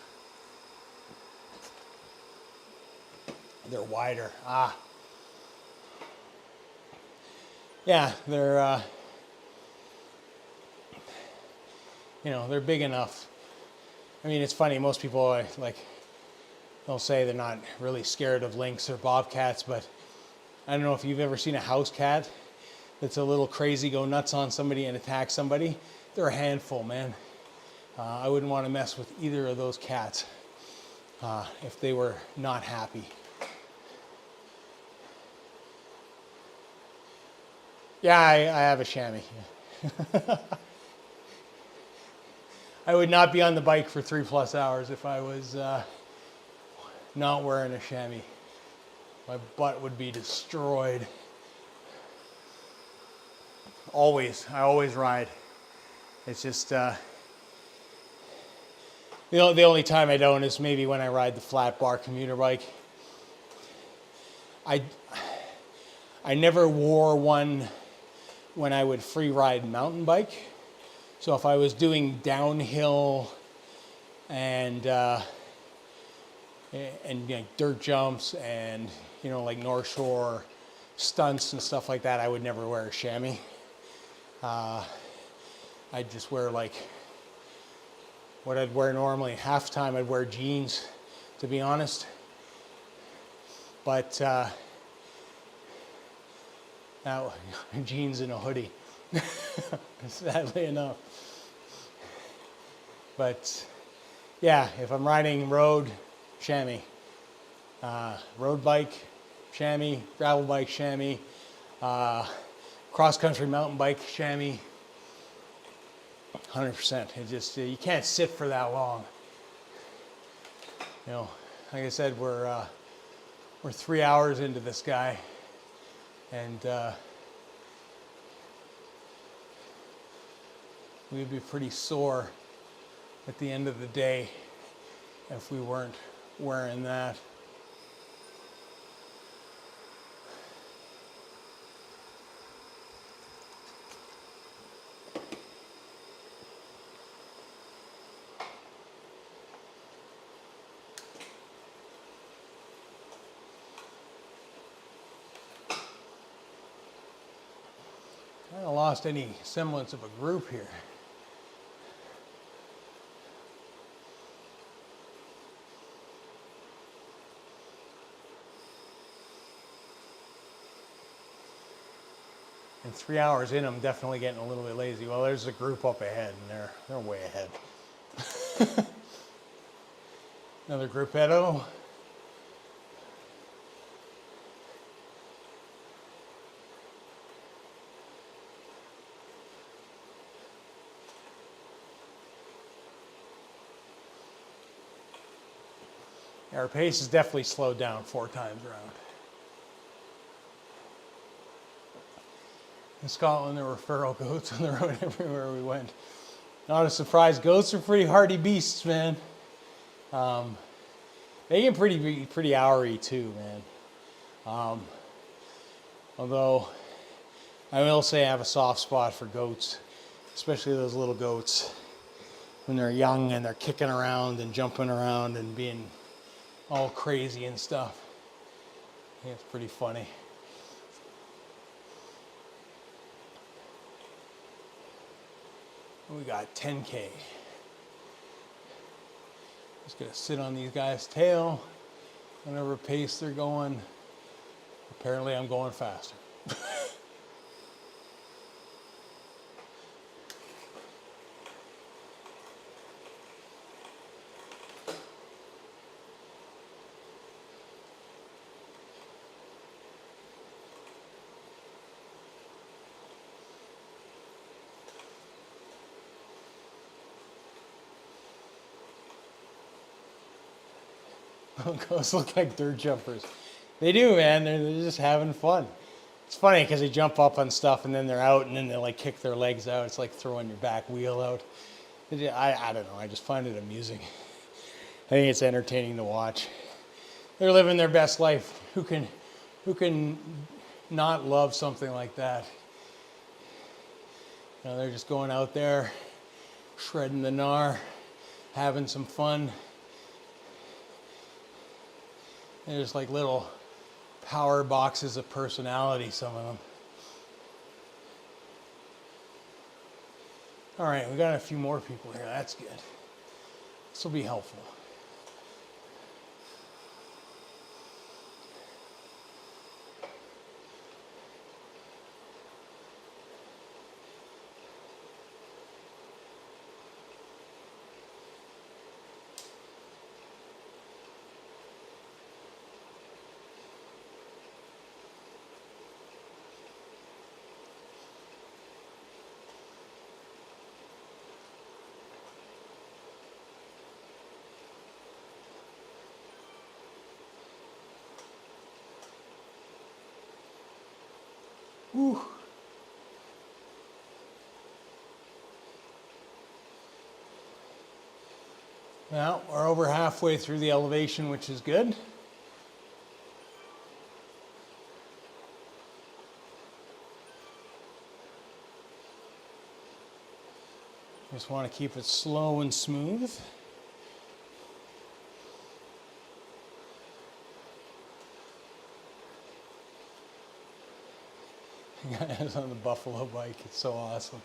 They're wider. Yeah, they're they're big enough. I mean, it's funny, most people they'll say they're not really scared of lynx or bobcats, but I don't know if you've ever seen a house cat that's a little crazy, go nuts on somebody and attack somebody. They're a handful, man. I wouldn't want to mess with either of those cats if they were not happy. Yeah, I have a chamois. I would not be on the bike for 3+ hours if I was not wearing a chamois. My butt would be destroyed. I always ride. It's just the only time I don't is maybe when I ride the flat bar commuter bike. I never wore one when I would free ride mountain bike. So if I was doing downhill and dirt jumps and like North Shore stunts and stuff like that, I would never wear a chamois. I'd just wear like what I'd wear normally. Half the time I'd wear jeans, to be honest. But now jeans and a hoodie, sadly enough. But yeah, if I'm riding road, chamois. Road bike, chamois. Gravel bike, chamois. Cross-country mountain bike, chamois. 100%. It just, you can't sit for that long. Like I said, we're 3 hours into this guy, and we'd be pretty sore at the end of the day if we weren't wearing that. I haven't lost any semblance of a group here. And 3 hours in, I'm definitely getting a little bit lazy. Well, there's a group up ahead, and they're way ahead. Another gruppetto. Our pace has definitely slowed down 4 times around. In Scotland, there were feral goats on the road everywhere we went. Not a surprise. Goats are pretty hardy beasts, man. They get pretty houry too, man. Although I will say I have a soft spot for goats, especially those little goats when they're young and they're kicking around and jumping around and being all crazy and stuff. I think it's pretty funny. We got 10K. Just gonna sit on these guys' tail, whatever pace they're going. Apparently I'm going faster. Goats look like dirt jumpers. They do, man. They're just having fun. It's funny because they jump up on stuff and then they're out and then they like kick their legs out. It's like throwing your back wheel out. I don't know. I just find it amusing. I think it's entertaining to watch. They're living their best life. Who can not love something like that? You know, they're just going out there, shredding the gnar, having some fun. They're just like little power boxes of personality, some of them. All right, we got a few more people here. That's good. This will be helpful. Whew. Well, we're over halfway through the elevation, which is good. Just want to keep it slow and smooth. Guys on the buffalo bike, it's so awesome.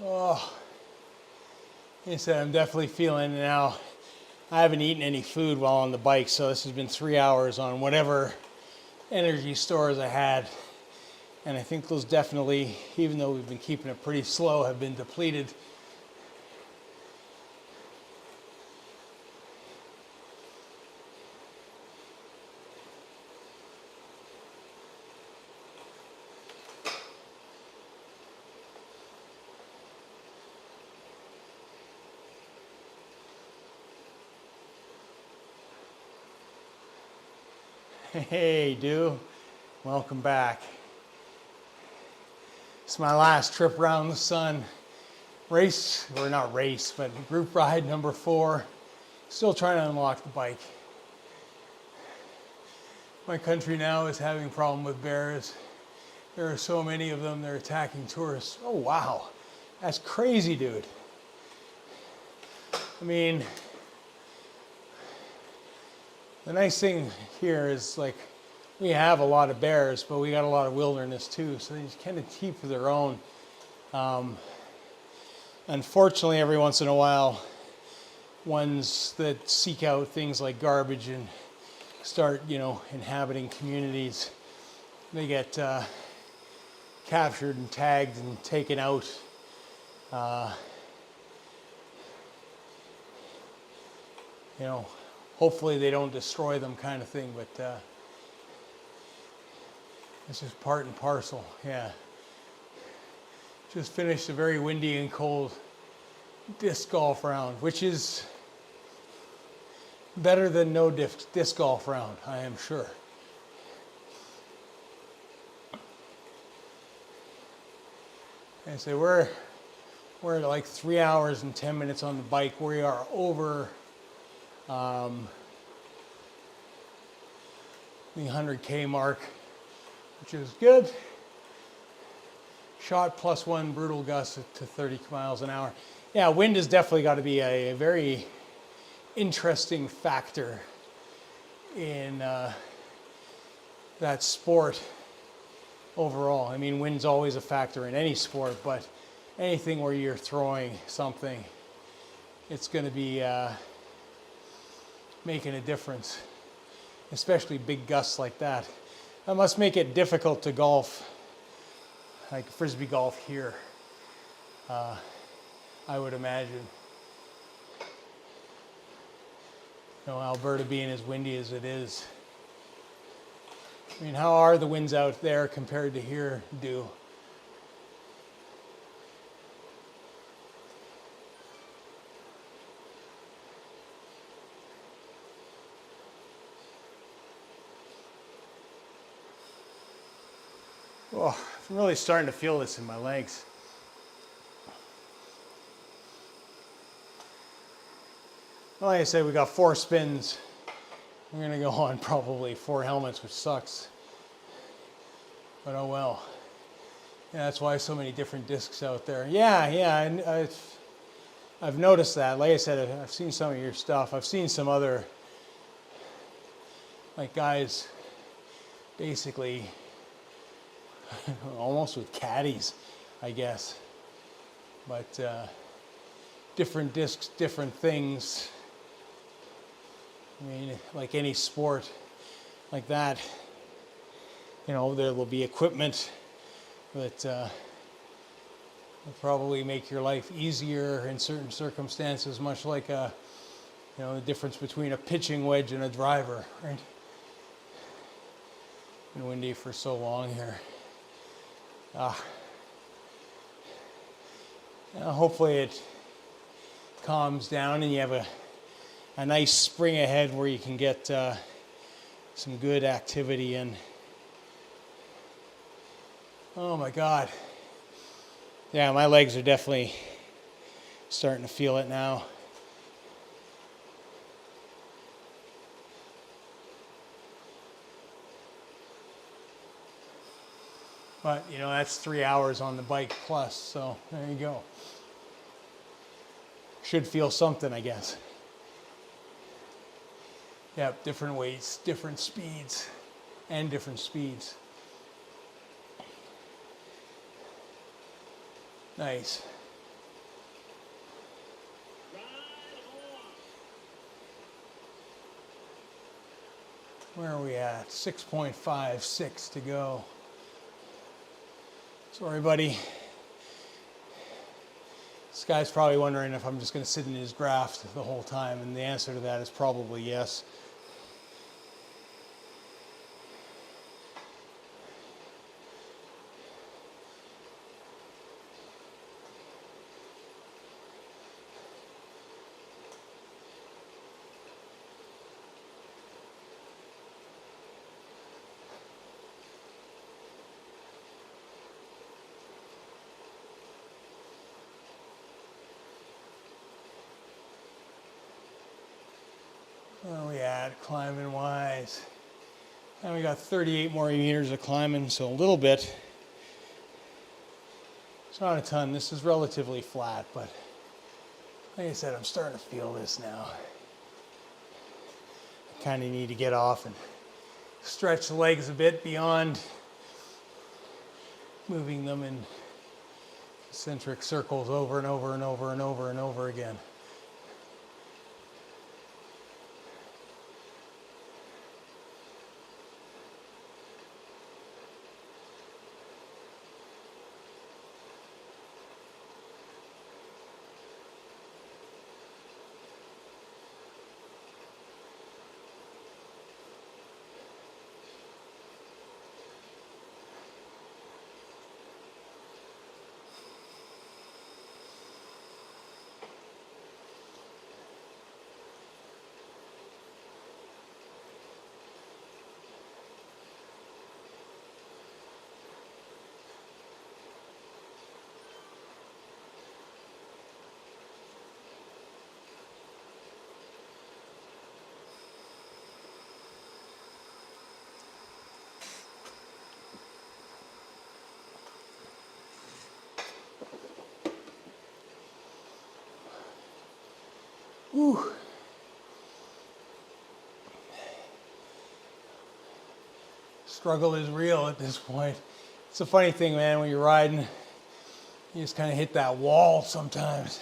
Oh, like I said, I'm definitely feeling it now. I haven't eaten any food while on the bike, so this has been 3 hours on whatever energy stores I had. And I think those definitely, even though we've been keeping it pretty slow, have been depleted. Hey, dude, welcome back. It's my last trip around the sun. Race, or not race, but group ride number 4. Still trying to unlock the bike. My country now is having a problem with bears. There are so many of them, they're attacking tourists. Oh, wow. That's crazy, dude. I mean, the nice thing here is like we have a lot of bears, but we got a lot of wilderness too, so they just kind of keep their own. Unfortunately, every once in a while, ones that seek out things like garbage and start, inhabiting communities, they get captured and tagged and taken out. You know, hopefully they don't destroy them, kind of thing, but it's just part and parcel. Yeah. Just finished a very windy and cold disc golf round, which is better than no disc golf round, I am sure. And so we're at like 3 hours and 10 minutes on the bike. We are over the 100K mark, which is good. Shot +1 brutal gust to 30 miles an hour. Yeah, wind has definitely got to be a very interesting factor in that sport overall. I mean, wind's always a factor in any sport, but anything where you're throwing something, it's going to be making a difference, especially big gusts like that. That must make it difficult to golf, like frisbee golf here, I would imagine. You know, Alberta being as windy as it is. I mean, how are the winds out there compared to here, do? Oh, I'm really starting to feel this in my legs. Well, like I said, we got 4 spins. We're going to go on probably 4 helmets, which sucks. But oh well. Yeah, that's why so many different discs out there. Yeah, and I've noticed that. Like I said, I've seen some of your stuff. I've seen some other, like, guys basically almost with caddies, I guess. But different discs, different things. I mean, like any sport like that, you know, there will be equipment that will probably make your life easier in certain circumstances, much like the difference between a pitching wedge and a driver, right? Been windy for so long here. Hopefully it calms down and you have a nice spring ahead where you can get some good activity in. Oh my God. Yeah, my legs are definitely starting to feel it now. But, you know, that's 3 hours on the bike plus, so there you go. Should feel something, I guess. Yep, different weights, different speeds, and different speeds. Nice. Where are we at? 6.56 to go. Sorry, buddy. This guy's probably wondering if I'm just going to sit in his draft the whole time, and the answer to that is probably yes. Where are we at, climbing wise? And we got 38 more meters of climbing, so a little bit. It's not a ton. This is relatively flat, but like I said, I'm starting to feel this now. I kind of need to get off and stretch the legs a bit beyond moving them in concentric circles over and over and over and over and over again. Whew. Struggle is real at this point. It's a funny thing, man, when you're riding, you just kind of hit that wall sometimes.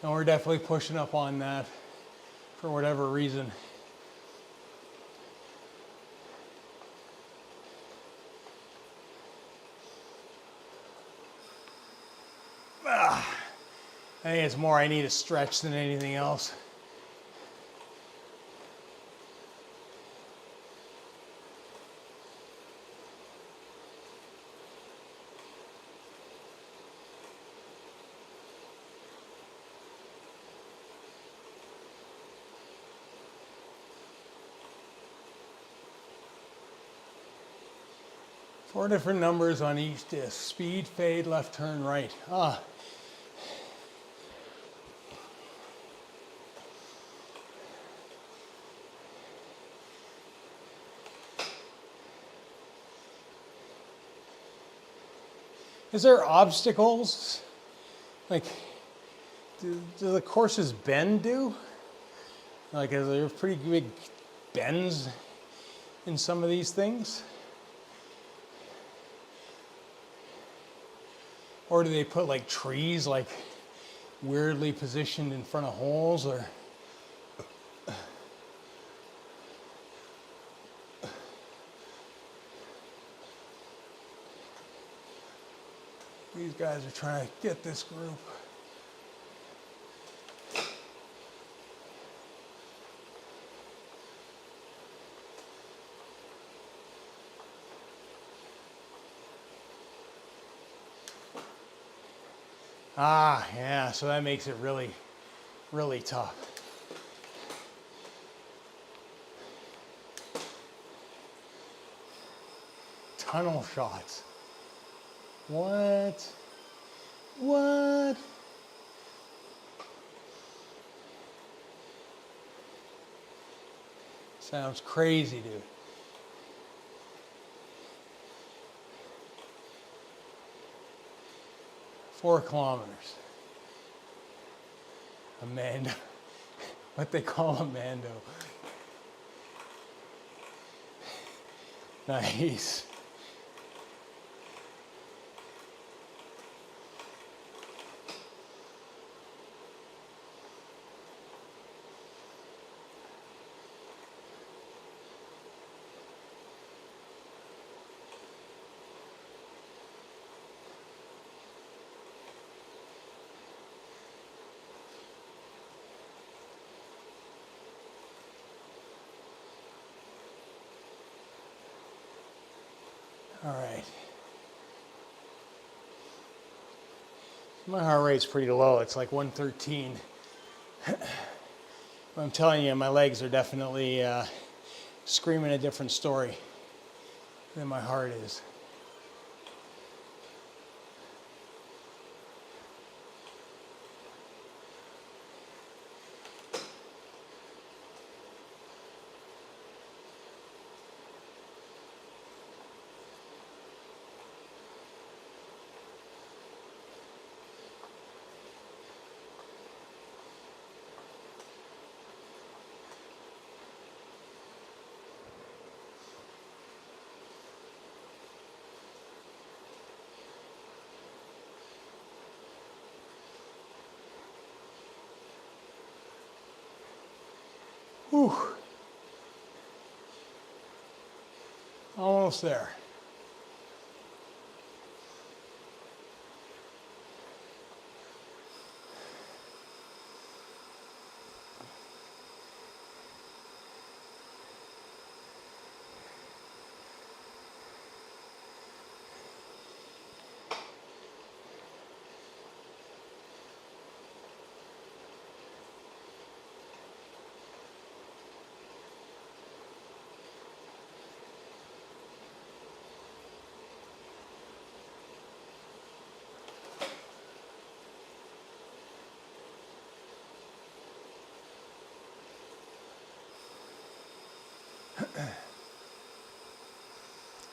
And we're definitely pushing up on that for whatever reason. I think it's more I need a stretch than anything else. Four different numbers on each disc. Speed, fade, left turn, right. Ah. Is there obstacles? Like, do the courses bend do? Like, are there pretty big bends in some of these things? Or do they put like trees like weirdly positioned in front of holes, or? These guys are trying to get this group. Ah, yeah, so that makes it really, really tough. Tunnel shots. What? What? Sounds crazy, dude. Four kilometers. Amanda. What they call a Mando. Nice. All right. My heart rate's pretty low. It's like 113. I'm telling you, my legs are definitely screaming a different story than my heart is. Whew. Almost there.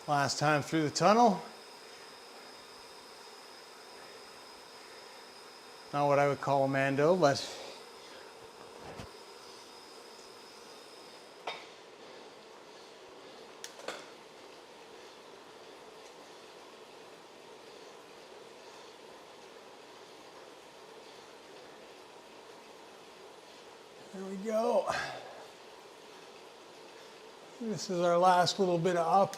Last time through the tunnel. Not what I would call a Mando, but There we go. This is our last little bit of up.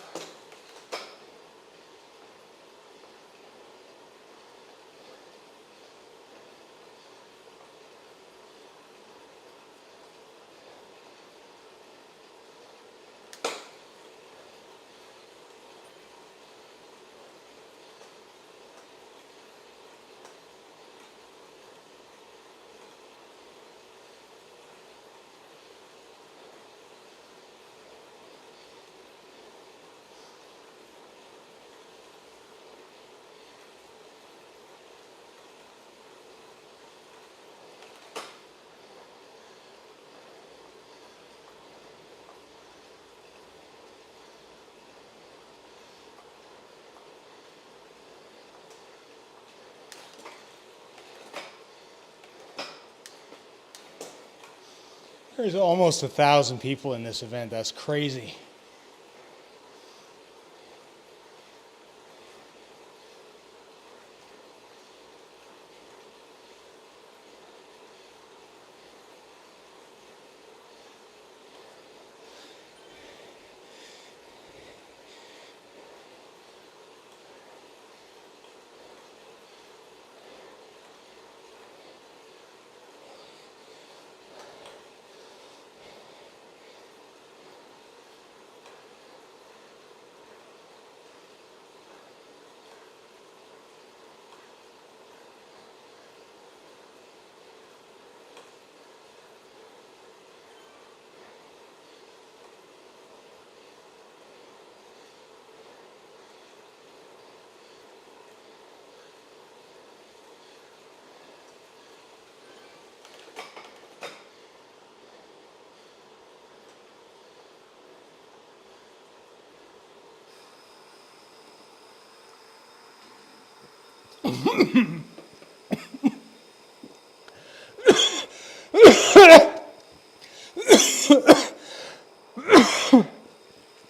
There's almost 1,000 people in this event. That's crazy.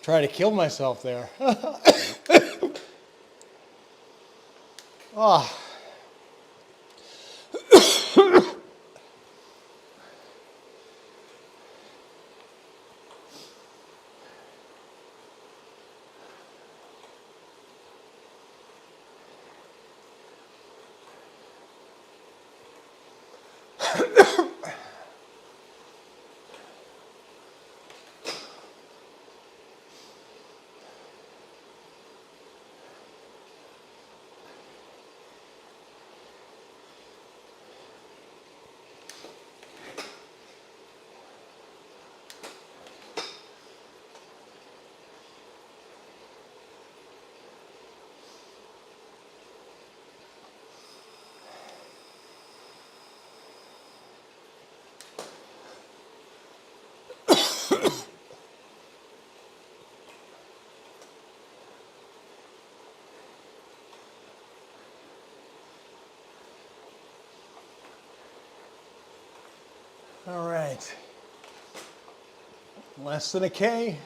Try to kill myself there. Oh. All right. Less than a K.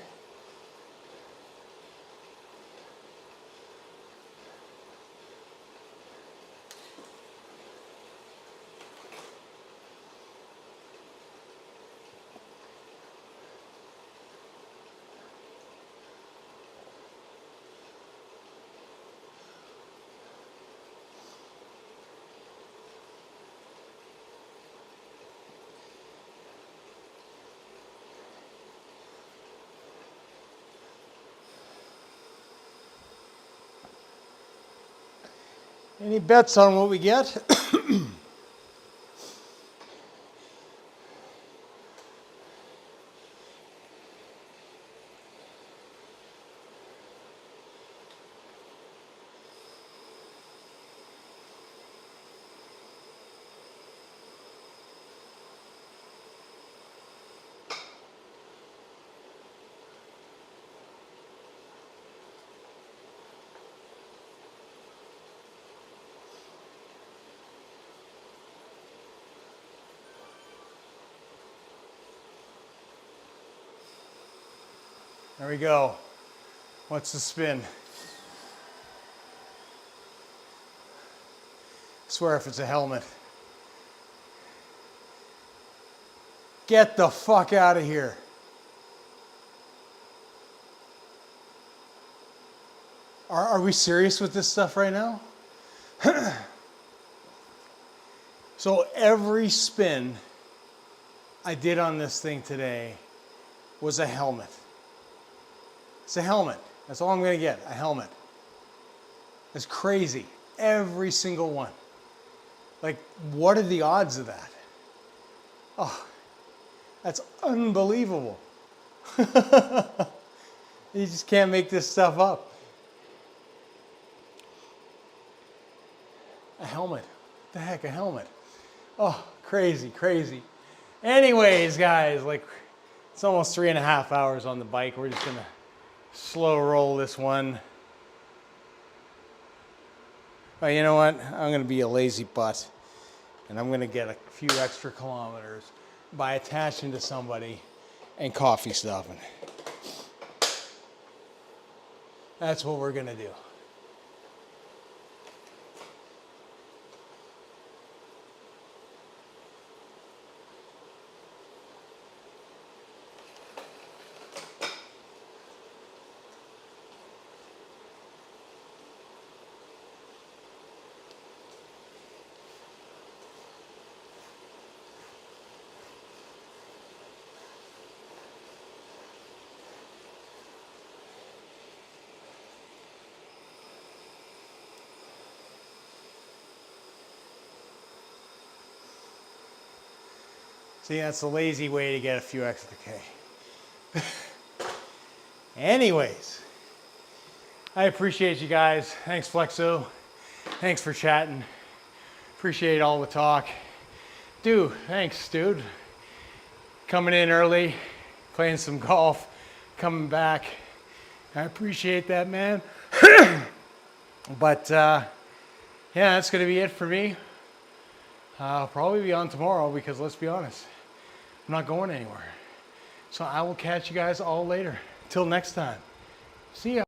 Any bets on what we get? There we go. What's the spin? I swear if it's a helmet. Get the fuck out of here. Are we serious with this stuff right now? So every spin I did on this thing today was a helmet. It's a helmet. That's all I'm going to get, a helmet. It's crazy. Every single one. Like, what are the odds of that? Oh, that's unbelievable. You just can't make this stuff up. A helmet. What the heck, a helmet? Oh, crazy, crazy. Anyways, guys, like, it's almost 3.5 hours on the bike. We're just gonna slow roll this one. But you know what? I'm gonna be a lazy butt, and I'm gonna get a few extra kilometers by attaching to somebody and coffee stuffing. That's what we're gonna do. See, that's the lazy way to get a few extra K. Anyways, I appreciate you guys. Thanks, Flexo. Thanks for chatting. Appreciate all the talk. Dude, thanks, dude. Coming in early, playing some golf, coming back. I appreciate that, man. But yeah, that's going to be it for me. I'll probably be on tomorrow because let's be honest, I'm not going anywhere. So I will catch you guys all later. Till next time. See ya.